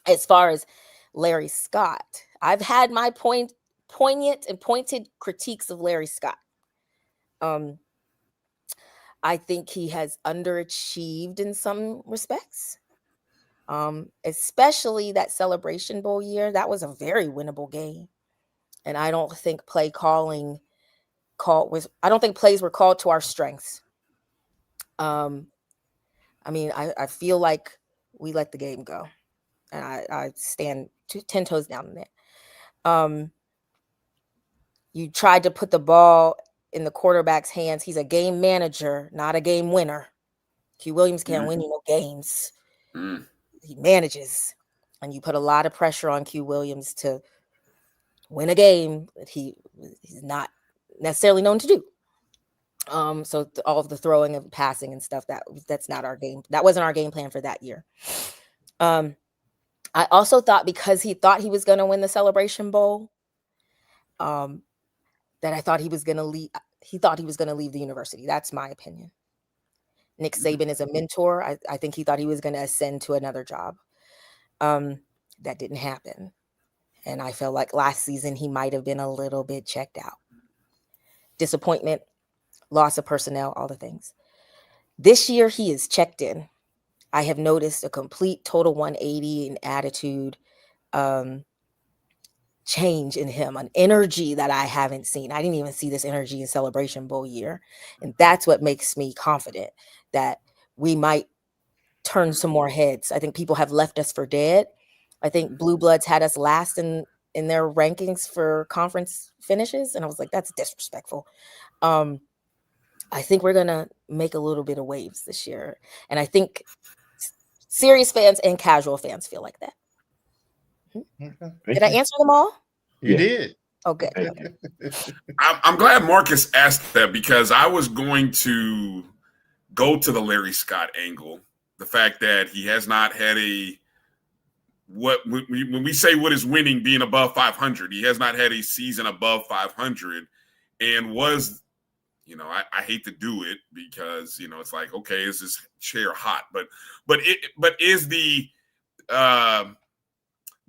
As far as Larry Scott, I've had my poignant and pointed critiques of Larry Scott. I think he has underachieved in some respects, especially that Celebration Bowl year. That was a very winnable game, and I don't think plays were called to our strengths. I feel like we let the game go, and I stand 10 toes down on it. You tried to put the ball in the quarterback's hands. He's a game manager, not a game winner. Q Williams can't win you no games. He manages, and you put a lot of pressure on Q Williams to win a game that he's not necessarily known to do. So all of the throwing and passing and stuff, that's not our game. That wasn't our game plan for that year. I also thought, because he thought he was going to win the Celebration Bowl, that I thought he was going to leave. He thought he was going to leave the university. That's my opinion. Nick Saban is a mentor. I think he thought he was going to ascend to another job. That didn't happen. And I felt like last season he might have been a little bit checked out. Disappointment, loss of personnel, all the things. This year he is checked in. I have noticed a complete total 180 in attitude, change in him, an energy that I haven't seen. I didn't even see this energy in Celebration Bowl year. And that's what makes me confident that we might turn some more heads. I think people have left us for dead. I think Blue Bloods had us last in their rankings for conference finishes. And I was like, that's disrespectful. I think we're going to make a little bit of waves this year. And I think serious fans and casual fans feel like that. Did I answer them all? You did. Oh, good. I'm glad Marcus asked that, because I was going to go to the Larry Scott angle. The fact that he has not had when we say what is winning being above 500, he has not had a season above 500, and was, I hate to do it because, it's like, okay, is this chair hot? But is the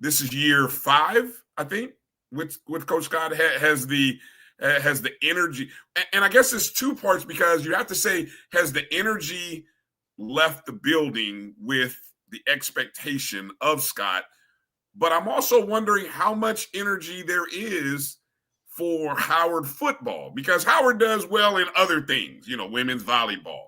this is year 5, I think, with Coach Scott has the energy, and I guess it's 2 parts, because you have to say, has the energy left the building with the expectation of Scott? But I'm also wondering how much energy there is for Howard football, because Howard does well in other things, women's volleyball,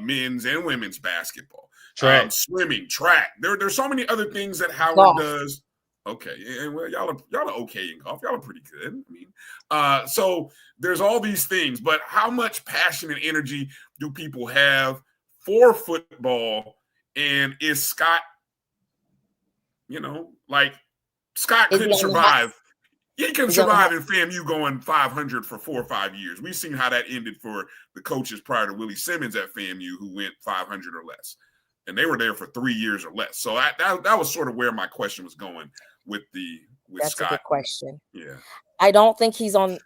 men's and women's basketball, track, swimming, track. There's so many other things that Howard does. Okay, and well, y'all are okay in golf. Y'all are pretty good. I mean, so there's all these things, but how much passion and energy do people have for football? And is Scott, like Scott couldn't survive. He couldn't survive in FAMU going 500 for 4 or 5 years. We've seen how that ended for the coaches prior to Willie Simmons at FAMU who went 500 or less. And they were there for 3 years or less. So that was sort of where my question was going with That's Scott. A good question. Yeah. I don't think he's on.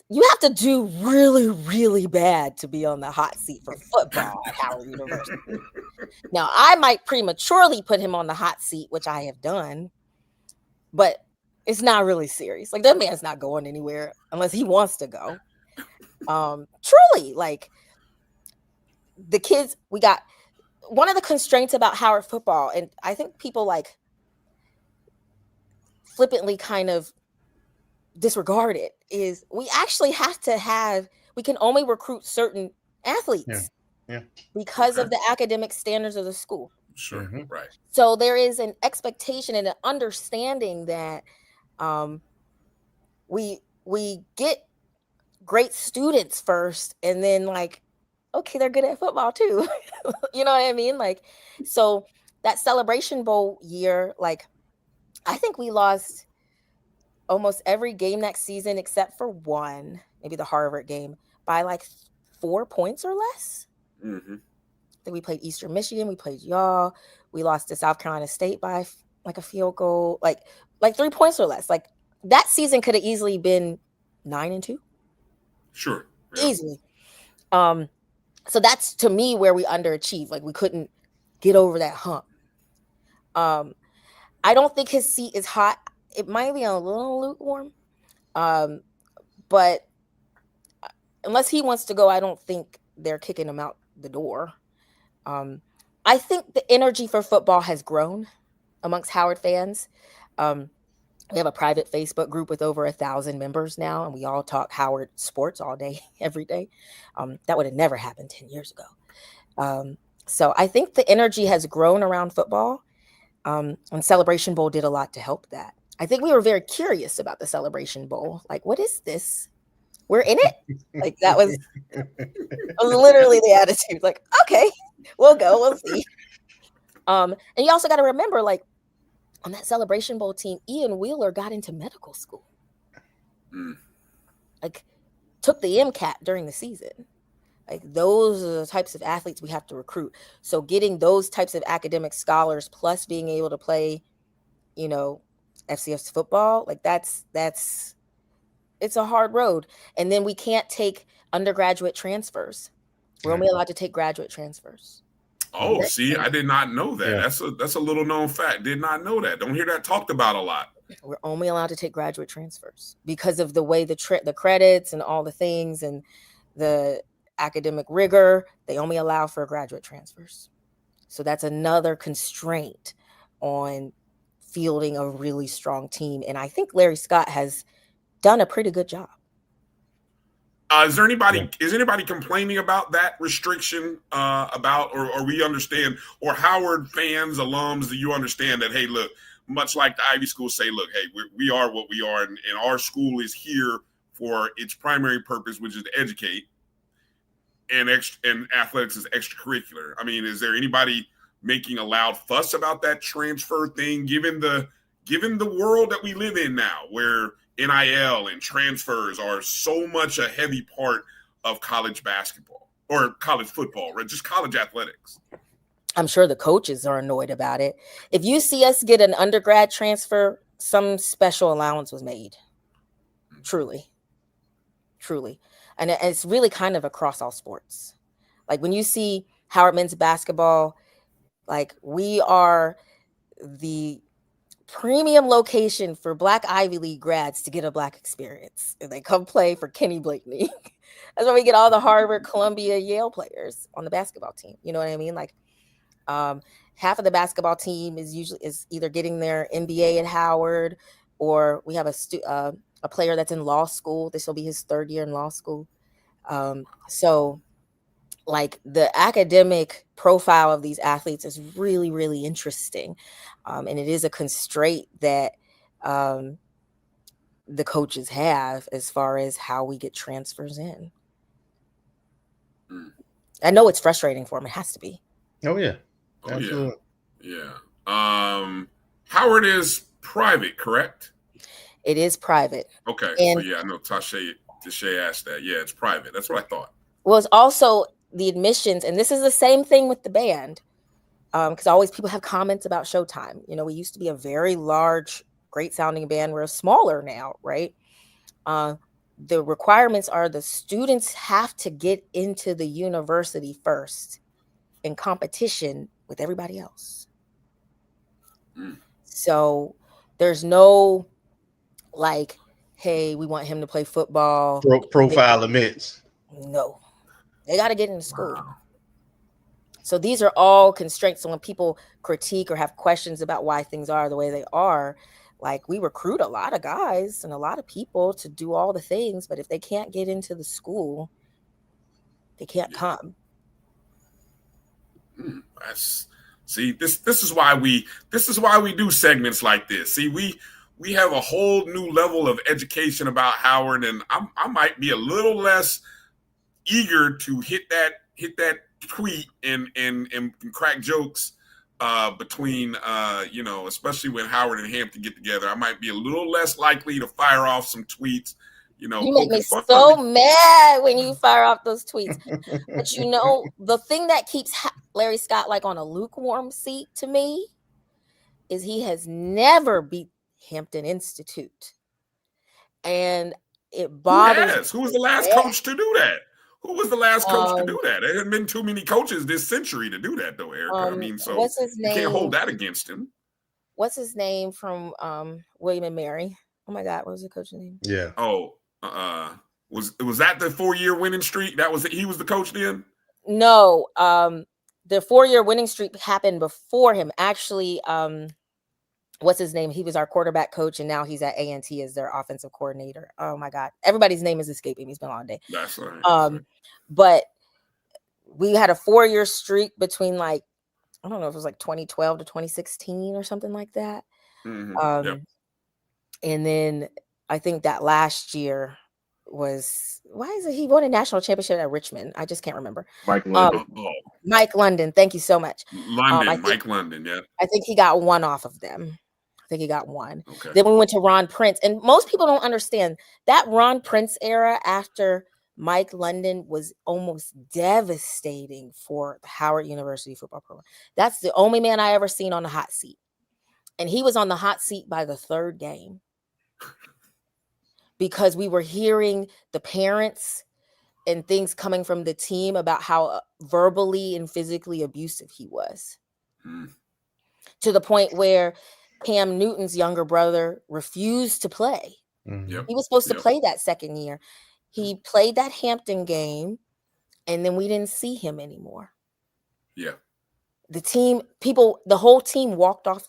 You have to do really, really bad to be on the hot seat for football at Howard University. Now, I might prematurely put him on the hot seat, which I have done, but it's not really serious. Like, that man's not going anywhere unless he wants to go. Truly, like, the kids, we got one of the constraints about Howard football, and I think people like flippantly kind of disregard it, is we actually have to we can only recruit certain athletes because of the academic standards of the school. Sure. Right. So there is an expectation and an understanding that we get great students first, and then like, okay, they're good at football too. You know what I mean? Like, so that Celebration Bowl year, like, I think we lost almost every game next season except for one, maybe the Harvard game, by like 4 points or less. Mm-hmm. I think we played Eastern Michigan, we played y'all, we lost to South Carolina State by like a field goal, like 3 points or less. Like, that season could have easily been 9-2. Sure. Yeah. Easily. So that's, to me, where we underachieved. Like, we couldn't get over that hump. I don't think his seat is hot. It might be a little lukewarm. But unless he wants to go, I don't think they're kicking him out the door. I think the energy for football has grown amongst Howard fans. We have a private Facebook group with over 1,000 members now, and we all talk Howard sports all day, every day. That would have never happened 10 years ago. So I think the energy has grown around football, and Celebration Bowl did a lot to help that. I think we were very curious about the Celebration Bowl. Like, what is this? We're in it? Like, that was literally the attitude. Like, okay, we'll go, we'll see. And you also got to remember, like, on that Celebration Bowl team, Ian Wheeler got into medical school. Like, took the MCAT during the season. Like, those are the types of athletes we have to recruit. So getting those types of academic scholars plus being able to play, FCS football, like, it's a hard road. And then we can't take undergraduate transfers. We're only allowed to take graduate transfers. Oh, see, I did not know that. Yeah. That's a little known fact. Did not know that. Don't hear that talked about a lot. We're only allowed to take graduate transfers because of the way the credits and all the things and the academic rigor. They only allow for graduate transfers. So that's another constraint on fielding a really strong team. And I think Larry Scott has done a pretty good job. Is anybody complaining about that restriction or we understand, or Howard fans, alums, do you understand that, hey, look, much like the Ivy schools say, look, hey, we are what we are, and our school is here for its primary purpose, which is to educate, and athletics is extracurricular. I mean, is there anybody making a loud fuss about that transfer thing, given the world that we live in now, where NIL and transfers are so much a heavy part of college basketball or college football, right? Just college athletics? I'm sure the coaches are annoyed about it. If you see us get an undergrad transfer, some special allowance was made. Truly. And it's really kind of across all sports. Like, when you see Howard men's basketball, like, we are the premium location for Black Ivy League grads to get a Black experience. And they come play for Kenny Blakeney. That's why we get all the Harvard, Columbia, Yale players on the basketball team. You know what I mean? Like, half of the basketball team is either getting their MBA at Howard, or we have a player that's in law school. This will be his third year in law school. So like the academic profile of these athletes is really, really interesting. And it is a constraint that the coaches have as far as how we get transfers in. I know it's frustrating for them. It has to be. Oh yeah. Absolutely. Yeah. Howard is private, correct? It is private. Okay. And so yeah, I know Tashay asked that. Yeah, it's private. That's what I thought. Well, it's also the admissions, and this is the same thing with the band. Because always people have comments about Showtime. You know, we used to be a very large, great sounding band. We're smaller now, right? The requirements are the students have to get into the university first in competition with everybody else. So there's no like, hey, we want him to play football. Profile admits. No, they got to get into school. Wow. So these are all constraints. So when people critique or have questions about why things are the way they are, like we recruit a lot of guys and a lot of people to do all the things, but if they can't get into the school, they can't come. See, this is why we do segments like this. See, we have a whole new level of education about Howard, and I might be a little less eager to hit that tweet and crack jokes between especially when Howard and Hampton get together. I might be a little less likely to fire off some tweets. You make me so mad when you fire off those tweets. But the thing that keeps Larry Scott like on a lukewarm seat to me is he has never beat Hampton Institute, and it bothers. Who was the last coach to do that? Who was the last coach to do that? There haven't been too many coaches this century to do that, though, Erica. I mean, so what's his name? You can't hold that against him. What's his name from William and Mary? Oh my God, what was the coach's name? Yeah. Oh, was that the 4-year winning streak? He was the coach then? No, the 4-year winning streak happened before him. Actually, what's his name? He was our quarterback coach, and now he's at A&T as their offensive coordinator. Oh my God, everybody's name is escaping me. It's been a long day. That's right. But we had a 4-year streak between I don't know if it was 2012 to 2016 or something like that. Mm-hmm. Yep. And then I think that last year he won a national championship at Richmond. I just can't remember. Mike London. Mike London. Thank you so much. Mike London. Yeah. I think he got one off of them. I think he got one. Okay. Then we went to Ron Prince, and most people don't understand that Ron Prince era after Mike London was almost devastating for the Howard University football program. That's the only man I ever seen on the hot seat. And he was on the hot seat by the 3rd game because we were hearing the parents and things coming from the team about how verbally and physically abusive he was. To the point where Cam Newton's younger brother refused to play. Yep. He was supposed to play that 2nd year. He played that Hampton game, and then we didn't see him anymore. Yeah. The whole team walked off.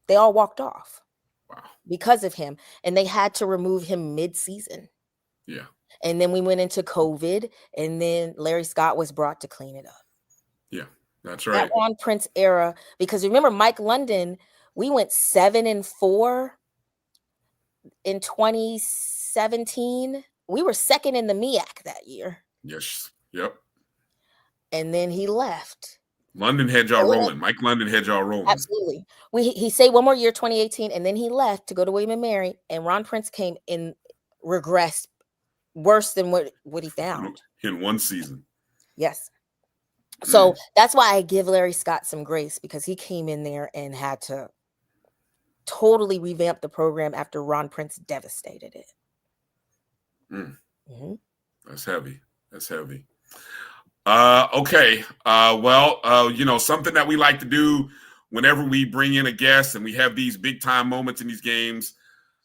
They all walked off. Wow. Because of him, and they had to remove him mid-season. Yeah. And then we went into COVID, and then Larry Scott was brought to clean it up. Yeah, that's right. That Ron Prince era, because remember Mike London, we went 7-4 in 2017. We were 2nd in the MEAC that year. Yes. Yep. And then he left. London had y'all rolling. Mike London had y'all rolling. Absolutely. He stayed one more year, 2018, and then he left to go to William and Mary, and Ron Prince came in, regressed worse than what he found. In one season. Yes. So that's why I give Larry Scott some grace, because he came in there and had to totally revamp the program after Ron Prince devastated it. Mm-hmm. That's heavy. Okay. Well, something that we like to do whenever we bring in a guest and we have these big time moments in these games,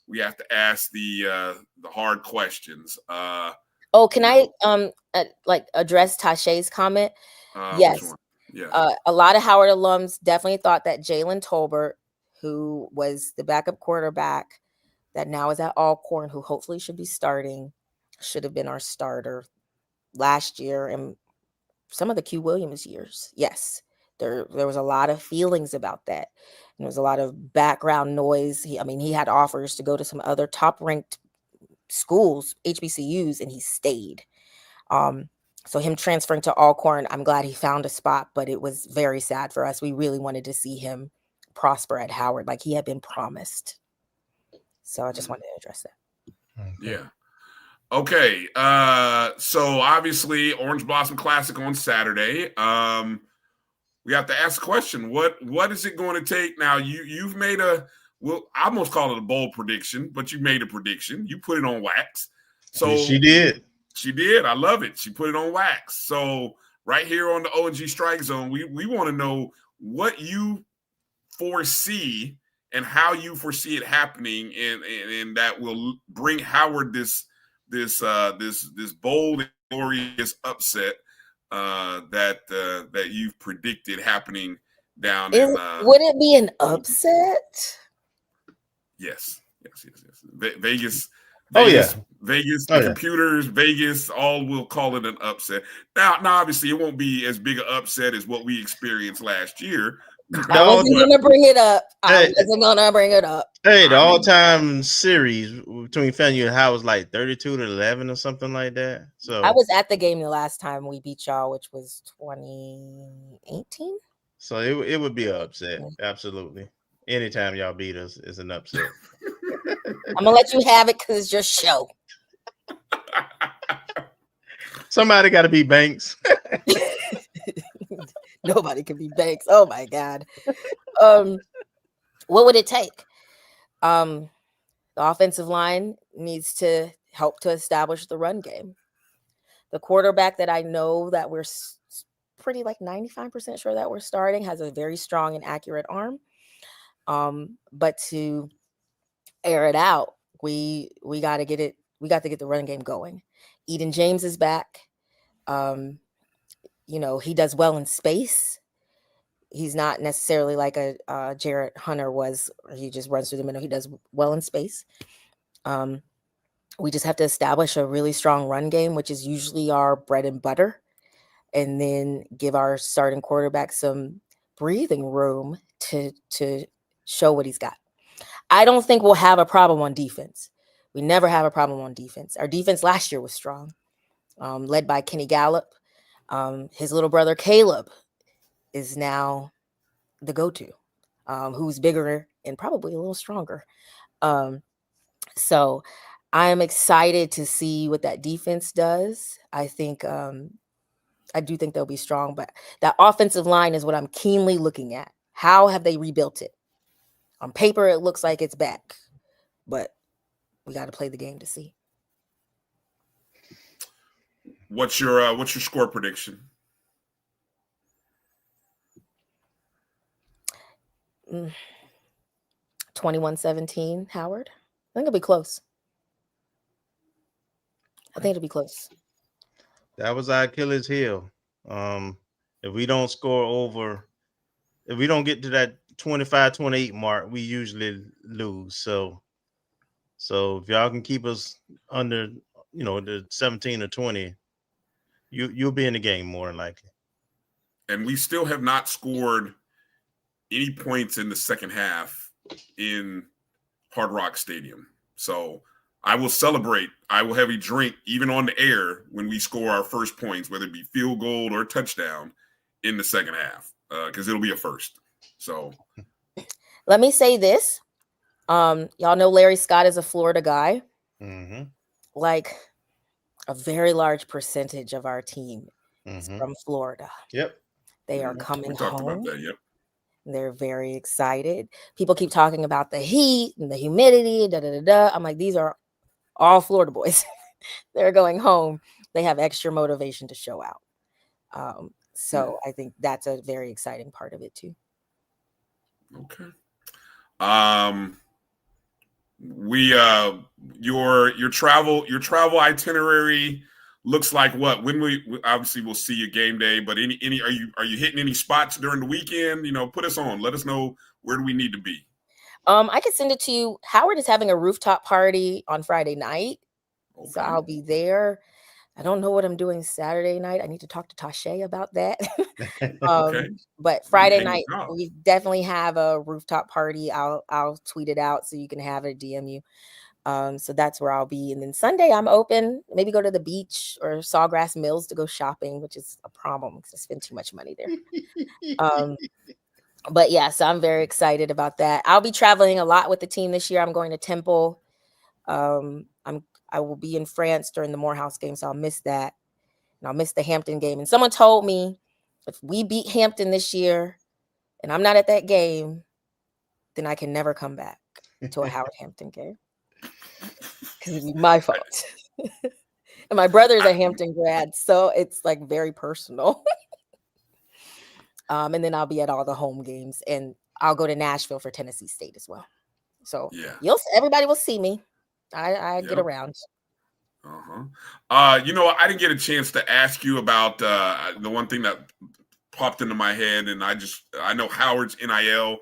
we have to ask the hard questions. Can I address Tashay's comment? Yes. Yeah. A lot of Howard alums definitely thought that Jalen Tolbert, who was the backup quarterback that now is at Alcorn, who hopefully should be starting, should have been our starter last year. And some of the Q Williams years. Yes, there was a lot of feelings about that. And there was a lot of background noise. He had offers to go to some other top-ranked schools, HBCUs, and he stayed. So him transferring to Alcorn, I'm glad he found a spot, but it was very sad for us. We really wanted to see him prosper at Howard like he had been promised. So I just wanted to address that. Yeah. Okay. So obviously Orange Blossom Classic on Saturday. We have to ask a question. What is it going to take? Now you've made I almost call it a bold prediction, but you made a prediction. You put it on wax. So she did. She did. I love it. She put it on wax. So right here on the O&G StrikeZone, we want to know what you foresee and how you foresee it happening, and that will bring Howard this bold and glorious upset that you've predicted happening down in. Would it be an upset? Yes. Vegas. Oh yeah. Vegas, computers, Vegas, all will call it an upset. Now, obviously, it won't be as big an upset as what we experienced last year. I wasn't going to bring it up. Hey, the all-time series between FAMU and Howard was like 32-11 or something like that. So I was at the game the last time we beat y'all, which was 2018. So it would be an upset. Absolutely. Anytime y'all beat us is an upset. I'm gonna let you have it because it's your show. Somebody got to be Banks. Nobody can be Banks. Oh my God. What would it take? The offensive line needs to help to establish the run game. The quarterback that I know that we're pretty like 95% sure that we're starting has a very strong and accurate arm. But to air it out, we got to get it. We got to get the run game going. Eden James is back. He does well in space. He's not necessarily like a Jarrett Hunter was, or he just runs through the middle. He does well in space. We just have to establish a really strong run game, which is usually our bread and butter, and then give our starting quarterback some breathing room to show what he's got. I don't think we'll have a problem on defense. We never have a problem on defense. Our defense last year was strong, led by Kenny Gallup. His little brother Caleb is now the go-to, who's bigger and probably a little stronger. So I am excited to see what that defense does. I do think they'll be strong, but that offensive line is what I'm keenly looking at. How have they rebuilt it? On paper, it looks like it's back, but we got to play the game to see. What's your score prediction? 21-17, Howard. I think it'll be close. That was our Achilles heel. If we don't if we don't get to that 25-28 mark, we usually lose. So if y'all can keep us under, the 17 or 20, you'll be in the game more than likely. And we still have not scored any points in the second half in Hard Rock Stadium. So I will celebrate. I will have a drink even on the air when we score our first points, whether it be field goal or touchdown in the second half, because it'll be a first. So let me say this. Y'all know Larry Scott is a Florida guy. Mm-hmm. Like a very large percentage of our team is from Florida. Yep. They are coming home. About that, yep. They're very excited. People keep talking about the heat and the humidity. I'm like, these are all Florida boys. They're going home. They have extra motivation to show out. So I think that's a very exciting part of it too. Okay. Your travel itinerary looks like what? When we obviously we'll see you game day, but any are you hitting any spots during the weekend? Put us on. Let us know where do we need to be. I can send it to you. Howard is having a rooftop party on Friday night, Okay. so I'll be there. I don't know what I'm doing Saturday night. I need to talk to Tashay about that. Okay. But Friday Hang night, it up. we definitely have a rooftop party. I'll tweet it out so you can have it, DM you. So that's where I'll be. And then Sunday I'm open, maybe go to the beach or Sawgrass Mills to go shopping, which is a problem because I spend too much money there. But yeah, so I'm very excited about that. I'll be traveling a lot with the team this year. I'm going to Temple. I will be in France during the Morehouse game, so I'll miss that. And I'll miss the Hampton game. And someone told me if we beat Hampton this year and I'm not at that game, then I can never come back to a Howard Hampton game. Because it'd be my fault. And my brother's a Hampton grad, so it's like very personal. And then I'll be at all the home games, and I'll go to Nashville for Tennessee State as well. So everybody will see me. I get around. I didn't get a chance to ask you about the one thing that popped into my head, and I know Howard's NIL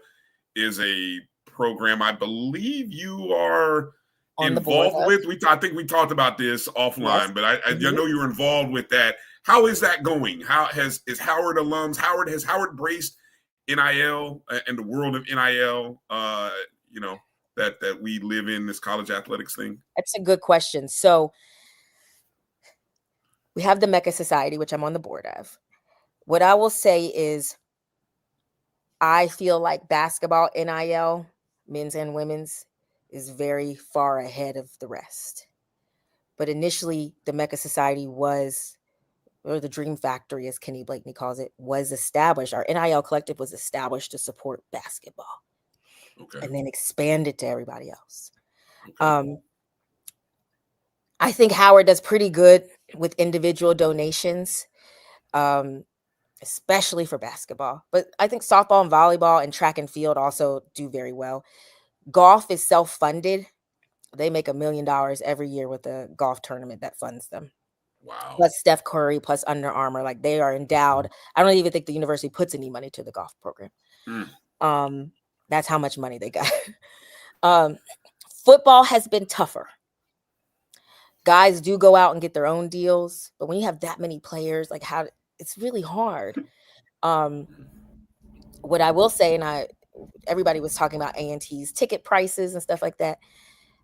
is a program I believe you are involved with. I think we talked about this offline, but I know you're involved with that. How is that going? Is Howard alums? Has Howard embraced NIL and the world of NIL? That we live in, this college athletics thing. That's a good question. So we have the Mecca Society, which I'm on the board of. What I will say is, I feel like basketball NIL, men's and women's, is very far ahead of the rest. But initially, the Mecca Society was, or the Dream Factory, as Kenny Blakeney calls it, was established. Our NIL collective was established to support basketball. Okay. And then expanded to everybody else. Okay. I think Howard does pretty good with individual donations, especially for basketball. But I think softball and volleyball and track and field also do very well. Golf is self-funded. They make $1 million every year with a golf tournament that funds them. Wow. Plus Steph Curry, plus Under Armour. Like, they are endowed. I don't even think the university puts any money to the golf program. That's how much money they got. Football has been tougher. Guys do go out and get their own deals, but when you have that many players, it's really hard. What I will say, and everybody was talking about A&T's ticket prices and stuff like that.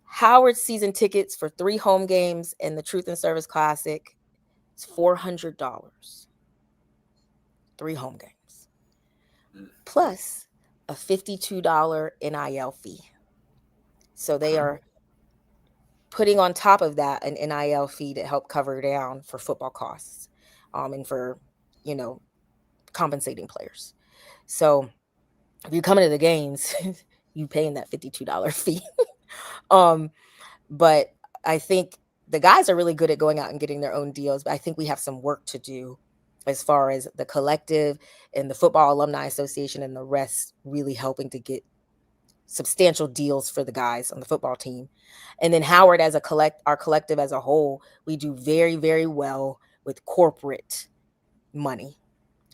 Howard season tickets for 3 home games and the Truth and Service Classic is $400. 3 home games. Plus a $52 NIL fee. So they are putting on top of that an NIL fee to help cover down for football costs, and for, compensating players. So if you're coming to the games, you paying that $52 fee. But I think the guys are really good at going out and getting their own deals, but I think we have some work to do as far as the collective and the Football Alumni Association and the rest really helping to get substantial deals for the guys on the football team. And then Howard, as our collective as a whole, we do very, very well with corporate money.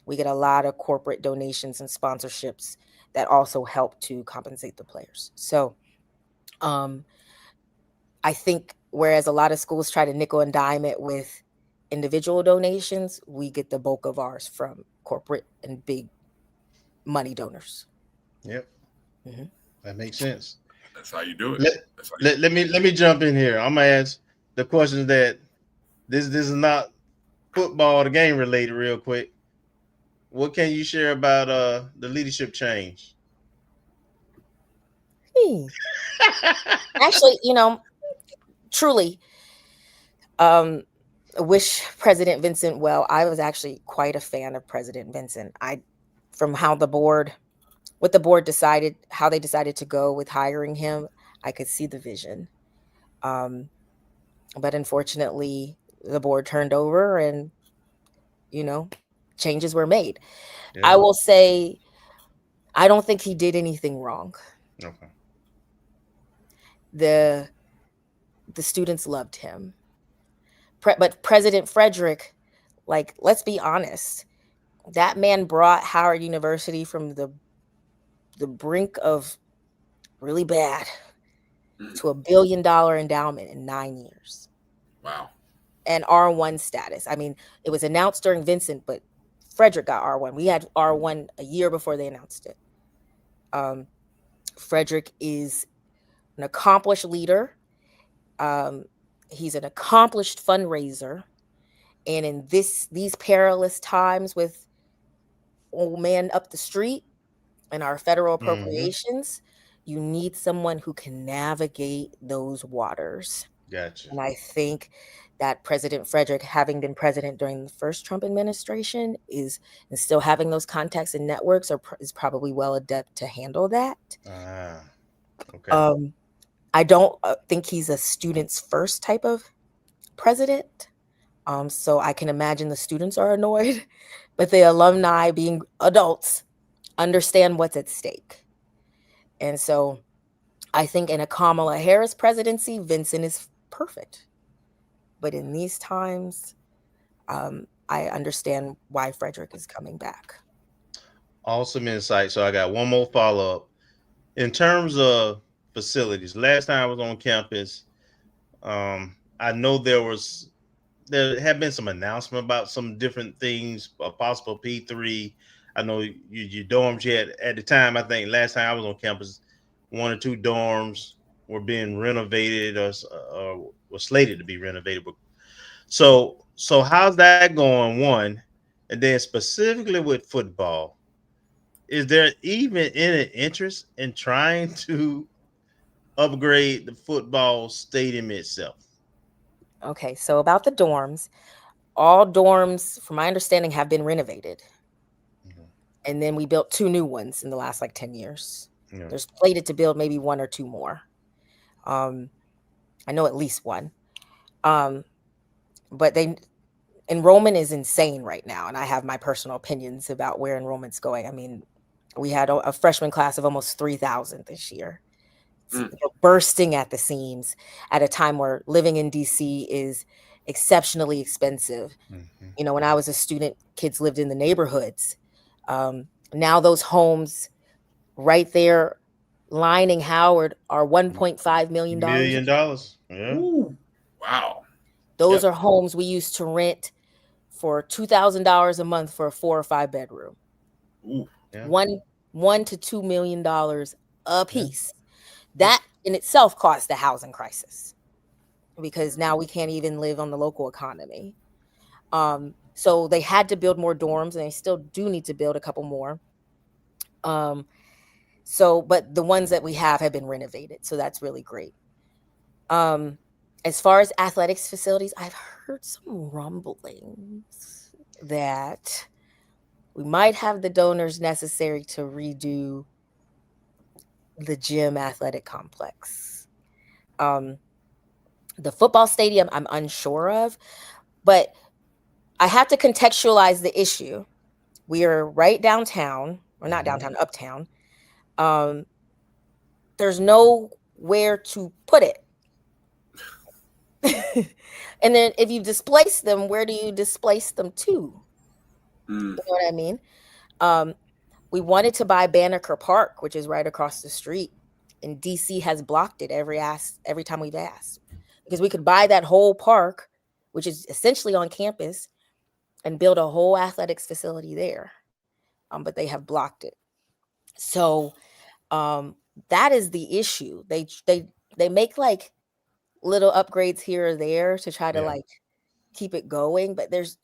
We get a lot of corporate donations and sponsorships that also help to compensate the players. So I think whereas a lot of schools try to nickel and dime it with individual donations, we get the bulk of ours from corporate and big money donors. Yep. Mm-hmm. That makes sense. That's how you do it. Let me jump in here. I'm gonna ask the questions that this is not football, the game related, real quick. What can you share about the leadership change? Actually, truly, wish President Vincent well. I was actually quite a fan of President Vincent. From what the board decided, how they decided to go with hiring him, I could see the vision. But unfortunately, the board turned over and, changes were made. Yeah. I will say, I don't think he did anything wrong. Okay. The students loved him. But President Frederick, let's be honest, that man brought Howard University from the brink of really bad to $1 billion endowment in 9 years. Wow. and R1 status. I mean, it was announced during Vincent, but Frederick got R1. We had R1 a year before they announced it. Frederick is an accomplished leader. He's an accomplished fundraiser. And in these perilous times with old man up the street and our federal appropriations, you need someone who can navigate those waters. Gotcha. And I think that President Frederick, having been president during the first Trump administration, and still having those contacts and networks is probably well adept to handle that. Okay. I don't think he's a students first type of president. So I can imagine the students are annoyed, but the alumni, being adults, understand what's at stake. And so I think in a Kamala Harris presidency, Vincent is perfect. But in these times, I understand why Frederick is coming back. Awesome insight. So I got one more follow-up. In terms of facilities, last time I was on campus, I know there have been some announcement about some different things, a possible P3. I know your dorms yet at the time, I think last time I was on campus, 1 or 2 dorms were being renovated or were slated to be renovated. So how's that going? One, and then specifically with football, is there even any interest in trying to upgrade the football stadium itself? Okay, so about the dorms, all dorms, from my understanding, have been renovated. And then we built 2 new ones in the last 10 years. Yeah. There's slated to build maybe 1 or 2 more. I know at least 1. But enrollment is insane right now. And I have my personal opinions about where enrollment's going. I mean, we had a freshman class of almost 3,000 this year. They're bursting at the seams at a time where living in DC is exceptionally expensive. You know, when I was a student, kids lived in the neighborhoods. Now those homes right there lining Howard are $1.5 million. Yeah. Ooh. Wow. Those are homes we used to rent for $2,000 a month for a 4 or 5 bedroom. Ooh. Yeah. $1 to $2 million a piece. That in itself caused the housing crisis because now we can't even live on the local economy. So they had to build more dorms, and they still do need to build a couple more. But the ones that we have been renovated, so that's really great. As far as athletics facilities, I've heard some rumblings that we might have the donors necessary to redo the gym athletic complex. The football stadium, I'm unsure of, but I have to contextualize the issue. We are right downtown, or not downtown, uptown. There's nowhere to put it. And then if you displace them, where do you displace them to? You know what I mean? We wanted to buy Banneker Park, which is right across the street, and DC has blocked it every time we've asked, because we could buy that whole park, which is essentially on campus, and build a whole athletics facility there. But they have blocked it. So that is the issue. They make little upgrades here or there to try to keep it going, but there's,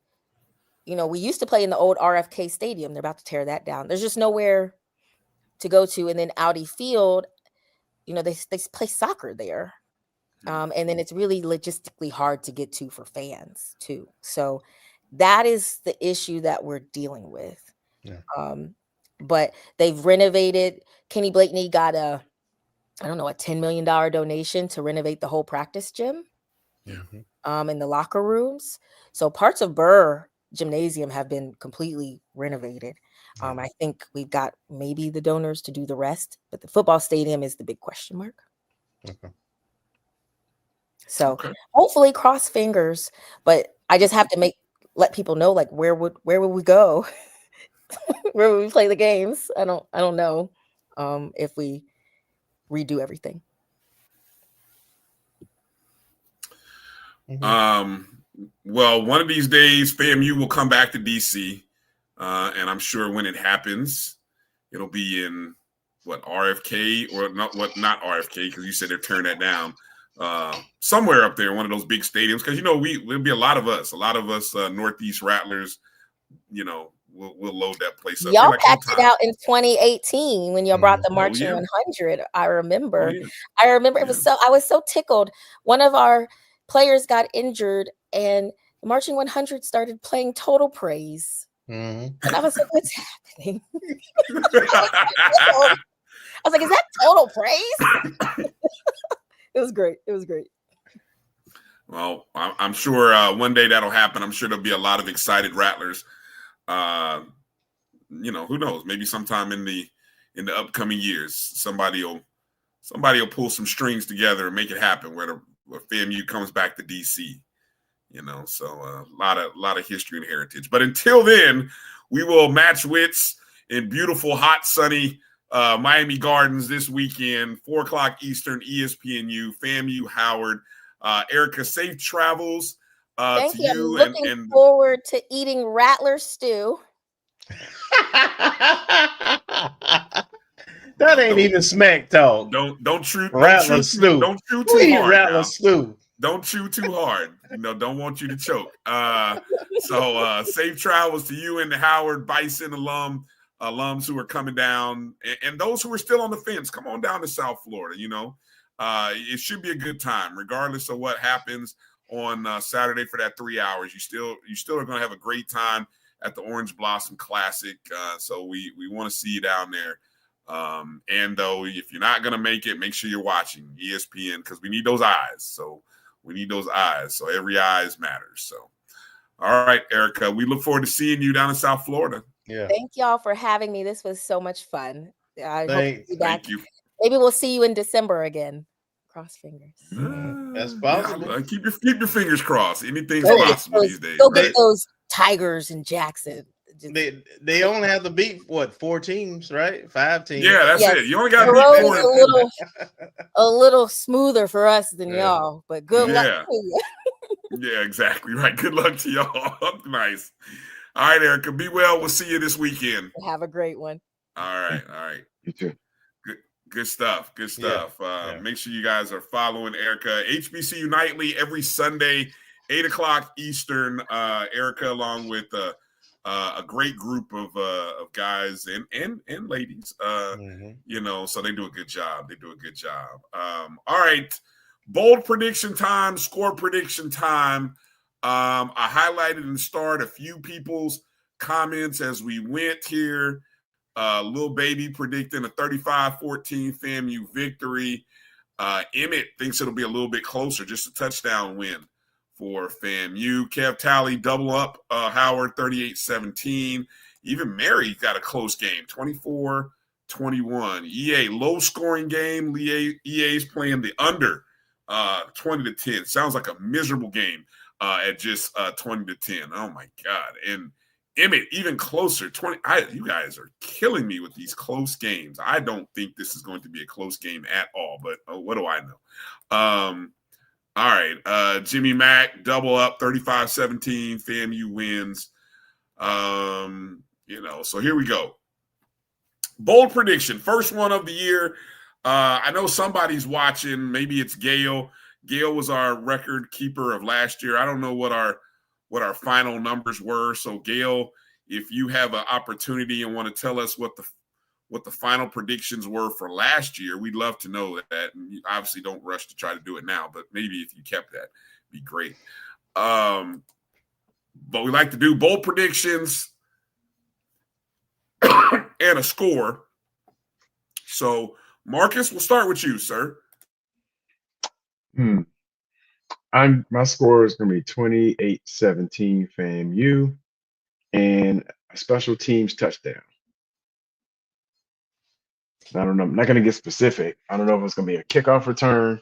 we used to play in the old RFK Stadium. They're about to tear that down. There's just nowhere to go to. And then Audi Field, they play soccer there. And then it's really logistically hard to get to for fans too. So that is the issue that we're dealing with. Yeah. But they've renovated. Kenny Blakeney got a $10 million donation to renovate the whole practice gym. Yeah. And the locker rooms. So parts of Burr Gymnasium have been completely renovated. I think we've got maybe the donors to do the rest, but the football stadium is the big question mark. Okay. So hopefully, cross fingers, but I just have to let people know, where would we go? Where would we play the games? I don't know if we redo everything. Well, one of these days, FAMU will come back to DC, and I'm sure when it happens, it'll be in RFK or not RFK, because you said they're turning that down. Somewhere up there, one of those big stadiums, because there'll be a lot of us Northeast Rattlers. We'll load that place up. Y'all packed it out in 2018 when y'all brought the Marching 100. I remember. It was I was so tickled. One of our players got injured, and the Marching 100 started playing Total Praise. And I was like, "What's happening?" I was like, "Is that Total Praise?" It was great. It was great. Well, I'm sure one day that'll happen. I'm sure there'll be a lot of excited Rattlers. Who knows? Maybe sometime in the upcoming years, somebody will pull some strings together and make it happen where FAMU comes back to DC. So a lot of history and heritage. But until then, we will match wits in beautiful, hot, sunny Miami Gardens this weekend, 4:00 Eastern, ESPNU, FAMU Howard. Erica, safe travels. Thank you. I'm looking forward to eating Rattler stew. That ain't even smack talk. Don't shoot Rattler stew. Don't chew too hard. Rattler stew. Don't chew too hard. Don't want you to choke. So safe travels to you and the Howard Bison alums who are coming down, and those who are still on the fence. Come on down to South Florida. It should be a good time, regardless of what happens on Saturday for that 3 hours. You still are going to have a great time at the Orange Blossom Classic. So we want to see you down there. And though, if you're not going to make it, make sure you're watching ESPN, because we need those eyes. So every eye matters. So, all right, Erica, we look forward to seeing you down in South Florida. Yeah. Thank y'all for having me. This was so much fun. I hope to be back. Thank you. Maybe we'll see you in December again. Cross fingers. That's possible. Keep your fingers crossed. Anything's possible these days. Go get those Tigers in Jackson. They only have to beat 4 teams, right? 5 teams. Yeah, that's it. You only got to beat 4. A little smoother for us than y'all, but good luck to you. Yeah, exactly right. Good luck to y'all. Nice. All right, Erica, be well. We'll see you this weekend. Have a great one. All right. You too. Good stuff. Make sure you guys are following Erica. HBCU Nightly every Sunday, 8:00 Eastern. Erica, along with a great group of guys and ladies. So they do a good job. All right. Bold prediction time, score prediction time. I highlighted and starred a few people's comments as we went here. Lil Baby predicting a 35-14 FAMU victory. Emmett thinks it'll be a little bit closer, just a touchdown win for FAMU. Kev Talley double up Howard 38-17. Even Mary got a close game, 24-21. EA low scoring game. EA's playing the under 20-10. Sounds like a miserable game at just 20-10. Oh my God. And Emmett, even closer, 20. You guys are killing me with these close games. I don't think this is going to be a close game at all, but what do I know? All right. Jimmy Mack, double up, 35-17. FAMU wins. So here we go. Bold prediction. First one of the year. I know somebody's watching. Maybe it's Gail. Gail was our record keeper of last year. I don't know what our final numbers were. So Gail, if you have an opportunity and want to tell us what the final predictions were for last year, we'd love to know that. And obviously don't rush to try to do it now, but maybe if you kept that, it'd be great. But we like to do bold predictions and a score. So Marcus, we'll start with you, sir. My score is going to be 28-17 FAMU and a special teams touchdown. I don't know. I'm not going to get specific. I don't know if it's going to be a kickoff return,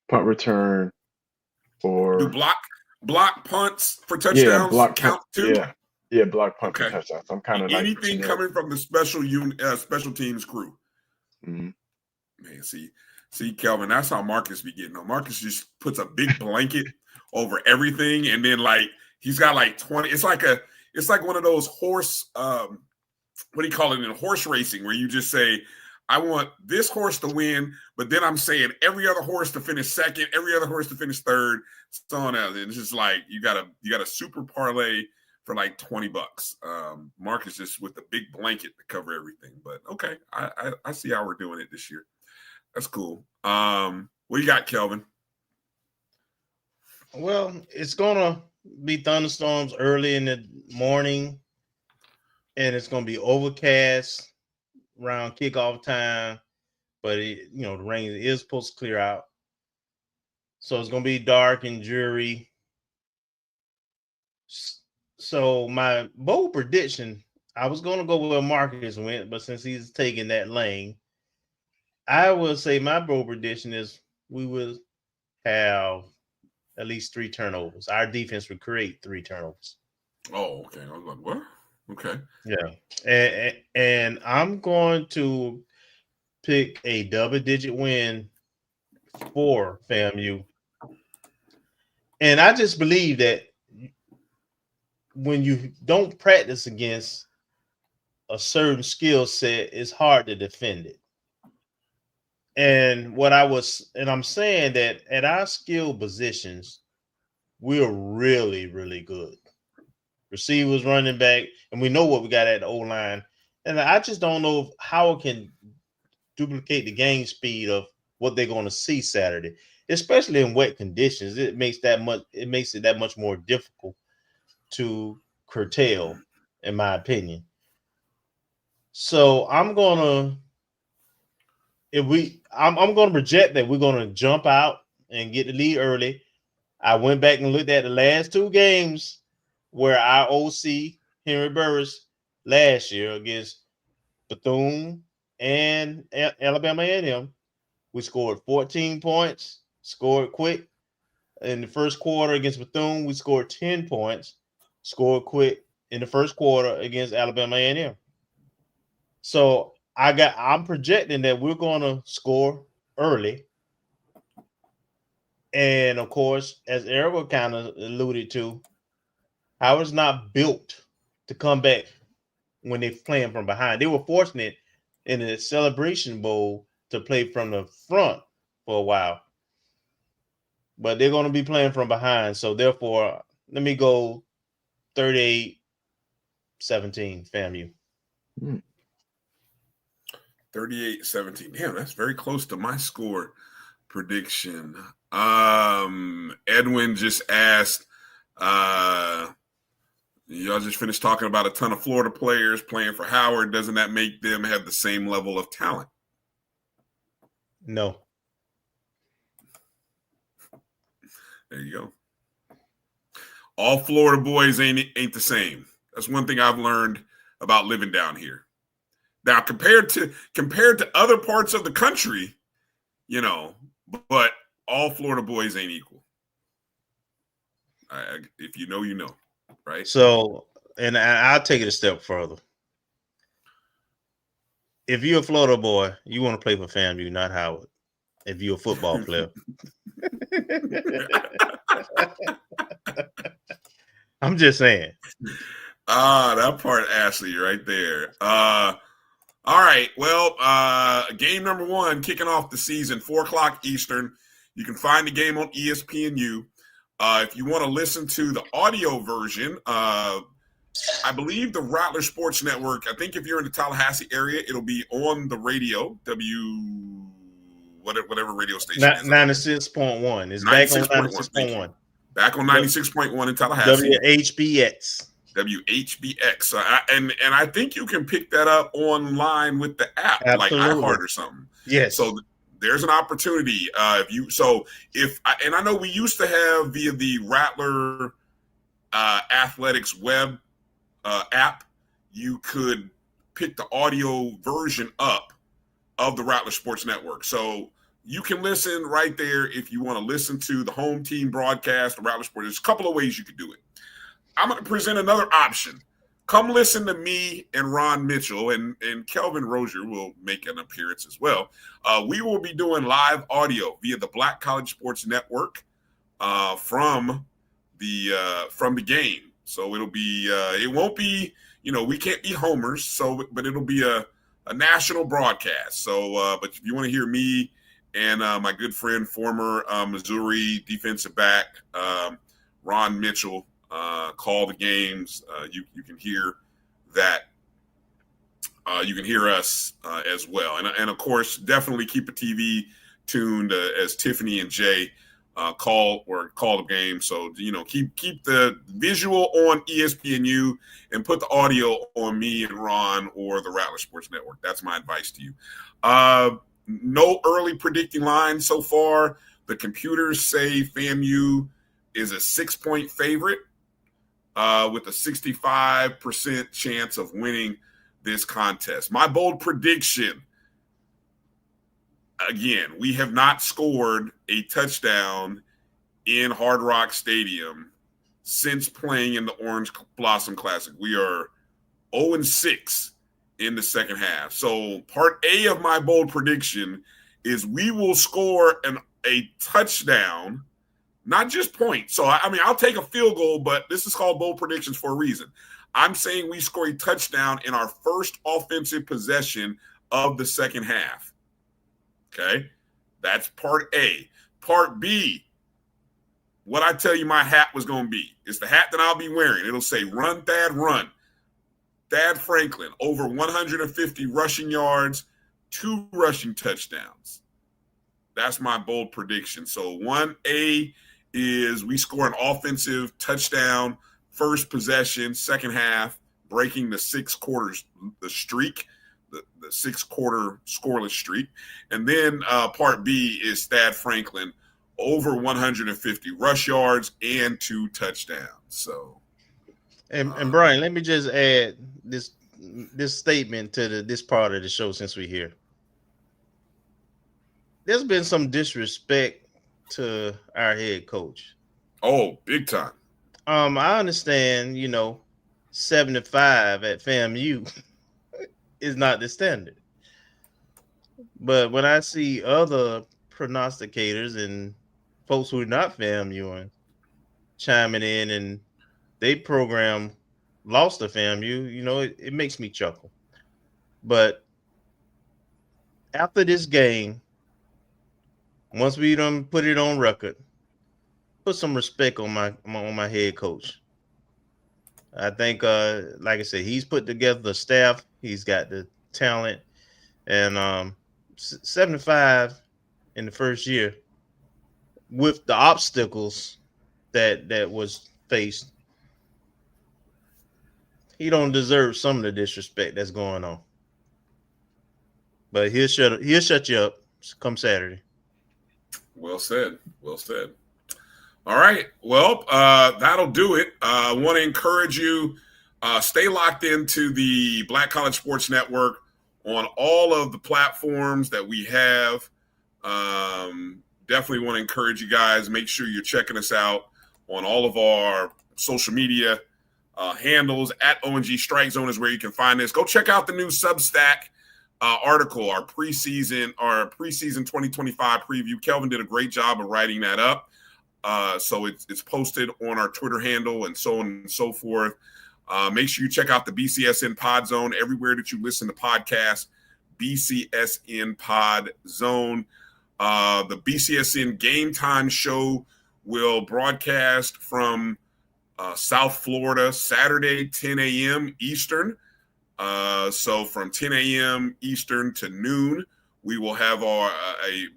punt return, or do block punts for touchdowns. Yeah, block count too. Yeah, block punt for touchdowns. I'm kind of anything coming from the special teams crew. Mm-hmm. Man, see, See, Kelvin, that's how Marcus be getting on. Marcus just puts a big blanket over everything, and then like he's got like 20. It's like one of those horse. What do you call it in horse racing, where you just say, "I want this horse to win," but then I'm saying every other horse to finish second, every other horse to finish third, so on out. And it's just like you got a super parlay for like $20. Marcus just with a big blanket to cover everything. But okay, I see how we're doing it this year. That's cool. What you got, Kelvin? Well, it's gonna be thunderstorms early in the morning, and it's gonna be overcast around kickoff time. But the rain is supposed to clear out, so it's gonna be dark and dreary. So my bold prediction, I was gonna go where Marcus went, but since he's taking that lane, I will say my bold prediction is we will have at least 3 turnovers. Our defense will create 3 turnovers. Oh, okay. I was like, what? Okay. Yeah. And I'm going to pick a double-digit win for FAMU. And I just believe that when you don't practice against a certain skill set, it's hard to defend it. And I'm saying that at our skill positions, we're really, really good. Receivers, running back, and we know what we got at the O-line. And I just don't know how it can duplicate the game speed of what they're going to see Saturday, especially in wet conditions. It makes it that much more difficult to curtail, in my opinion. So I'm going to project that we're going to jump out and get the lead early. I went back and looked at the last 2 games where our OC, Henry Burris, last year against Bethune and Alabama A&M, we scored 14 points, scored quick. In the first quarter against Bethune, we scored 10 points, scored quick in the first quarter against Alabama A&M. So I'm projecting that we're going to score early. And of course, as Eric kind of alluded to, Howard's not built to come back when they're playing from behind. They were fortunate in the Celebration Bowl to play from the front for a while, but they're going to be playing from behind. So therefore, let me go 38-17 FAMU. 38-17. Damn, that's very close to my score prediction. Edwin just asked, y'all just finished talking about a ton of Florida players playing for Howard. Doesn't that make them have the same level of talent? No. There you go. All Florida boys ain't the same. That's one thing I've learned about living down here. Now, compared to other parts of the country, but all Florida boys ain't equal. If you know, you know, right? So, and I'll take it a step further. If you're a Florida boy, you want to play for FAMU, not Howard. If you're a football player. I'm just saying. That part, Ashley, right there. All right. Well, game number 1, kicking off the season, 4:00 Eastern. You can find the game on ESPNU. If you want to listen to the audio version, I believe the Rattler Sports Network, I think if you're in the Tallahassee area, it'll be on the radio, whatever radio station. 96.1. It's back on 96.1. Back on 96.1 in Tallahassee. WHBX. WHBX. And I think you can pick that up online with the app, Absolutely. Like iHeart or something. Yes. So there's an opportunity. I know we used to have via the Rattler Athletics web app, you could pick the audio version up of the Rattler Sports Network. So you can listen right there if you want to listen to the home team broadcast, the Rattler Sports. There's a couple of ways you could do it. I'm going to present another option come listen to me and Ron Mitchell, and Kelvin Rozier will make an appearance as well. We will be doing live audio via the Black College Sports Network from the game. So it'll be it won't be, we can't be homers, but it'll be a national broadcast. So but if you want to hear me and my good friend, former Missouri defensive back Ron Mitchell call the games, you can hear that. You can hear us as well, and of course, definitely keep a TV tuned as Tiffany and Jay call the game. So keep the visual on ESPNU and put the audio on me and Ron or the Rattler Sports Network. That's my advice to you. No early predicting lines so far. The computers say FAMU is a 6-point favorite with a 65% chance of winning this contest. My bold prediction, again, we have not scored a touchdown in Hard Rock Stadium since playing in the Orange Blossom Classic. We are 0-6 in the second half. So part A of my bold prediction is we will score a touchdown, not just points. So, I'll take a field goal, but this is called bold predictions for a reason. I'm saying we score a touchdown in our first offensive possession of the second half. Okay? That's part A. Part B, what I tell you my hat was going to be. It's the hat that I'll be wearing. It'll say, "Run, Thad, run." Thad Franklin, over 150 rushing yards, 2 rushing touchdowns. That's my bold prediction. So 1A is we score an offensive touchdown, first possession, second half, breaking the 6 quarters, the streak, the 6-quarter scoreless streak. And then part B is Thad Franklin, over 150 rush yards and 2 touchdowns. So, and Bryan, let me just add this statement to this part of the show since we're here. There's been some disrespect to our head coach. Oh, big time. I understand, 75 at FAMU is not the standard. But when I see other prognosticators and folks who are not FAMU chiming in and they program lost to FAMU, it makes me chuckle. But after this game, once we done put it on record, put some respect on my head coach. I think, like I said, he's put together the staff. He's got the talent, and 75 in the first year with the obstacles that was faced. He don't deserve some of the disrespect that's going on. But he'll shut you up come Saturday. Well said. Well said. All right. Well, that'll do it. I want to encourage you, stay locked into the Black College Sports Network on all of the platforms that we have. Definitely want to encourage you guys. Make sure you're checking us out on all of our social media handles. At O&G StrikeZone is where you can find this. Go check out the new Substack article, our preseason 2025 preview. Kelvin did a great job of writing that up. So it's posted on our Twitter handle and so on and so forth. Make sure you check out the BCSN Pod Zone everywhere that you listen to podcasts. BCSN Pod Zone. The BCSN Game Time Show will broadcast from South Florida Saturday, 10 a.m. Eastern. So from 10 a.m. Eastern to noon, we will have a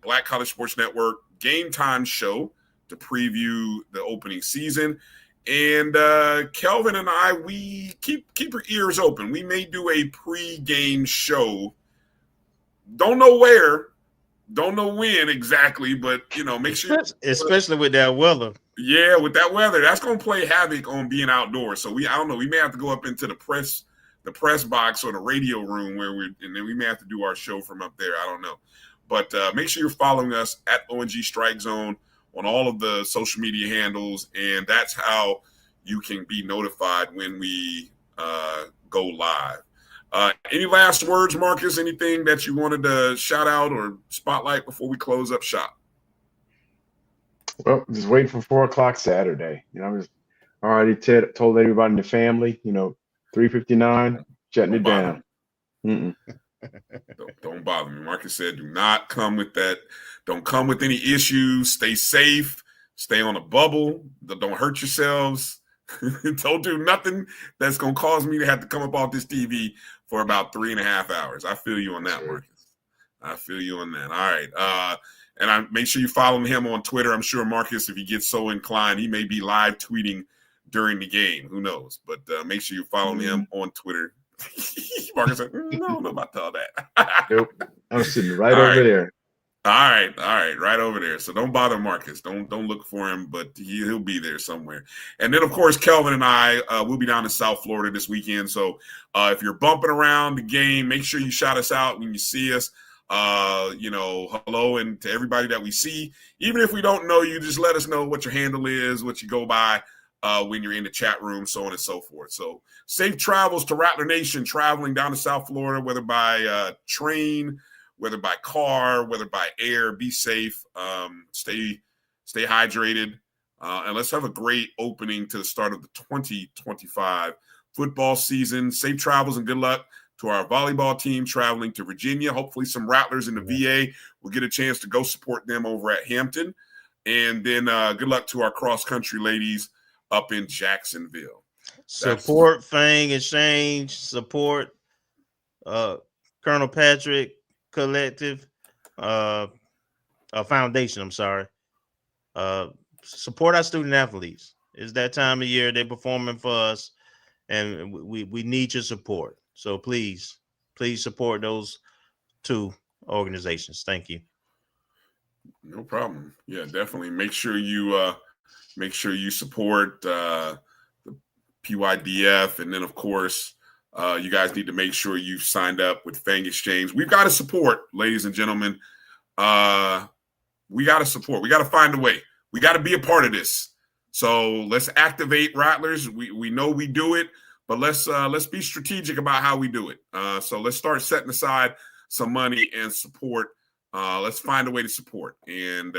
Black College Sports Network Game Time Show to preview the opening season. And Kelvin and I, we keep your ears open. We may do a pre-game show. Don't know where, don't know when exactly, but make sure. Especially with that weather. Yeah, with that weather, that's going to play havoc on being outdoors. So I don't know. We may have to go up into the press box or the radio room and then we may have to do our show from up there. I don't know. But make sure you're following us at O&G StrikeZone on all of the social media handles, and that's how you can be notified when we go live. Any last words, Marcus? Anything that you wanted to shout out or spotlight before we close up shop? Well, just waiting for 4 o'clock Saturday. I was already told everybody in the family, 3:59, shutting it down. Don't bother me. Marcus said, do not come with that. Don't come with any issues. Stay safe. Stay on a bubble. Don't hurt yourselves. Don't do nothing that's going to cause me to have to come up off this TV for about 3.5 hours. I feel you on that, Marcus. I feel you on that. All right. And make sure you follow him on Twitter. I'm sure Marcus, if he gets so inclined, he may be live tweeting during the game. Who knows? But make sure you follow him on Twitter. Marcus said, no, I don't know about all that. Nope. I'm sitting right over there. All right, right over there. So don't bother Marcus. Don't look for him, but he'll be there somewhere. And then, of course, Kelvin and I will be down in South Florida this weekend. So if you're bumping around the game, make sure you shout us out when you see us. Hello, and to everybody that we see. Even if we don't know you, just let us know what your handle is, what you go by when you're in the chat room, so on and so forth. So safe travels to Rattler Nation traveling down to South Florida, whether by train, whether by car, whether by air. Be safe. Stay hydrated. And let's have a great opening to the start of the 2025 football season. Safe travels and good luck to our volleyball team traveling to Virginia. Hopefully some Rattlers in the VA will get a chance to go support them over at Hampton. And then good luck to our cross-country ladies up in Jacksonville. Support Fang Exchange, support Colonel Patrick Collective, Foundation, I'm sorry. Support our student athletes. It's that time of year. They're performing for us, and we need your support. So please support those two organizations. Thank you. No problem. Yeah, definitely. Make sure you support the PYDF, and then of course you guys need to make sure you've signed up with Fang Exchange. We've got to support, ladies and gentlemen. We got to support. We got to find a way. We got to be a part of this. So let's activate Rattlers. We know we do it. But let's be strategic about how we do it. So let's start setting aside some money and support. Let's find a way to support, and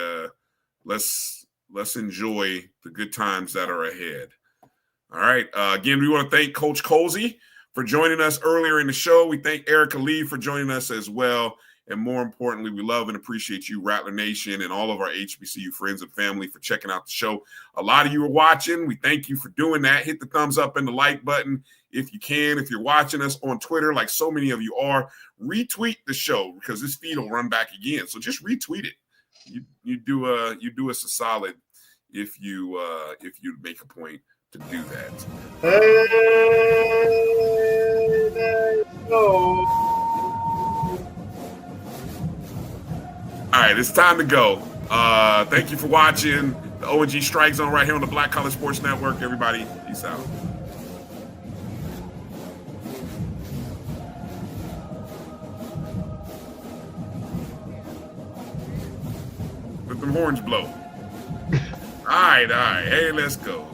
let's enjoy the good times that are ahead. All right. Again, we want to thank Coach Colzie for joining us earlier in the show. We thank Erica Lee for joining us as well. And more importantly, we love and appreciate you, Rattler Nation, and all of our HBCU friends and family for checking out the show. A lot of you are watching. We thank you for doing that. Hit the thumbs up and the like button if you can. If you're watching us on Twitter, like so many of you are, retweet the show because this feed will run back again. So just retweet it. You do us a solid if you make a point to do that. All right, it's time to go. Thank you for watching the O&G StrikeZone right here on the Black College Sports Network. Everybody, peace out. Let them horns blow. All right. Hey, let's go.